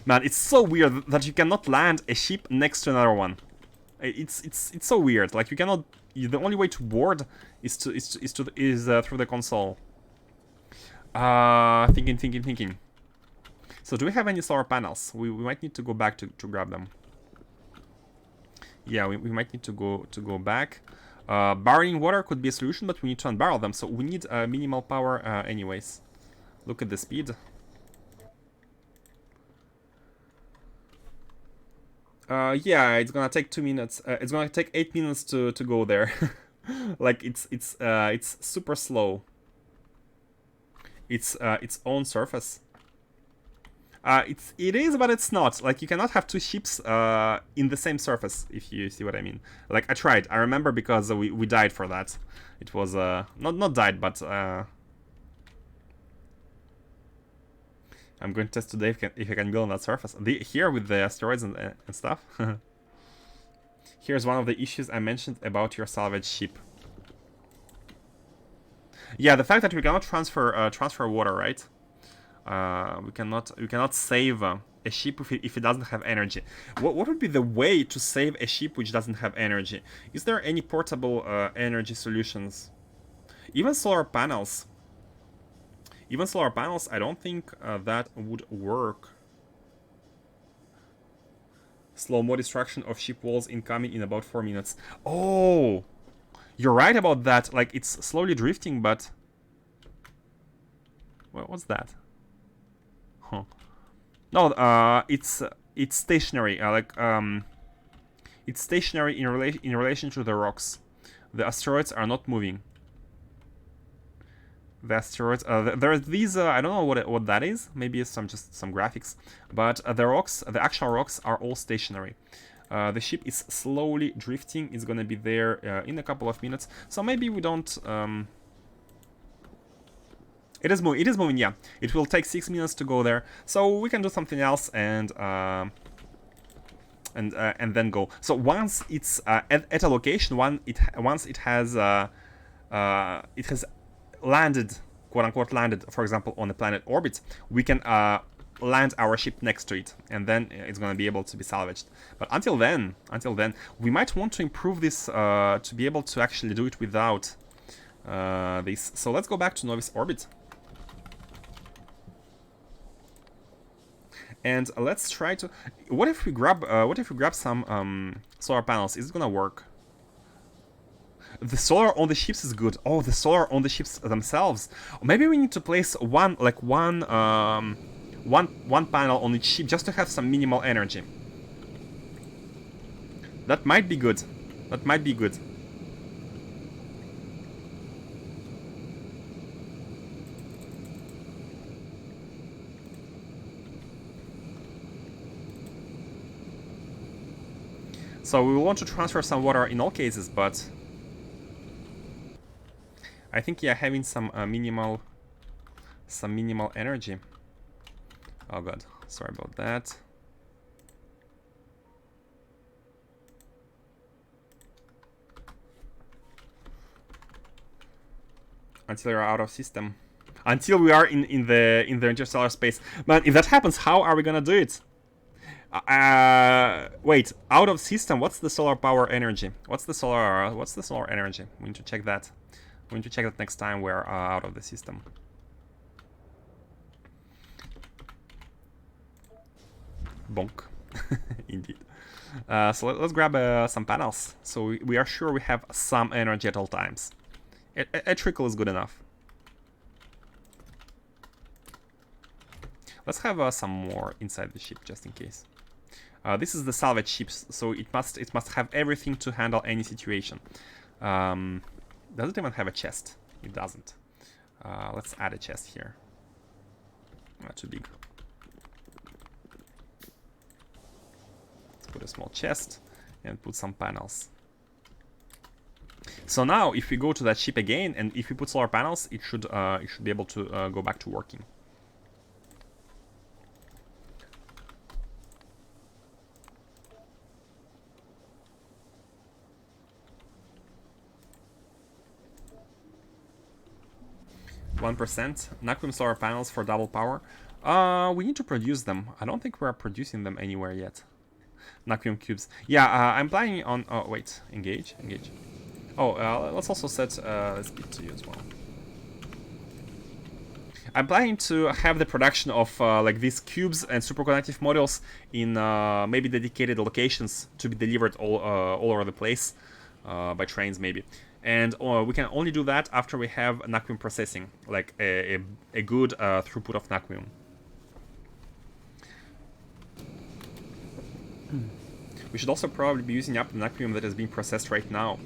Man, it's so weird that you cannot land a ship next to another one. It's so weird. Like you cannot. The only way to board is through the console. Thinking. So do we have any solar panels? We might need to go back to grab them. Yeah, we might need to go back. Barreling water could be a solution, but we need to unbarrel them, so we need minimal power anyways. Look at the speed. Yeah, it's gonna take 2 minutes. It's gonna take 8 minutes to go there. Like it's super slow. It's its own surface. It is, but it's not. Like you cannot have two ships in the same surface, if you see what I mean. Like I tried. I remember because we died for that. It was not died, but I'm going to test today if I can build on that surface. Here with the asteroids and stuff. Here's one of the issues I mentioned about your salvage ship. Yeah, the fact that we cannot transfer water, right? We cannot save a ship if it doesn't have energy. What would be the way to save a ship which doesn't have energy? Is there any portable energy solutions? Even solar panels. I don't think that would work. Slow-mo destruction of ship walls incoming in about 4 minutes. Oh, you're right about that. Like, it's slowly drifting, but... What's that? Huh. No, it's stationary. It's stationary in relation to the rocks. The asteroids are not moving. The asteroids. There are these. I don't know what that is. Maybe it's just some graphics. But the rocks, the actual rocks, are all stationary. The ship is slowly drifting. It's gonna be there in a couple of minutes. So maybe we don't. It is moving. Yeah, it will take 6 minutes to go there. So we can do something else and then go. So once it's at a location, once it has landed, quote unquote landed, for example, on a planet orbit, we can land our ship next to it, and then it's going to be able to be salvaged. But until then, we might want to improve this to be able to actually do it without this. So let's go back to Novice orbit. And let's try to... What if we grab some solar panels? Is it gonna work? The solar on the ships is good. Oh, the solar on the ships themselves. Maybe we need to place one panel on each ship just to have some minimal energy. That might be good. That might be good. So we want to transfer some water in all cases, but I think, yeah, having some minimal energy. Oh god, sorry about that. Until we're out of system, until we are in the interstellar space. Man, if that happens, how are we gonna do it? Wait, out of system. What's the solar power energy? What's the solar energy? We need to check that. We need to check that next time we're out of the system. Bonk. Indeed. So let's grab some panels. So we are sure we have some energy at all times. A trickle is good enough. Let's have some more inside the ship just in case. This is the salvage ship, so it must have everything to handle any situation. Does it even have a chest? It doesn't. Let's add a chest here. Not too big. Let's put a small chest and put some panels. So now, if we go to that ship again and if we put solar panels, it should be able to go back to working. %. Naquium solar panels for double power. We need to produce them. I don't think we're producing them anywhere yet. Naquium cubes. Yeah, I'm planning on... Oh, wait. Engage. Oh, let's also set speed to you as well. I'm planning to have the production of like these cubes and superconductive modules in maybe dedicated locations to be delivered all over the place by trains maybe. And we can only do that after we have Naquium processing, like a good throughput of Naquium. We should also probably be using up the Naquium that is being processed right now.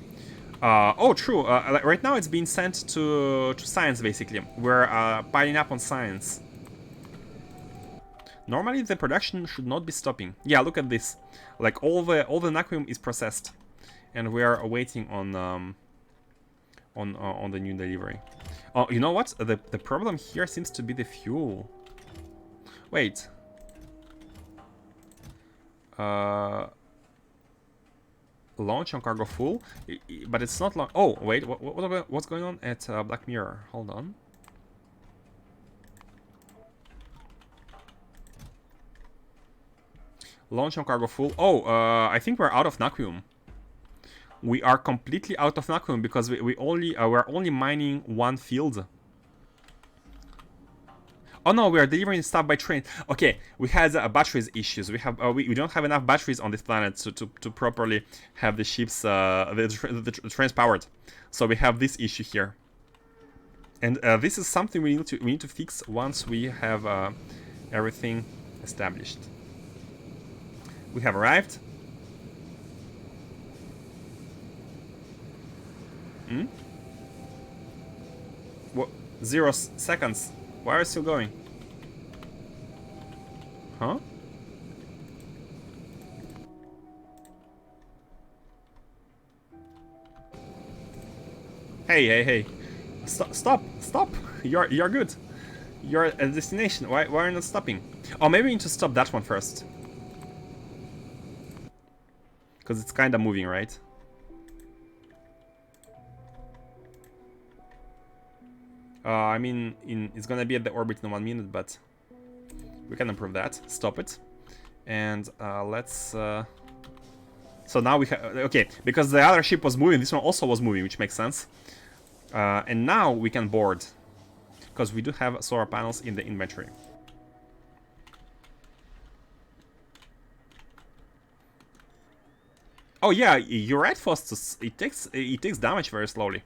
Oh, true. Right now it's being sent to science, basically. We're piling up on science. Normally the production should not be stopping. Yeah, look at this. Like all the Naquium is processed, and we are waiting on the new delivery. Oh, you know what? The problem here seems to be the fuel. Wait. Launch on cargo full, but it's not long. Oh, wait. What's going on at Black Mirror? Hold on. Launch on cargo full. Oh, I think we're out of Naquium. We are completely out of Naquium because we're only mining one field. Oh no, we are delivering stuff by train. Okay, we had batteries issues. We don't have enough batteries on this planet to properly have the ships the trains powered. So we have this issue here, and this is something we need to fix once we have everything established. We have arrived. What? 0 seconds. Why are you still going? Huh? Hey. Stop. You're good. You're at a destination. Why are you not stopping? Oh, maybe we need to stop that one first. Because it's kind of moving, right? I mean, it's gonna be at the orbit in 1 minute, but we can improve that. Stop it. And let's... So now we have... Okay, because the other ship was moving, this one also was moving, which makes sense. And now we can board. Because we do have solar panels in the inventory. Oh yeah, you're right, Faustus. It takes damage very slowly.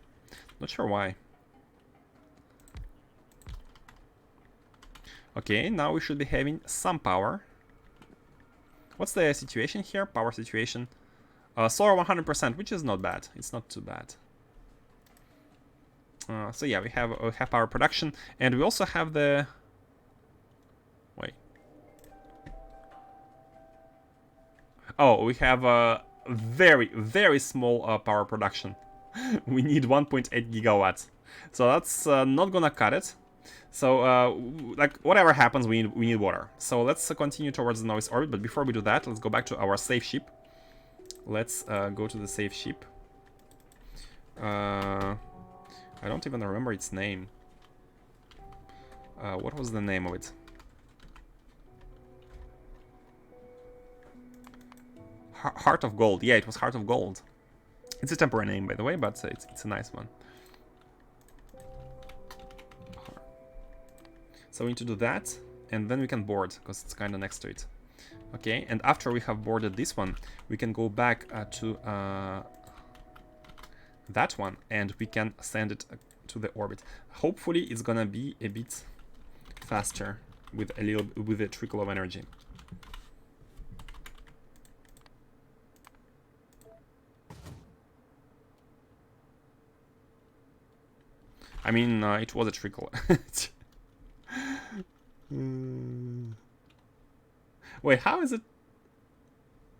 Not sure why. Okay, now we should be having some power. What's the situation here? Power situation. Solar 100%, which is not bad. It's not too bad. So yeah, we have power production, and we also have the... Wait. Oh, we have a very small power production. We need 1.8 gigawatts. So that's not gonna cut it. So, like, whatever happens, we need water. So let's continue towards the noise orbit, but before we do that, let's go back to our safe ship. Let's go to the safe ship. I don't even remember its name. What was the name of it? Heart of Gold. Yeah, it was Heart of Gold. It's a temporary name, by the way, but it's a nice one. So we need to do that, and then we can board, because it's kind of next to it. Okay, and after we have boarded this one, we can go back to that one, and we can send it to the orbit. Hopefully, it's gonna be a bit faster with a trickle of energy. I mean, it was a trickle. Wait, how is it?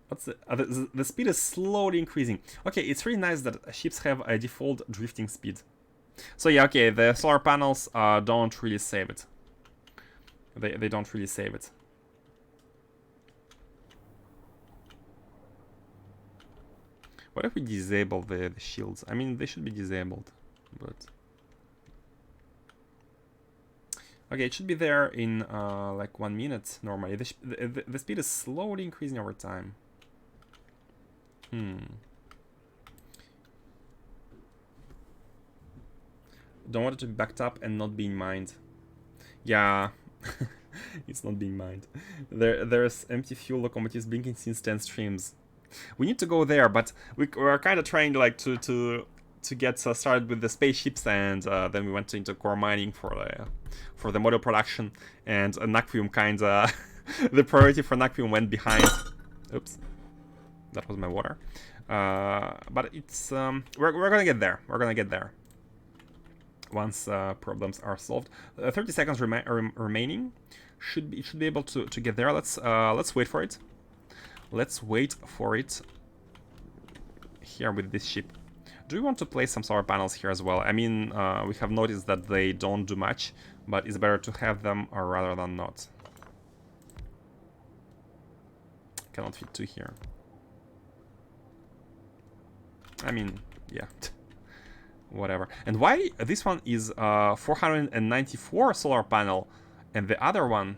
What's the speed is slowly increasing. Okay, it's really nice that ships have a default drifting speed. So yeah, okay, the solar panels don't really save it. They don't really save it. What if we disable the shields? I mean, they should be disabled, but... Okay, it should be there in like 1 minute normally. The speed is slowly increasing over time. Don't want it to be backed up and not being mined. Yeah, it's not being mined. There's empty fuel locomotives blinking since 10 streams. We need to go there, but we're kind of trying like to get started with the spaceships, and then we went into core mining for the model production, and Naquium kinda the priority for Naquium went behind. Oops, that was my water. But it's we're gonna get there. We're gonna get there once problems are solved. 30 seconds remaining. Should be able to get there. Let's wait for it. Let's wait for it here with this ship. Do we want to place some solar panels here as well? I mean, we have noticed that they don't do much, but it's better to have them rather than not. Cannot fit 2 here. I mean, yeah. Whatever. And why this one is 494 solar panel and the other one...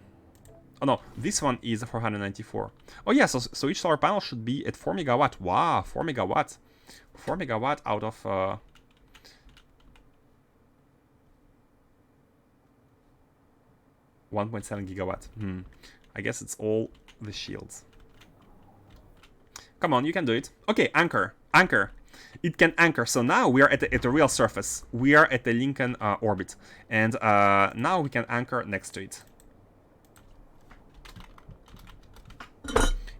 Oh no, this one is 494. Oh yeah, so each solar panel should be at 4 megawatt. Wow, 4 megawatt. 4 megawatt out of... 1.7 gigawatt. I guess it's all the shields. Come on, you can do it. Okay, anchor. Anchor. It can anchor. So now we are at the real surface. We are at the Lincoln orbit. And now we can anchor next to it.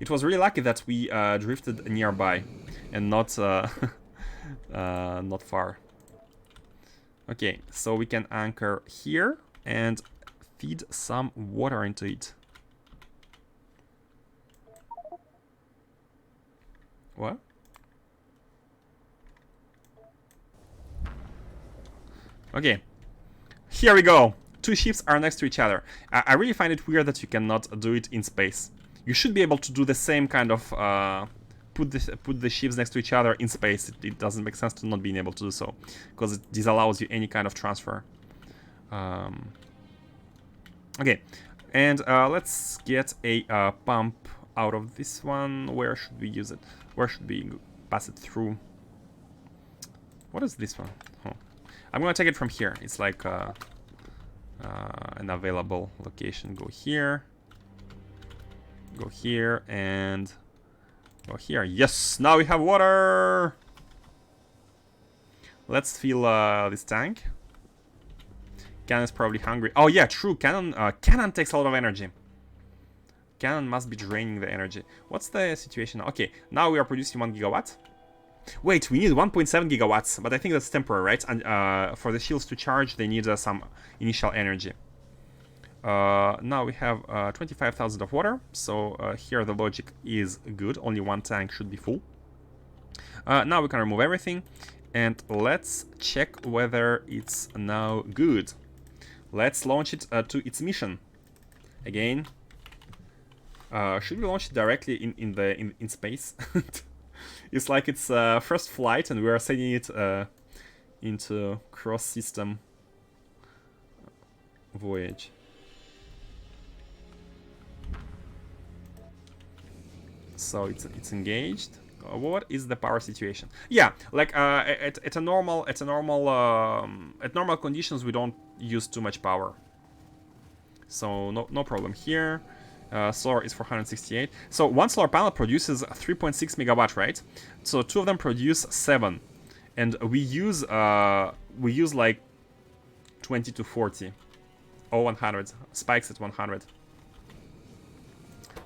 It was really lucky that we drifted nearby and not not far. Okay, so we can anchor here and feed some water into it. What? Okay, here we go. Two ships are next to each other. I really find it weird that you cannot do it in space. You should be able to do the same kind of put the ships next to each other in space. It doesn't make sense to not being able to do so, because it disallows you any kind of transfer. Okay, and let's get a pump out of this one. Where should we use it? Where should we pass it through? What is this one? Oh. I'm gonna take it from here. It's like an available location. Go here, and go here. Yes, now we have water. Let's fill this tank. Cannon is probably hungry. Oh yeah, true. Cannon takes a lot of energy. Cannon must be draining the energy. What's the situation now? Okay, now we are producing 1 gigawatt. Wait, we need 1.7 gigawatts, but I think that's temporary, right? And for the shields to charge, they need some initial energy. Now we have 25,000 of water, so here the logic is good. Only one tank should be full. Now we can remove everything, and let's check whether it's now good. Let's launch it to its mission. Again, should we launch it directly in space? It's like it's first flight, and we are sending it into cross-system voyage. So it's engaged. What is the power situation? Yeah, like at normal conditions, we don't use too much power. So no problem here. Solar is 468. So one solar panel produces 3.6 megawatt, right? So two of them produce 7, and we use like 20 to 40. Oh, 100 spikes at 100.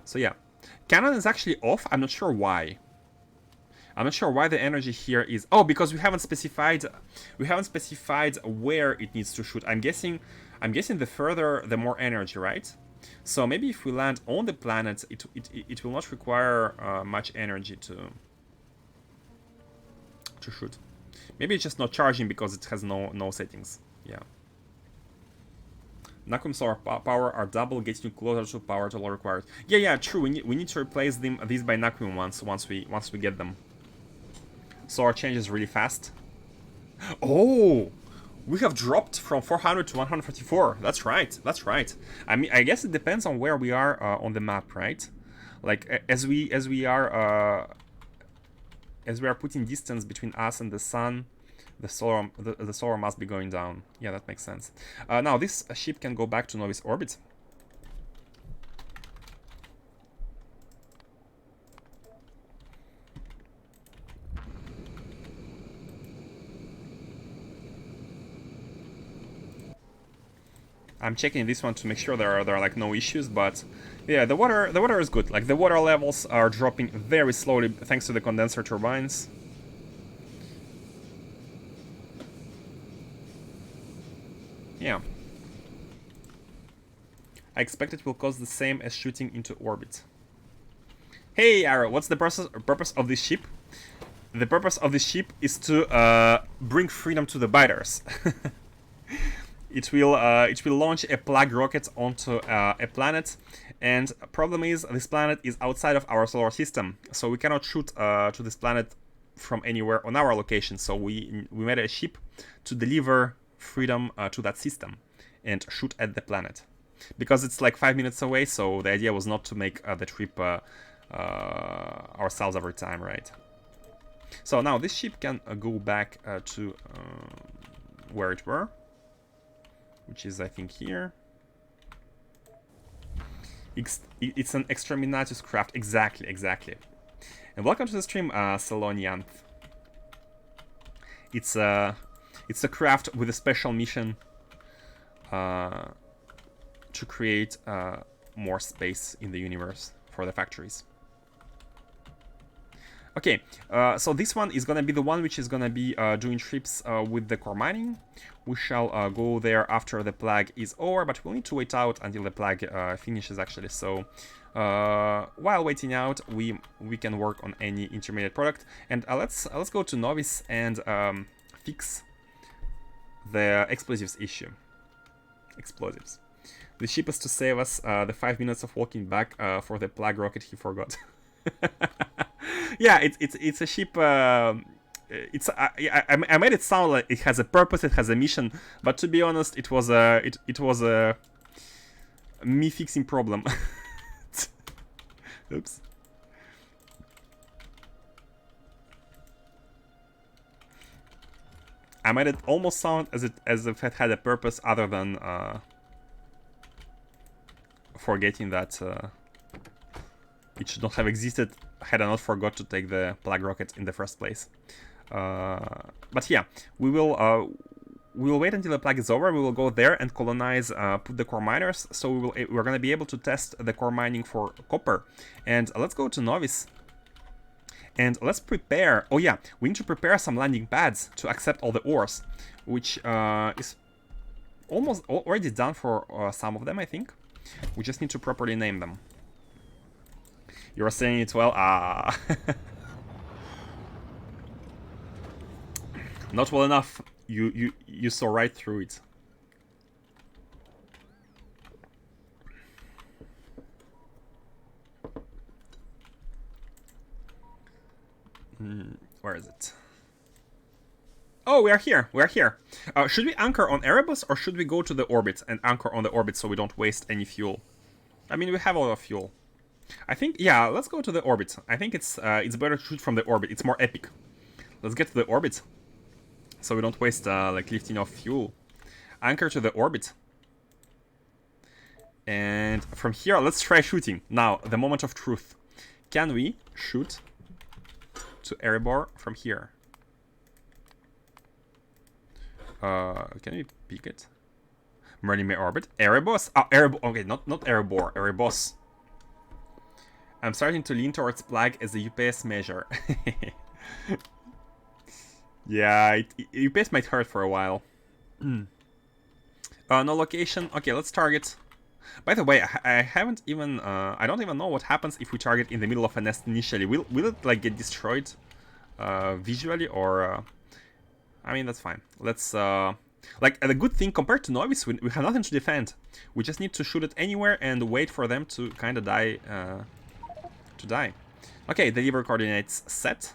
So yeah, cannon is actually off. I'm not sure why. I'm not sure why the energy here is. Oh, because we haven't specified where it needs to shoot. I'm guessing the further, the more energy, right? So maybe if we land on the planet, it will not require much energy to shoot. Maybe it's just not charging because it has no settings. Yeah. Nakum solar power are double, getting you closer to power total required. Yeah, true. We need to replace these by Nakum ones once we get them. Solar changes really fast. Oh, we have dropped from 400 to 144. That's right. I mean, I guess it depends on where we are on the map, right? Like as we are putting distance between us and the sun, the solar must be going down. Yeah, that makes sense. Now this ship can go back to novice orbit. I'm checking this one to make sure there are like no issues, but yeah, the water is good. Like the water levels are dropping very slowly thanks to the condenser turbines. Yeah. I expect it will cost the same as shooting into orbit. Hey Arrow, what's the purpose of this ship? The purpose of this ship is to bring freedom to the biters. It will launch a plug rocket onto a planet, and problem is this planet is outside of our solar system, so we cannot shoot to this planet from anywhere on our location. So we made a ship to deliver freedom to that system and shoot at the planet, because it's like 5 minutes away. So the idea was not to make the trip ourselves every time, right? So now this ship can go back to where it were, which is I think here. It's an exterminatus craft. Exactly, exactly. And welcome to the stream, Salonianth. It's a craft with a special mission to create more space in the universe for the factories. Okay, so this one is gonna be the one which is gonna be doing trips with the core mining. We shall go there after the plague is over, but we'll need to wait out until the plague finishes actually. So while waiting out, we can work on any intermediate product. And let's go to Novice and fix the explosives issue. Explosives. The ship is to save us the 5 minutes of walking back for the plague rocket he forgot. Yeah, it's a ship. I made it sound like it has a purpose, it has a mission, but to be honest, it was a me fixing problem. Oops. I made it almost sound as if it had a purpose other than forgetting that it should not have existed had I not forgot to take the plague rocket in the first place. But yeah, we will wait until the plague is over. We will go there and colonize, put the core miners. So we're gonna be able to test the core mining for copper. And let's go to Novice. And let's prepare. Oh yeah, we need to prepare some landing pads to accept all the ores, which is almost already done for some of them, I think. We just need to properly name them. You're saying it well. Not well enough. You saw right through it. Where is it? Oh, we are here. We are here. Should we anchor on Erebus or should we go to the orbit and anchor on the orbit so we don't waste any fuel? I mean, we have a lot of fuel. I think, yeah, let's go to the orbit. I think it's better to shoot from the orbit. It's more epic. Let's get to the orbit, so we don't waste like lifting off fuel. Anchor to the orbit, and from here, let's try shooting. Now, the moment of truth. Can we shoot to Erebor from here? Can we peek it? Merlin orbit. Erebos. Oh, Erebor. Okay, not Erebor. Erebos. I'm starting to lean towards plague as a UPS measure. Yeah, UPS might hurt for a while. No location. Okay, let's target. By the way, I haven't even... I don't even know what happens if we target in the middle of a nest initially. Will it, like, get destroyed visually, or... I mean, that's fine. Let's... like, the good thing, compared to Novice, we have nothing to defend. We just need to shoot it anywhere and wait for them to kind of die... Okay, delivery coordinates set.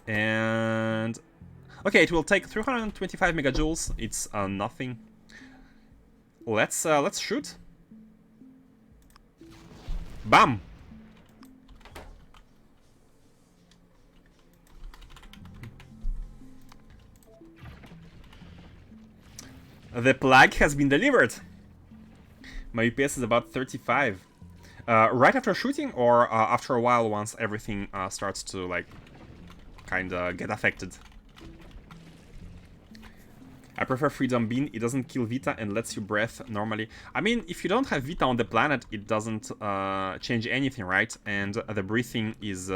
And... okay, it will take 325 megajoules. It's nothing. Let's shoot. Bam! The plague has been delivered. My UPS is about 35. Right after shooting, or after a while, once everything starts to, like, kinda get affected? I prefer Freedom Bean. It doesn't kill Vita and lets you breathe normally. I mean, if you don't have Vita on the planet, it doesn't change anything, right? And the breathing is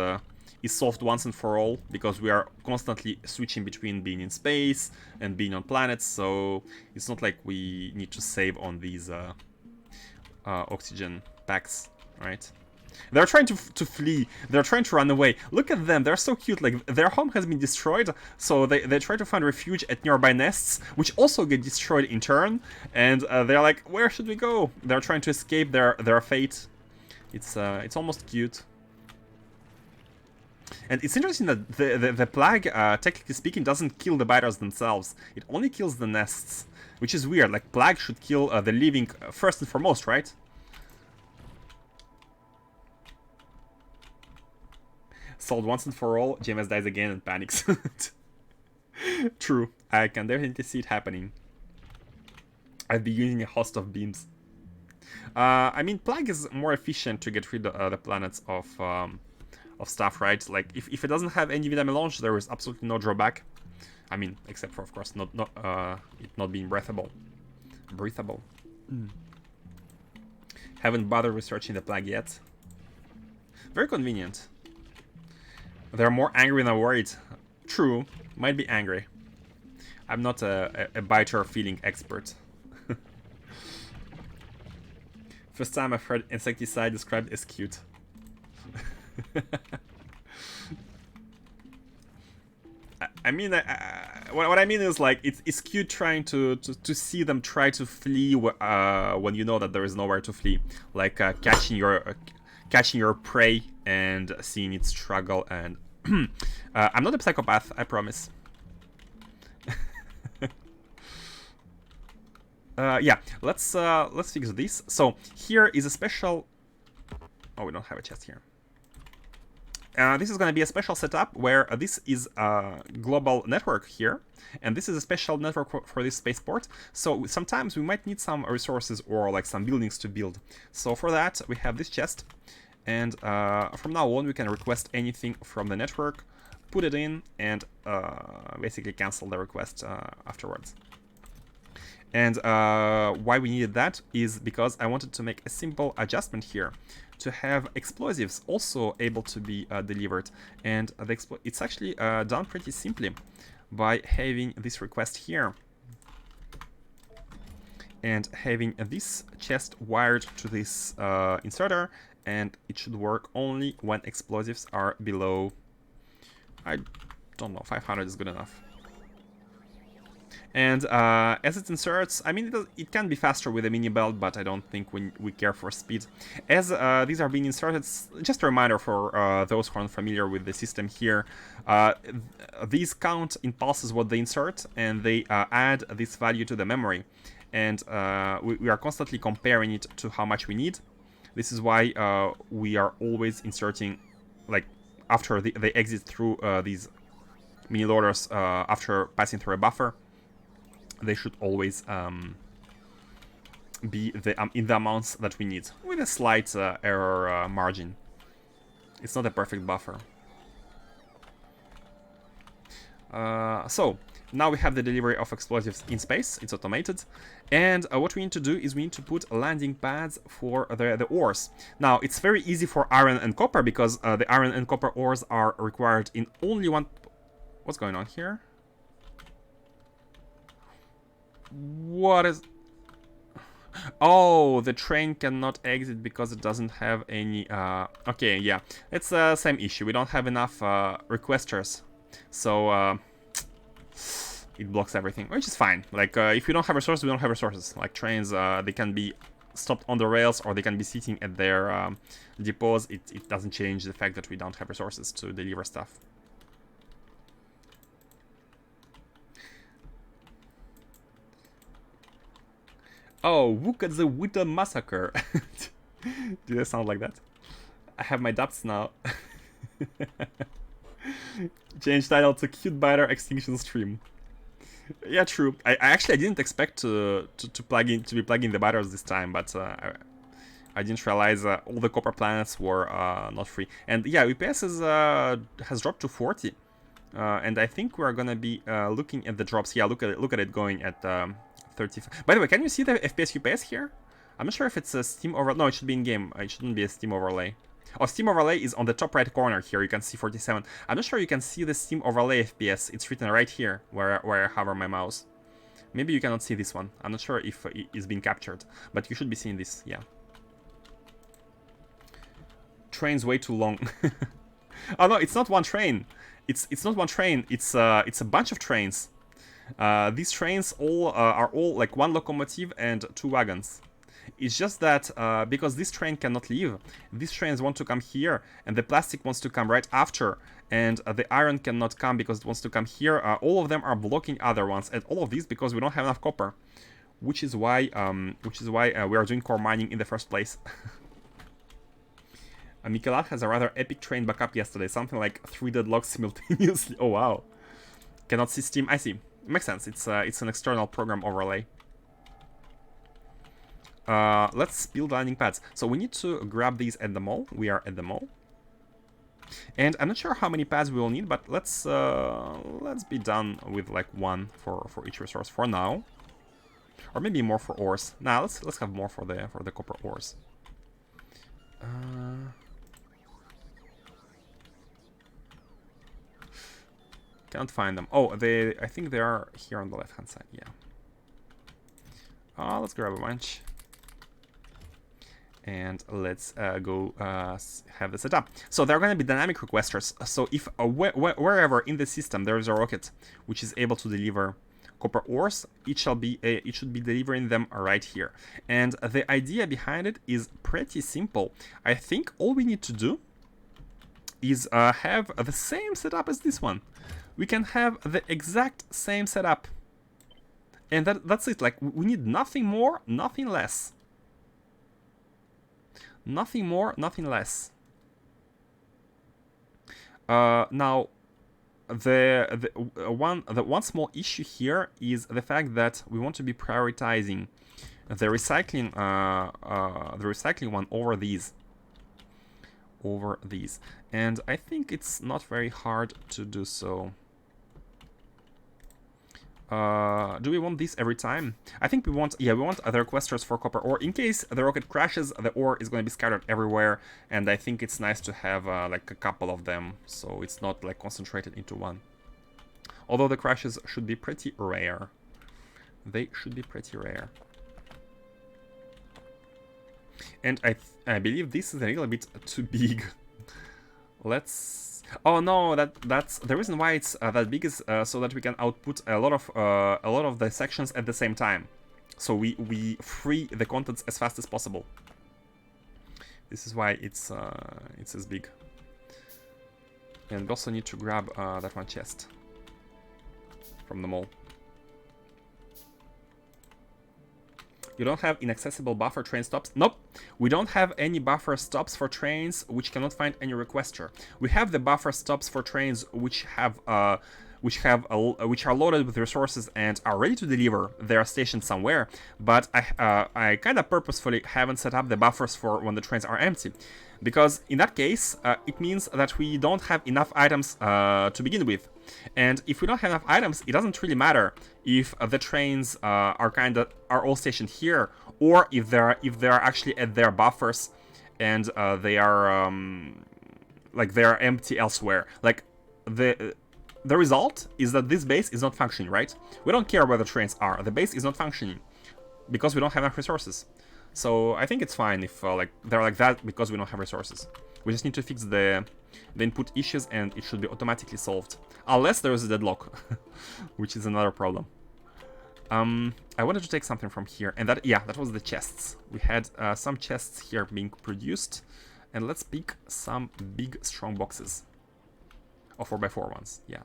solved once and for all, because we are constantly switching between being in space and being on planets, so it's not like we need to save on these oxygen packs, right? They're trying to flee. They're trying to run away. Look at them. They're so cute. Like, their home has been destroyed, so they try to find refuge at nearby nests, which also get destroyed in turn. And they're like, where should we go? They're trying to escape their fate. It's almost cute. And it's interesting that the plague, technically speaking, doesn't kill the biters themselves. It only kills the nests, which is weird. Like, plague should kill the living first and foremost, right? Solved once and for all, JMS dies again and panics. True, I can definitely see it happening. I'd be using a host of beams. I mean, Plague is more efficient to get rid of the planets of stuff, right? Like, if it doesn't have any vida melange, there is absolutely no drawback. I mean, except for, of course, it not being breathable. Haven't bothered researching the Plague yet. Very convenient. They're more angry than worried. True, might be angry. I'm not a biter feeling expert. First time I've heard insecticide described as cute. I mean, what I mean is, like, it's cute trying to see them try to flee when you know that there is nowhere to flee. Like catching your prey and seeing it struggle. And I'm not a psychopath, I promise. Yeah, let's fix this. So here is a special. Oh, we don't have a chest here. This is going to be a special setup where this is a global network here, and this is a special network for this spaceport. So sometimes we might need some resources or like some buildings to build. So for that, we have this chest, and from now on, we can request anything from the network, put it in, and basically cancel the request afterwards. And why we needed that is because I wanted to make a simple adjustment here to have explosives also able to be delivered. And it's actually done pretty simply by having this request here and having this chest wired to this inserter, and it should work only when explosives are below, I don't know, 500 is good enough. And as it inserts, I mean, it can be faster with a mini belt, but I don't think we care for speed. As these are being inserted, just a reminder for those who aren't familiar with the system here, these count in pulses what they insert, and they add this value to the memory. And we are constantly comparing it to how much we need. This is why we are always inserting, like, after they exit through these mini loaders, after passing through a buffer. They should always be in the amounts that we need, with a slight error margin. It's not a perfect buffer. So now we have the delivery of explosives in space. It's automated, and what we need to do is we need to put landing pads for the ores. Now it's very easy for iron and copper because the iron and copper ores are required in only one. What's going on here? What is... Oh, the train cannot exit because it doesn't have any... Okay, yeah. It's the same issue. We don't have enough requesters. So, it blocks everything, which is fine. Like, if we don't have resources, we don't have resources. Like, trains, they can be stopped on the rails, or they can be sitting at their depots. It doesn't change the fact that we don't have resources to deliver stuff. Oh, look at the Witta massacre. Did I sound like that? I have my doubts now. Change title to Cute Biter Extinction Stream. Yeah, true. I actually didn't expect to be plugging the biters this time, but I didn't realize all the copper planets were not free. And yeah, UPS has dropped to 40. And I think we're gonna be looking at the drops. Yeah, look at it going at 35. By the way, can you see the FPS UPS here? I'm not sure if it's a Steam overlay. No, it should be in game. It shouldn't be a Steam overlay. Oh, Steam overlay is on the top right corner here. You can see 47. I'm not sure you can see the Steam overlay FPS. It's written right here where I hover my mouse. Maybe you cannot see this one. I'm not sure if it's been captured, but you should be seeing this. Yeah. Train's way too long. Oh no, it's not one train. It's not one train. It's a bunch of trains. These trains are all like one locomotive and 2 wagons. It's just that because this train cannot leave, these trains want to come here, and the plastic wants to come right after, and the iron cannot come because it wants to come here. All of them are blocking other ones, and all of these because we don't have enough copper, which is why we are doing core mining in the first place. Mikelat has a rather epic train backup yesterday, something like 3 deadlocks simultaneously. Oh wow! Cannot see Steam. I see. Makes sense. It's an external program overlay. let's build landing pads. So we need to grab these at the mall. We are at the mall. And I'm not sure how many pads we will need, but let's be done with like one for each resource for now. Or maybe more for ores. Nah, let's have more for the copper ores. Can't find them. Oh, I think they are here on the left-hand side. Yeah. Let's grab a bunch. And let's go have this set up. So there are going to be dynamic requesters. So if wherever in the system there is a rocket which is able to deliver copper ores, it should be delivering them right here. And the idea behind it is pretty simple. I think all we need to do is have the same setup as this one. We can have the exact same setup. And that's it. Like, we need nothing more, nothing less. Nothing more, nothing less. Now, the one small issue here is the fact that we want to be prioritizing the recycling one over these. And I think it's not very hard to do so. Do we want this every time? I think we want the requesters for copper ore. In case the rocket crashes, the ore is going to be scattered everywhere, and I think it's nice to have like a couple of them, so it's not like concentrated into one. Although the crashes should be pretty rare. They should be pretty rare. And I believe this is a little bit too big. Let's... Oh no, that's the reason why it's that big is so that we can output a lot of the sections at the same time. So we free the contents as fast as possible. This is why it's as big. And we also need to grab that one chest from the mall. You don't have inaccessible buffer train stops? Nope. We don't have any buffer stops for trains which cannot find any requester. We have the buffer stops for trains which are loaded with resources and are ready to deliver. They are stationed somewhere, but I kind of purposefully haven't set up the buffers for when the trains are empty, because in that case it means that we don't have enough items to begin with. And if we don't have enough items, it doesn't really matter if the trains are all stationed here, or if they're actually at their buffers and they are empty elsewhere. Like the result is that this base is not functioning, right? We don't care where the trains are. The base is not functioning because we don't have enough resources. So I think it's fine if they're like that because we don't have resources. We just need to fix the input issues and it should be automatically solved. Unless there is a deadlock, which is another problem. I wanted to take something from here, and that was the chests. We had some chests here being produced, and let's pick some big strong boxes. Oh, 4x4 ones, yeah.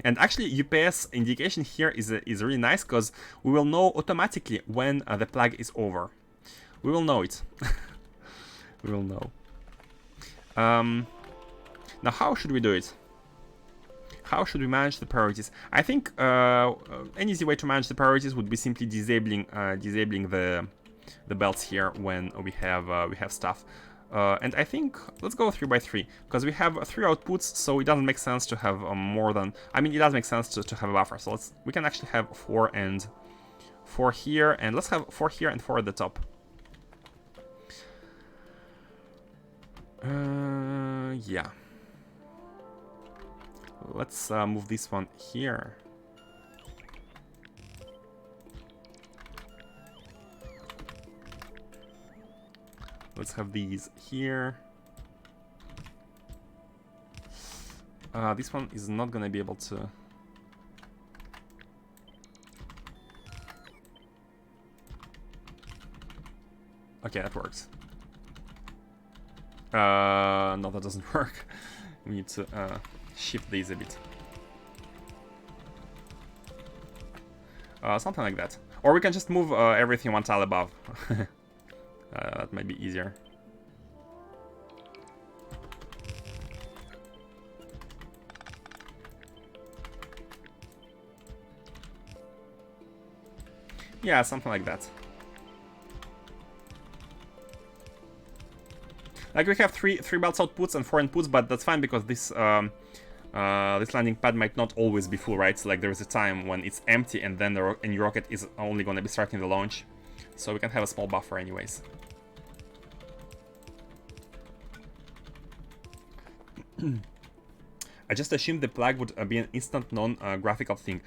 And actually, UPS indication here is really nice, because we will know automatically when the plague is over. We will know it. We will know. Now, how should we do it? How should we manage the priorities? I think an easy way to manage the priorities would be simply disabling the belts here when we have stuff. And I think let's go 3x3 because we have 3 outputs, so it doesn't make sense to have more than. I mean, it does make sense to have a buffer. So we can actually have 4 and 4 here, and let's have 4 here and 4 at the top. Yeah. Let's move this one here. Let's have these here. This one is not gonna be able to. Okay, that works. No, that doesn't work. We need to shift these a bit. Something like that. Or we can just move everything one tile above. That might be easier. Yeah, something like that. Like we have three belts outputs and 4 inputs, but that's fine because this this landing pad might not always be full, right? So like there is a time when it's empty and then your rocket is only going to be starting the launch. So we can have a small buffer anyways. I just assumed the plug would be an instant non-graphical thing.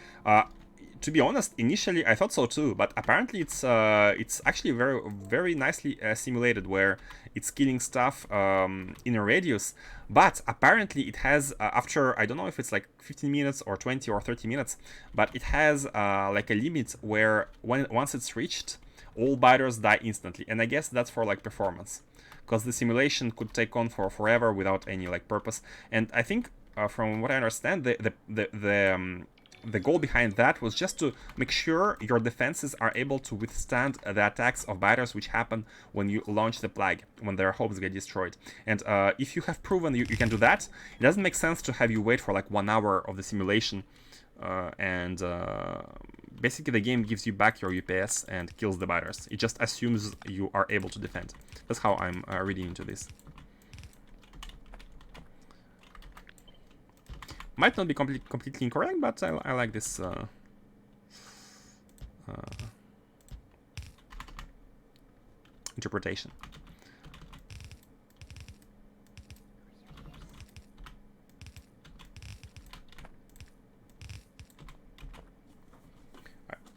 To be honest, initially I thought so too, but apparently it's actually very nicely simulated, where it's killing stuff in a radius. But apparently it has after, I don't know if it's like 15 minutes or 20 or 30 minutes, but it has like a limit where once it's reached, all biters die instantly, and I guess that's for like performance, because the simulation could take on for forever without any like purpose. And I think from what I understand, the goal behind that was just to make sure your defenses are able to withstand the attacks of biters which happen when you launch the plague, when their hopes get destroyed. And if you have proven you can do that, it doesn't make sense to have you wait for like 1 hour of the simulation, and basically the game gives you back your UPS and kills the biters. It just assumes you are able to defend. That's how I'm reading into this. Might not be completely incorrect, but I like this interpretation.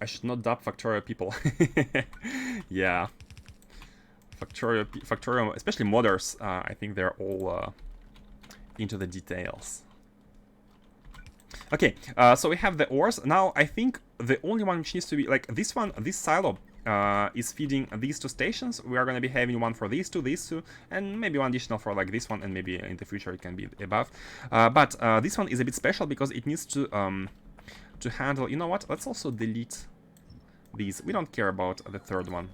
I should not dub Factorio people. Yeah. Factorio, especially modders, I think they're all into the details. Okay, so we have the ores. Now, I think the only one which needs to be, like, this silo is feeding these 2 stations. We are going to be having one for these two, and maybe one additional for, like, this one, and maybe in the future it can be above. But this one is a bit special because it needs to handle... You know what? Let's also delete these. We don't care about the 3rd one.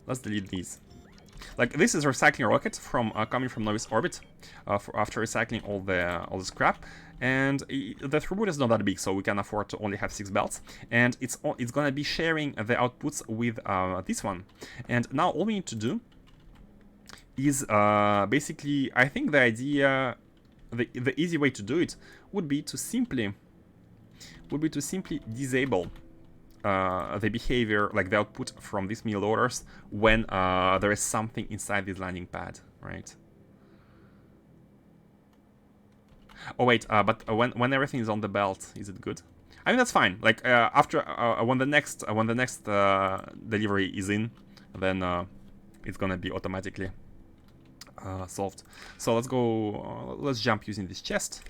Let's delete these. Like, this is recycling rocket from coming from novice orbit after recycling all the scrap, and the throughput is not that big, so we can afford to only have 6 belts, and it's gonna be sharing the outputs with this one. And now all we need to do is basically, I think the idea, the easy way to do it would be to simply disable the behavior, like the output from these meal orders, when there is something inside this landing pad, right? Oh wait, but when everything is on the belt, is it good? I mean, that's fine. Like after when the next delivery is in, then it's gonna be automatically solved. So let's go. Let's jump using this chest.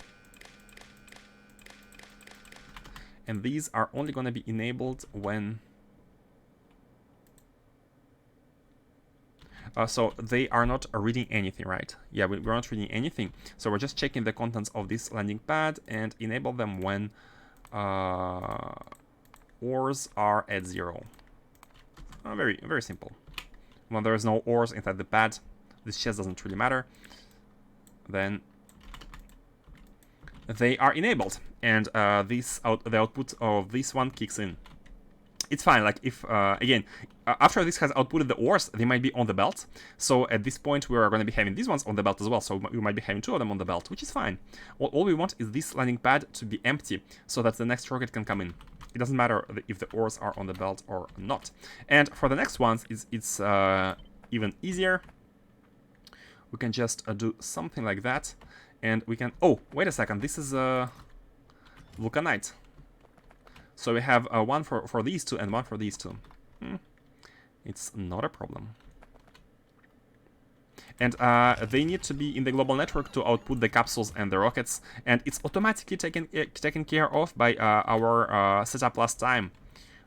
And these are only going to be enabled when... so they are not reading anything, right? Yeah, we're not reading anything. So we're just checking the contents of this landing pad and enable them when ores are at 0. Very, very simple. When there is no ores inside the pad, this chest doesn't really matter. Then they are enabled, and the output of this one kicks in. It's fine, like if, again, after this has outputted the ores, they might be on the belt. So at this point, we are going to be having these ones on the belt as well. So we might be having 2 of them on the belt, which is fine. All we want is this landing pad to be empty, so that the next rocket can come in. It doesn't matter if the ores are on the belt or not. And for the next ones, it's even easier. We can just do something like that. And we can... Oh, wait a second. This is vulcanite. So we have one for these 2 and one for these 2. It's not a problem. And they need to be in the global network to output the capsules and the rockets. And it's automatically taken care of by our setup last time,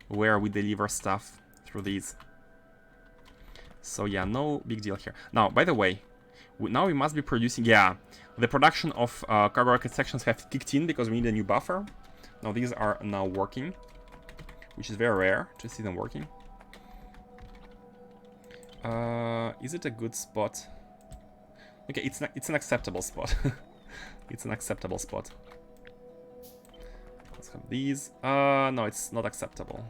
where we deliver stuff through these. So yeah, no big deal here. Now, by the way, now we must be producing... Yeah, the production of cargo rocket sections have kicked in because we need a new buffer. Now these are now working, which is very rare to see them working. Is it a good spot? Okay, it's an acceptable spot. It's an acceptable spot. Let's let's have these. No, it's not acceptable.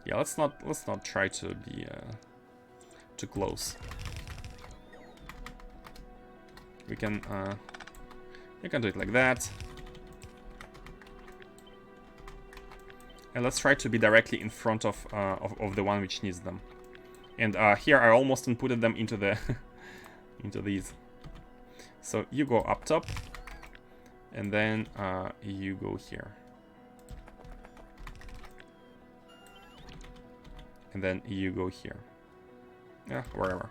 Yeah, let's not try to be too close. We can do it like that. And let's try to be directly in front of the one which needs them. And here I almost inputted them into the into these. So you go up top, and then you go here, and then you go here. Yeah, wherever.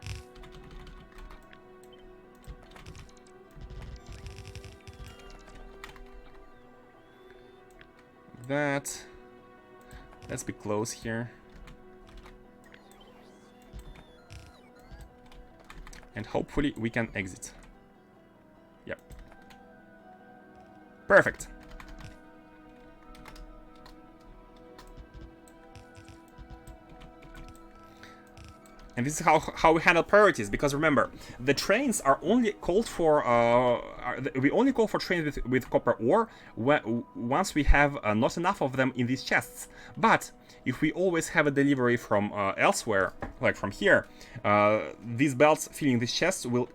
That. Let's be close here. And hopefully we can exit. Yep. Perfect. And this is how we handle priorities, because remember, the trains are only called for, we only call for trains with copper ore once we have not enough of them in these chests. But if we always have a delivery from elsewhere, like from here, these belts filling these chests will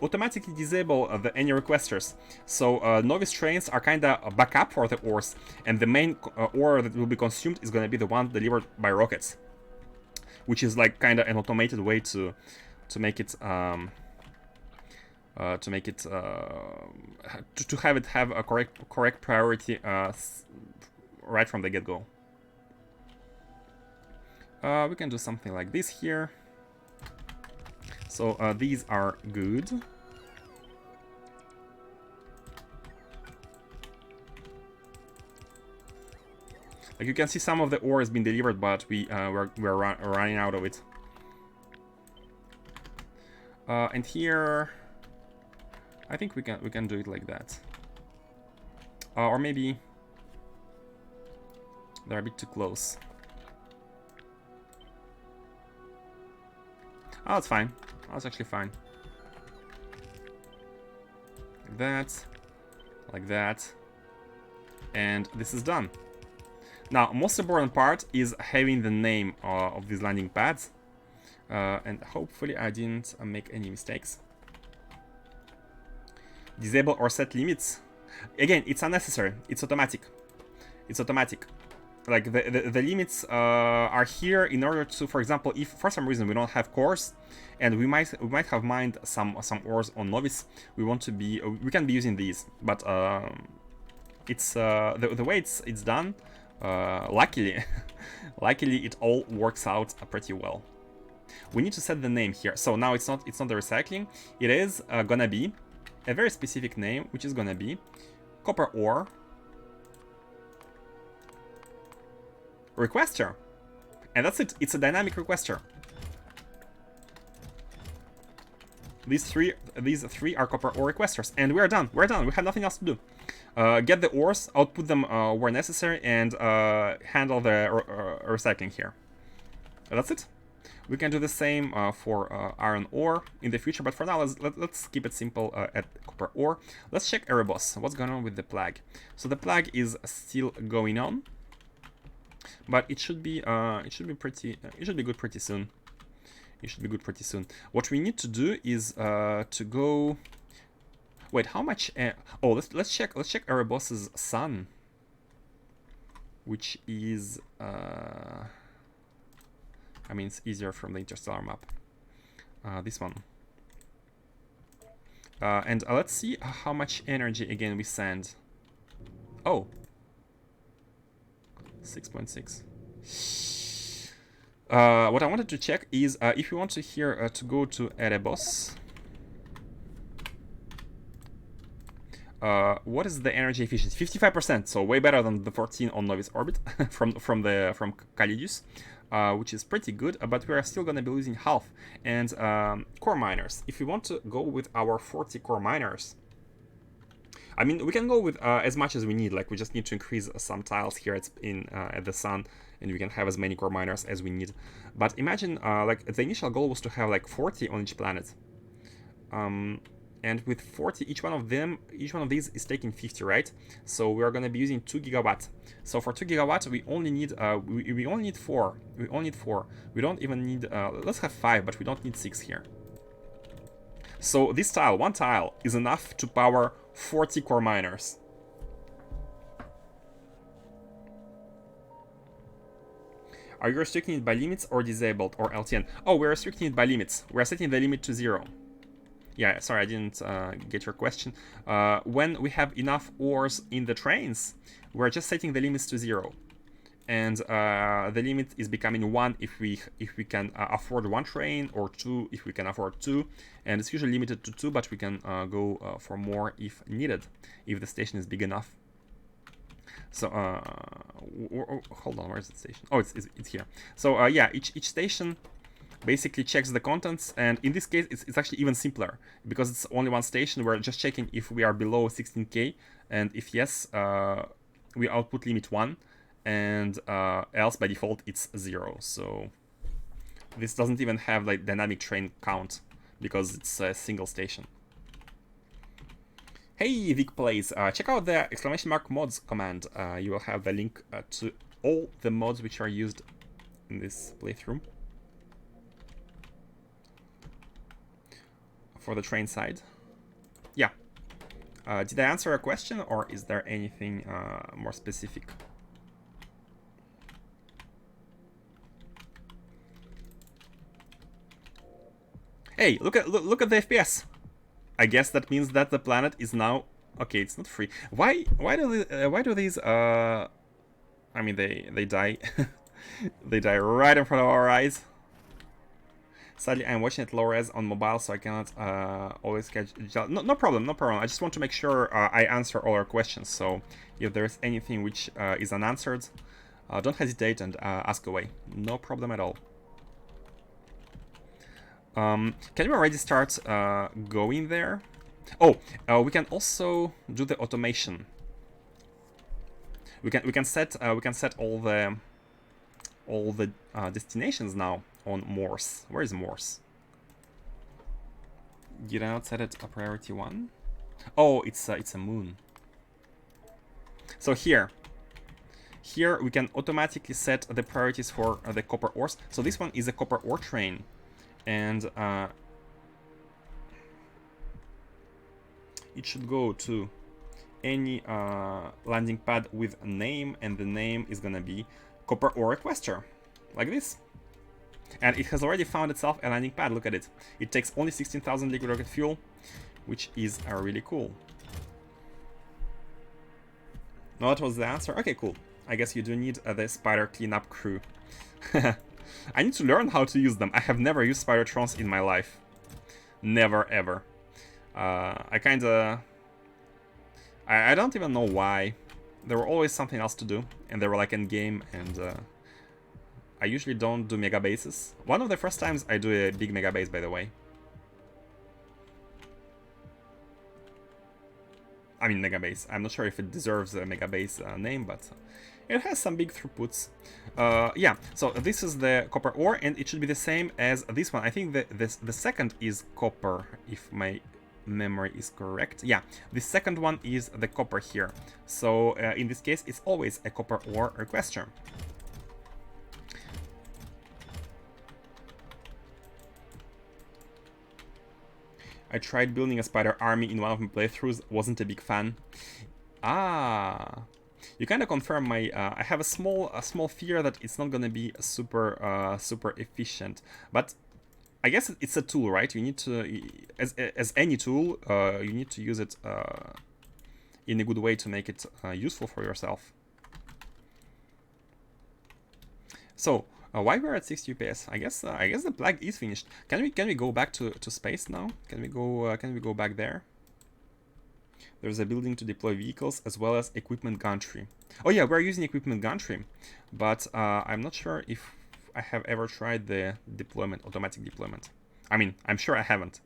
automatically disable any requesters. So novice trains are kind of a backup for the ores, and the main ore that will be consumed is going to be the one delivered by rockets, which is like kind of an automated way to make it to have it have a correct priority right from the get-go. We can do something like this here. So these are good. Like you can see, some of the ore has been delivered, but we're running out of it. And here, I think we can do it like that. Or maybe they're a bit too close. Oh, that's fine. That's actually fine. Like that, and this is done. Now, most important part is having the name of these landing pads, and hopefully I didn't make any mistakes. Disable or set limits. Again, it's unnecessary. It's automatic. It's automatic. Like the limits are here in order to, for example, if for some reason we don't have cores, and we might have mined some ores on novice, we can be using these, but it's the way it's done. Luckily, it all works out pretty well. We need to set the name here. So now it's not the recycling. It is gonna be a very specific name, which is gonna be copper ore requester, and that's it. It's a dynamic requester. These three are copper ore requesters, and we are done. We're done. We have nothing else to do. Get the ores, output them where necessary, and handle the recycling here. That's it. We can do the same for iron ore in the future, but for now, let's keep it simple at copper ore. Let's check Erebos. What's going on with the plague? So the plague is still going on, but it should be good pretty soon. It should be good pretty soon. What we need to do is to go. Wait, how much? Oh, let's check Erebos's sun, which is I mean, it's easier from the interstellar map. This one. And let's see how much energy again we send. Oh, 6.6. What I wanted to check is if you want to here to go to Erebos. What is the energy efficiency? 55%, so way better than the 14 on Novice Orbit from Calidus, which is pretty good. But we are still gonna be losing half. And core miners. If we want to go with our 40 core miners, I mean, we can go with as much as we need. Like, we just need to increase some tiles here at the sun, and we can have as many core miners as we need. But imagine, like, the initial goal was to have like 40 on each planet. And with 40, each one of these is taking 50, right? So we are going to be using 2 gigawatt. So for 2 gigawatt, we only need we only need 4. We only need 4. We don't even need let's have 5, but we don't need 6 here. So this tile, one tile, is enough to power 40 core miners. Are you restricting it by limits or disabled or LTN? Oh, we're restricting it by limits. We're setting the limit to 0. Yeah, sorry, I didn't get your question. When we have enough ores in the trains, we're just setting the limits to 0. And the limit is becoming 1 if we can afford 1 train, or 2 if we can afford 2. And it's usually limited to 2, but we can go for more if needed, if the station is big enough. So hold on, where's the station? Oh, it's here. So yeah, each station basically checks the contents, and in this case it's actually even simpler because it's only one station. We're just checking if we are below 16k, and if yes, we output limit 1, and else by default it's 0. So this doesn't even have like dynamic train count because it's a single station. Hey, Vic Plays, check out the !mods command. You will have the link to all the mods which are used in this playthrough for the train side. Yeah. Did I answer a question, or is there anything more specific? Hey, look at the FPS. I guess that means that the planet is now okay. It's not free. Why do these? I mean, they die. They die right in front of our eyes. Sadly, I'm watching it low res on mobile, so I cannot always catch. No problem, no problem. I just want to make sure I answer all your questions. So if there is anything which is unanswered, don't hesitate and ask away. No problem at all. Can we already start going there? Oh, we can also do the automation. We can set all the destinations now on Morse. Where is Morse? Did I not set it a priority 1? Oh, it's a moon. So here we can automatically set the priorities for the copper ores. So this one is a copper ore train. And it should go to any landing pad with a name, and the name is gonna be Copper Ore Requester, like this. And it has already found itself a landing pad. Look at it. It takes only 16,000 liquid rocket fuel, which is really cool. No, that was the answer. Okay, cool. I guess you do need the spider cleanup crew. I need to learn how to use them. I have never used Spidertrons in my life. Never, ever. I don't even know why. There were always something else to do, and they were like in game, and I usually don't do mega bases. One of the first times I do a big mega base, by the way. I mean mega base. I'm not sure if it deserves a mega base name, but it has some big throughputs. Yeah, so this is the copper ore, and it should be the same as this one. I think the second is copper, if my memory is correct. Yeah, the second one is the copper here. So in this case, it's always a copper ore requester. I tried building a spider army in one of my playthroughs, wasn't a big fan. Ah, you kind of confirm my. I have a small fear that it's not gonna be super super efficient, but I guess it's a tool, right? You need to, as any tool, you need to use it in a good way to make it useful for yourself. So why we're at 60 UPS? I guess the plague is finished. Can we go back to space now? Can we go back there? There's a building to deploy vehicles as well as equipment gantry. Oh yeah, we're using equipment gantry, but I'm not sure if I have ever tried the deployment, automatic deployment. I mean, I'm sure I haven't.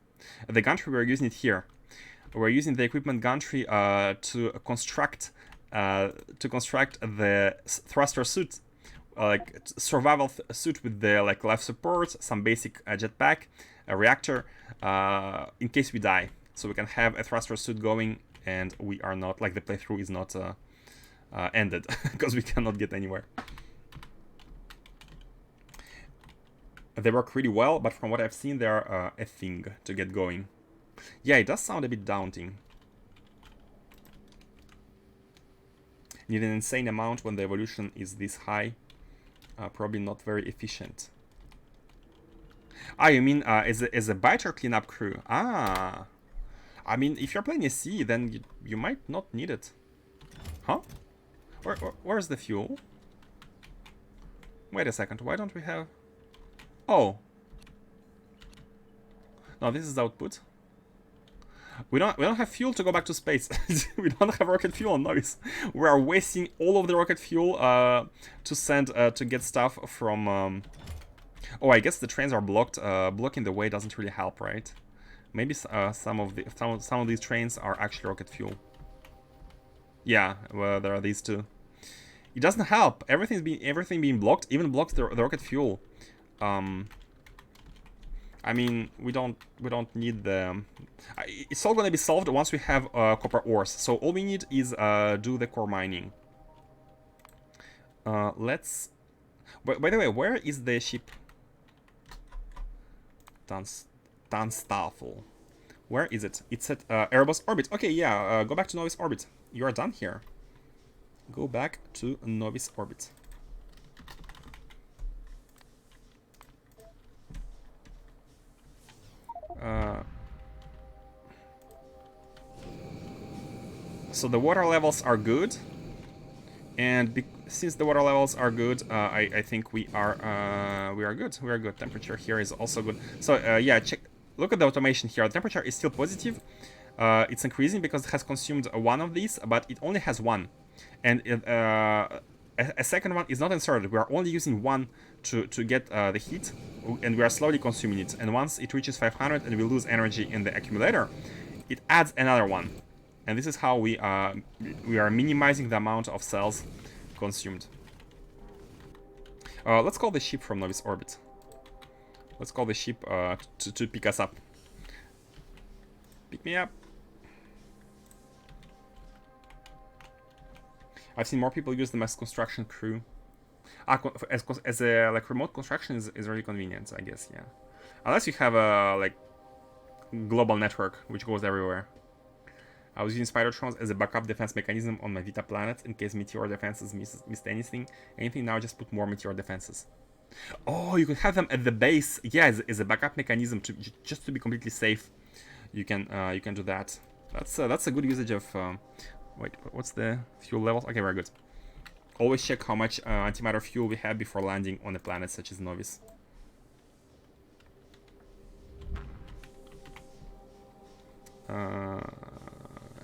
The gantry, we're using it here. we're using the equipment gantry to construct the thruster suit, like survival suit with the like life support, some basic jetpack, a reactor, in case we die. So we can have a thruster suit going, and we are not like the playthrough is not ended because we cannot get anywhere. They work really well, but from what I've seen, they are a thing to get going. Yeah, it does sound a bit daunting. Need an insane amount when the evolution is this high. Probably not very efficient. Ah, you mean as a biter cleanup crew? Ah, I mean, if you're playing a C, then you might not need it. Huh? Where's the fuel? Wait a second, why don't we have... Oh. No, this is output. We don't have fuel to go back to space. We don't have rocket fuel on Noise. We are wasting all of the rocket fuel to send to get stuff from. Oh, I guess the trains are blocked. Blocking the way doesn't really help, right? Maybe some of these trains are actually rocket fuel. Yeah, well, there are these two. It doesn't help. Everything being blocked, even blocks the rocket fuel. I mean, we don't need the... It's all gonna be solved once we have copper ores. So all we need is do the core mining. Let's... By the way, where is the ship? Tanstaffel. Where is it? It's at Erebus orbit. Okay, yeah, go back to Novice orbit. You are done here. Go back to Novice orbit. So the water levels are good, and since the water levels are good, I think we are good. We are good. Temperature here is also good. So yeah, look at the automation here. The temperature is still positive. It's increasing because it has consumed one of these, but it only has one, and a second one is not inserted. We are only using one to get the heat, and we are slowly consuming it. And once it reaches 500 and we lose energy in the accumulator, it adds another one. And this is how we are minimizing the amount of cells consumed. Let's call the ship from Novice orbit. Let's call the ship to pick us up. Pick me up. I've seen more people use them as construction crew. As a like remote construction is really convenient, I guess. Yeah, unless you have a like global network which goes everywhere. I was using Spidertrons as a backup defense mechanism on my Vita planet in case meteor defenses missed anything. Now, just put more meteor defenses. Oh, you can have them at the base. Yeah, as a backup mechanism just to be completely safe. You can do that. That's a good usage of. Wait, what's the fuel levels? Okay, very good. Always check how much antimatter fuel we have before landing on a planet such as Novice.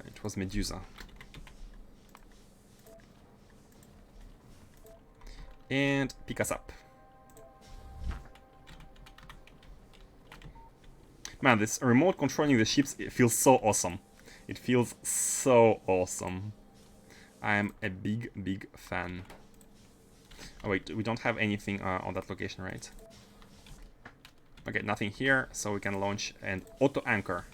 It was Medusa. And pick us up. Man, this remote controlling the ships, it feels so awesome. It feels so awesome. I'm a big fan. Oh wait, we don't have anything on that location, right? Okay, nothing here, so we can launch and auto-anchor.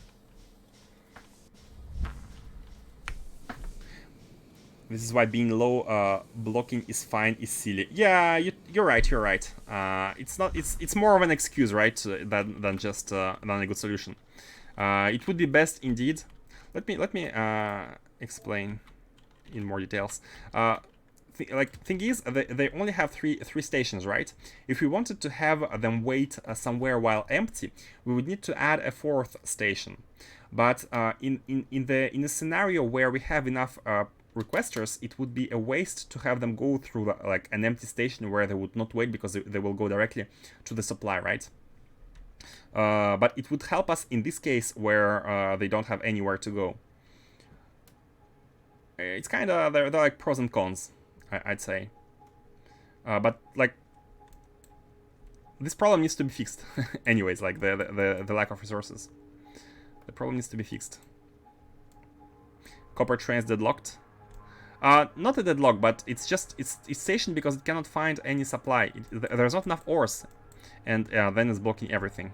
This is why being low blocking is fine is silly. Yeah, you're right. You're right. It's more of an excuse, right? Than just than a good solution. It would be best indeed. Let me explain in more details. Thing is, they only have three stations, right? If we wanted to have them wait somewhere while empty, we would need to add a fourth station. But in a scenario where we have enough requesters, it would be a waste to have them go through like an empty station where they would not wait because they will go directly to the supply, right? But it would help us in this case where they don't have anywhere to go. It's kind of they're like pros and cons, I'd say. But like this problem needs to be fixed, anyways. Like the lack of resources, the problem needs to be fixed. Copper trains deadlocked. Not a deadlock, but it's stationed because it cannot find any supply. There's not enough ores, and then it's blocking everything.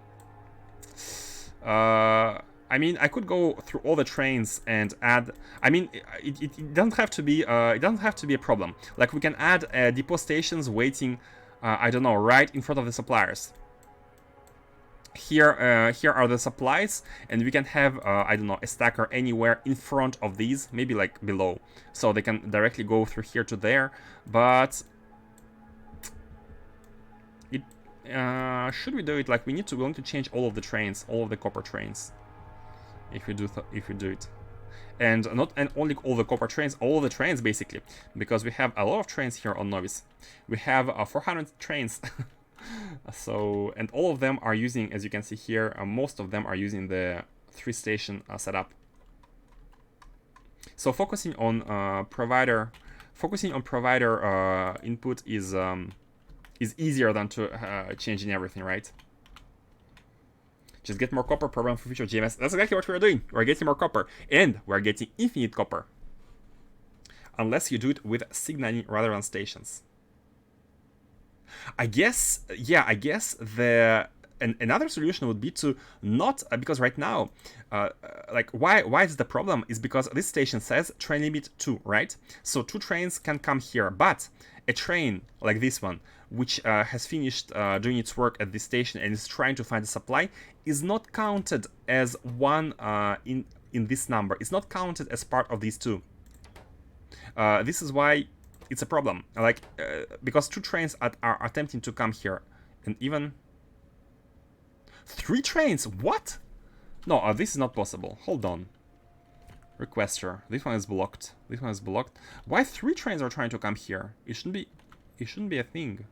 I mean, I could go through all the trains and add. I mean, it doesn't have to be. It doesn't have to be a problem. Like we can add depot stations waiting. I don't know, right in front of the suppliers. Here are the supplies, and we can have I don't know, a stacker anywhere in front of these, maybe like below, so they can directly go through here to there. But it should we do it? Like we need to change all of the trains, all of the copper trains, if we do it, and not and only all the copper trains, all the trains basically, because we have a lot of trains here on Novice. We have 400 trains. So, and all of them are using, as you can see here, most of them are using the 3-station setup. So focusing on provider input is easier than to changing everything, right? Just get more copper, program for future GMS. That's exactly what we're doing. We're getting more copper, and we're getting infinite copper, unless you do it with signaling rather than stations. I guess, yeah, I guess another solution would be to not, because right now, like why is the problem is because this station says train limit 2, right? So 2 trains can come here, but a train like this one, which has finished doing its work at this station and is trying to find a supply, is not counted as one in this number. It's not counted as part of these 2. This is why it's a problem, like because 2 trains are attempting to come here, and even 3 trains. What? No, this is not possible. Hold on. Requester. This one is blocked. This one is blocked. Why 3 trains are trying to come here? It shouldn't be. It shouldn't be a thing.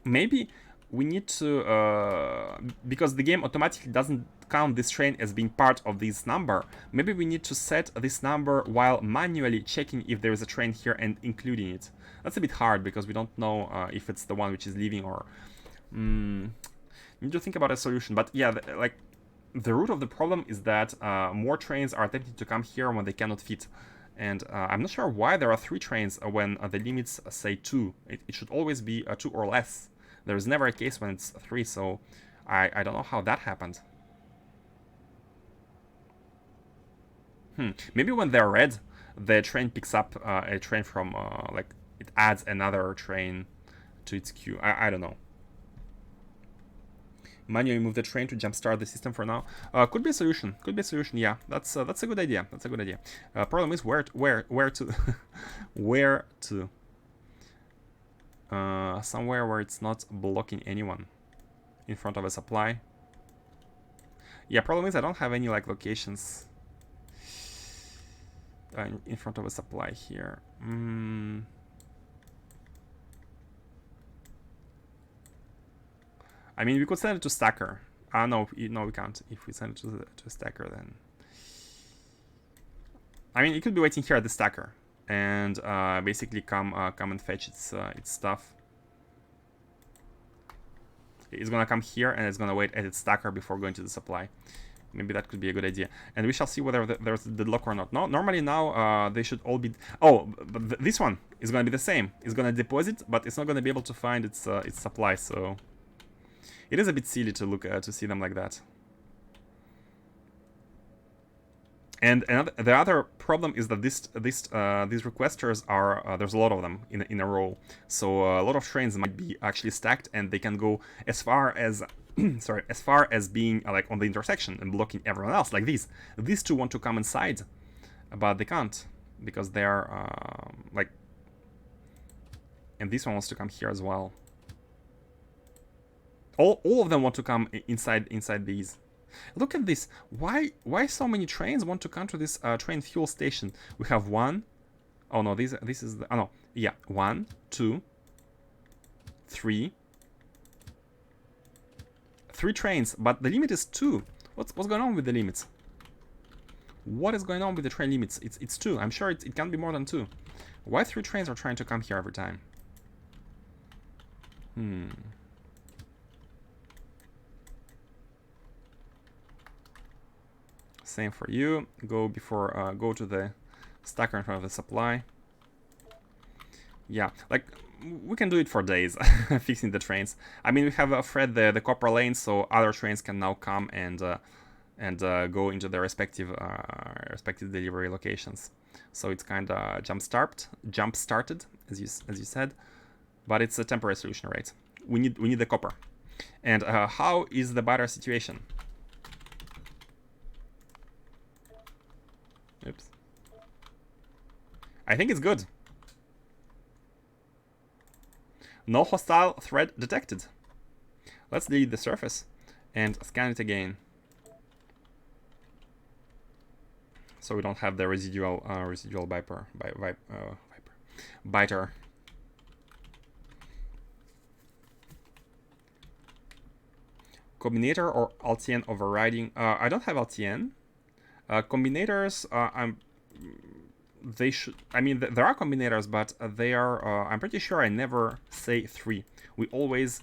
Maybe we need to, because the game automatically doesn't count this train as being part of this number. Maybe we need to set this number while manually checking if there is a train here and including it. That's a bit hard because we don't know if it's the one which is leaving or. Need to think about a solution. But yeah, like the root of the problem is that more trains are attempting to come here when they cannot fit. And I'm not sure why there are 3 trains when the limits say 2. It should always be 2 or less. There's never a case when it's 3, so I don't know how that happened. Maybe when they're red, the train picks up a train from, like, it adds another train to its queue. I don't know. Manually move the train to jumpstart the system for now. Could be a solution. Could be a solution. Yeah, that's a good idea. That's a good idea. Problem is where to where to. Somewhere where it's not blocking anyone in front of a supply. Yeah, problem is I don't have any like locations in front of a supply here. I mean, we could send it to stacker. No, we can't. If we send it to a stacker, then I mean, it could be waiting here at the stacker and basically come and fetch its stuff. It's gonna come here and it's gonna wait at its stacker before going to the supply. Maybe that could be a good idea, and we shall see whether there's a deadlock or not. No, normally now they should all be. Oh, but this one is gonna be the same. It's gonna deposit, but it's not gonna be able to find its supply. So it is a bit silly to look to see them like that. And the other problem is that these requesters are there's a lot of them in a row, so a lot of trains might be actually stacked, and they can go as far as sorry, as far as being like on the intersection and blocking everyone else. Like these 2 want to come inside, but they can't because they are like, and this one wants to come here as well. All of them want to come inside these. Look at this. Why so many trains want to come to this train fuel station? We have 1. Oh no, this is the, oh no, yeah, 1, 2, 3. 3 trains, but the limit is 2. What's going on with the limits? What is going on with the train limits? It's 2. I'm sure it can't be more than 2. Why 3 trains are trying to come here every time? same for you. Go before, go to the stacker in front of the supply. Yeah, like, we can do it for days, fixing the trains. I mean, we have fed the copper lane, so other trains can now come and go into their respective delivery locations. So it's kind of jump started, as you said, but it's a temporary solution, right? We need the copper. And how is the butter situation? Oops. I think it's good. No hostile threat detected. Let's delete the surface and scan it again, so we don't have the residual biter. Combinator or LTN overriding? I don't have LTN. Combinators, they should. I mean, there are combinators, but they are. I'm pretty sure I never say 3. We always,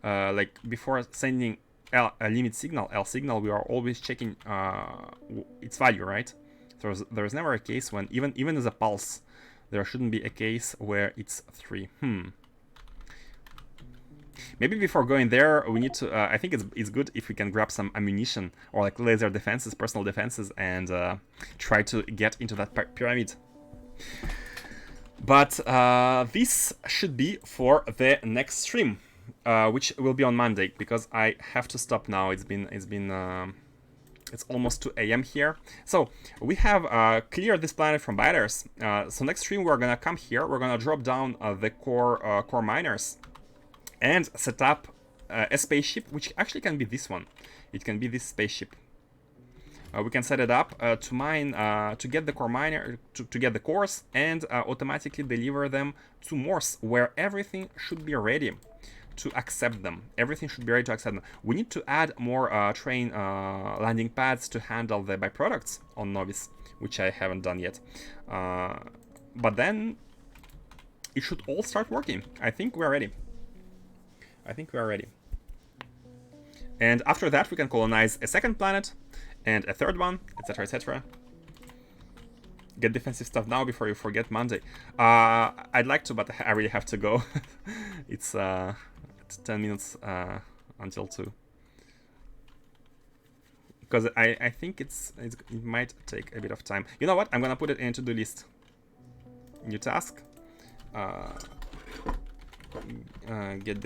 like before sending a limit signal, L signal, we are always checking its value, right? There's never a case when even as a pulse, there shouldn't be a case where it's 3. Maybe before going there, we need to. I think it's good if we can grab some ammunition or like laser defenses, personal defenses, and try to get into that pyramid. But this should be for the next stream, which will be on Monday, because I have to stop now. It's almost 2 a.m. here. So we have cleared this planet from biters. So next stream we're gonna come here. We're gonna drop down the core miners and set up a spaceship, which actually can be this one. It can be this spaceship. We can set it up to mine, to get the core miner, to get the cores, and automatically deliver them to Morse, where everything should be ready to accept them. Everything should be ready to accept them. We need to add more train landing pads to handle the byproducts on Novice, which I haven't done yet. But then it should all start working. I think we're ready. And after that, we can colonize a second planet and a third one, etc., etc. Get defensive stuff now before you forget Monday. I'd like to, but I really have to go. It's 10 minutes until 2. Because I think it might take a bit of time. You know what? I'm gonna put it in to-do list. New task. Get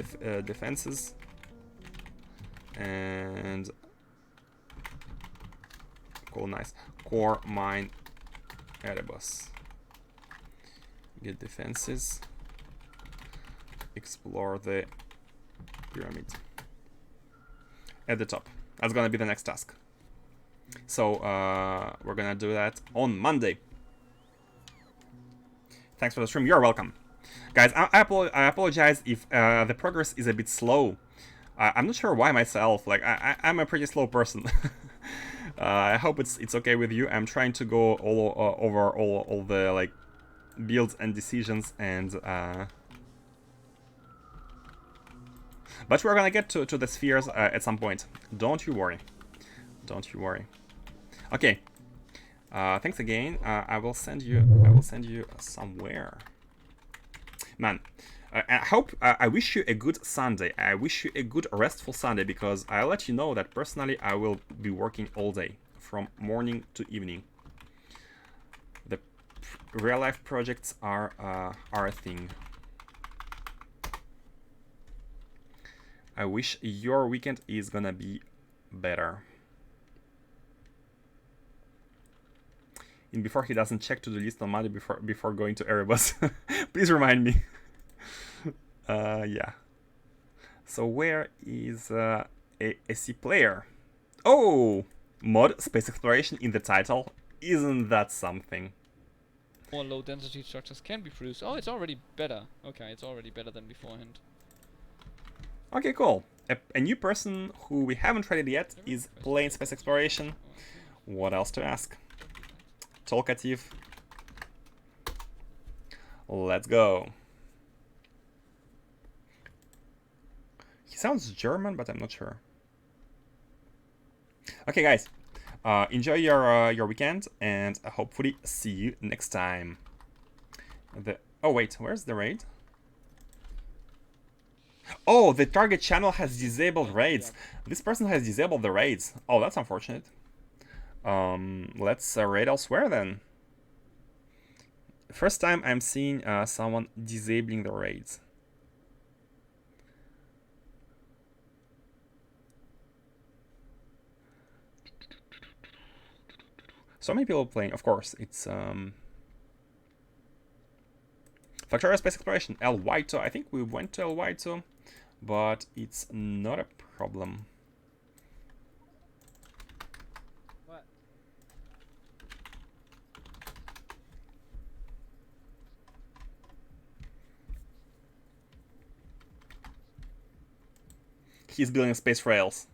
defenses and colonize core mine Erebus. Get defenses, explore the pyramid at the top. That's gonna be the next task. So we're gonna do that on Monday. Thanks for the stream. You're welcome. Guys, I apologize if the progress is a bit slow. I'm not sure why myself. Like, I'm a pretty slow person. I hope it's okay with you. I'm trying to go over all the like builds and decisions, and but we're gonna get to the spheres at some point. Don't you worry. Don't you worry. Okay. Thanks again. I will send you somewhere. Man, I wish you a good Sunday. I wish you a good restful Sunday, because I'll let you know that personally I will be working all day from morning to evening. The real life projects are a thing. I wish your weekend is gonna be better. And before he doesn't check to the list on Monday before going to Erebus. Please remind me. Yeah. So where is a C player? Oh! Mod Space Exploration in the title. Isn't that something? More low density structures can be produced. Oh, it's already better. Okay, it's already better than beforehand. Okay, cool. A new person who we haven't traded yet is playing Space Exploration. What else to ask? Talkative. Let's go. He sounds German, but I'm not sure. Okay, guys. Enjoy your weekend, and hopefully see you next time. Oh wait, where's the raid? Oh, the target channel has disabled raids. Yeah. This person has disabled the raids. Oh, that's unfortunate. Let's raid elsewhere then. First time I'm seeing someone disabling the raids. So many people playing, of course. It's Factorio Space Exploration, El Whito. I think we went to El Whito, but it's not a problem. What? He's building space rails.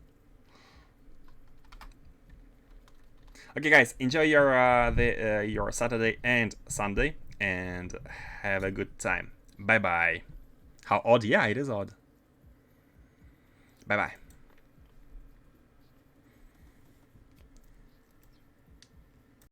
Okay, guys, enjoy your Saturday and Sunday, and have a good time. Bye bye. How odd? Yeah, it is odd. Bye bye.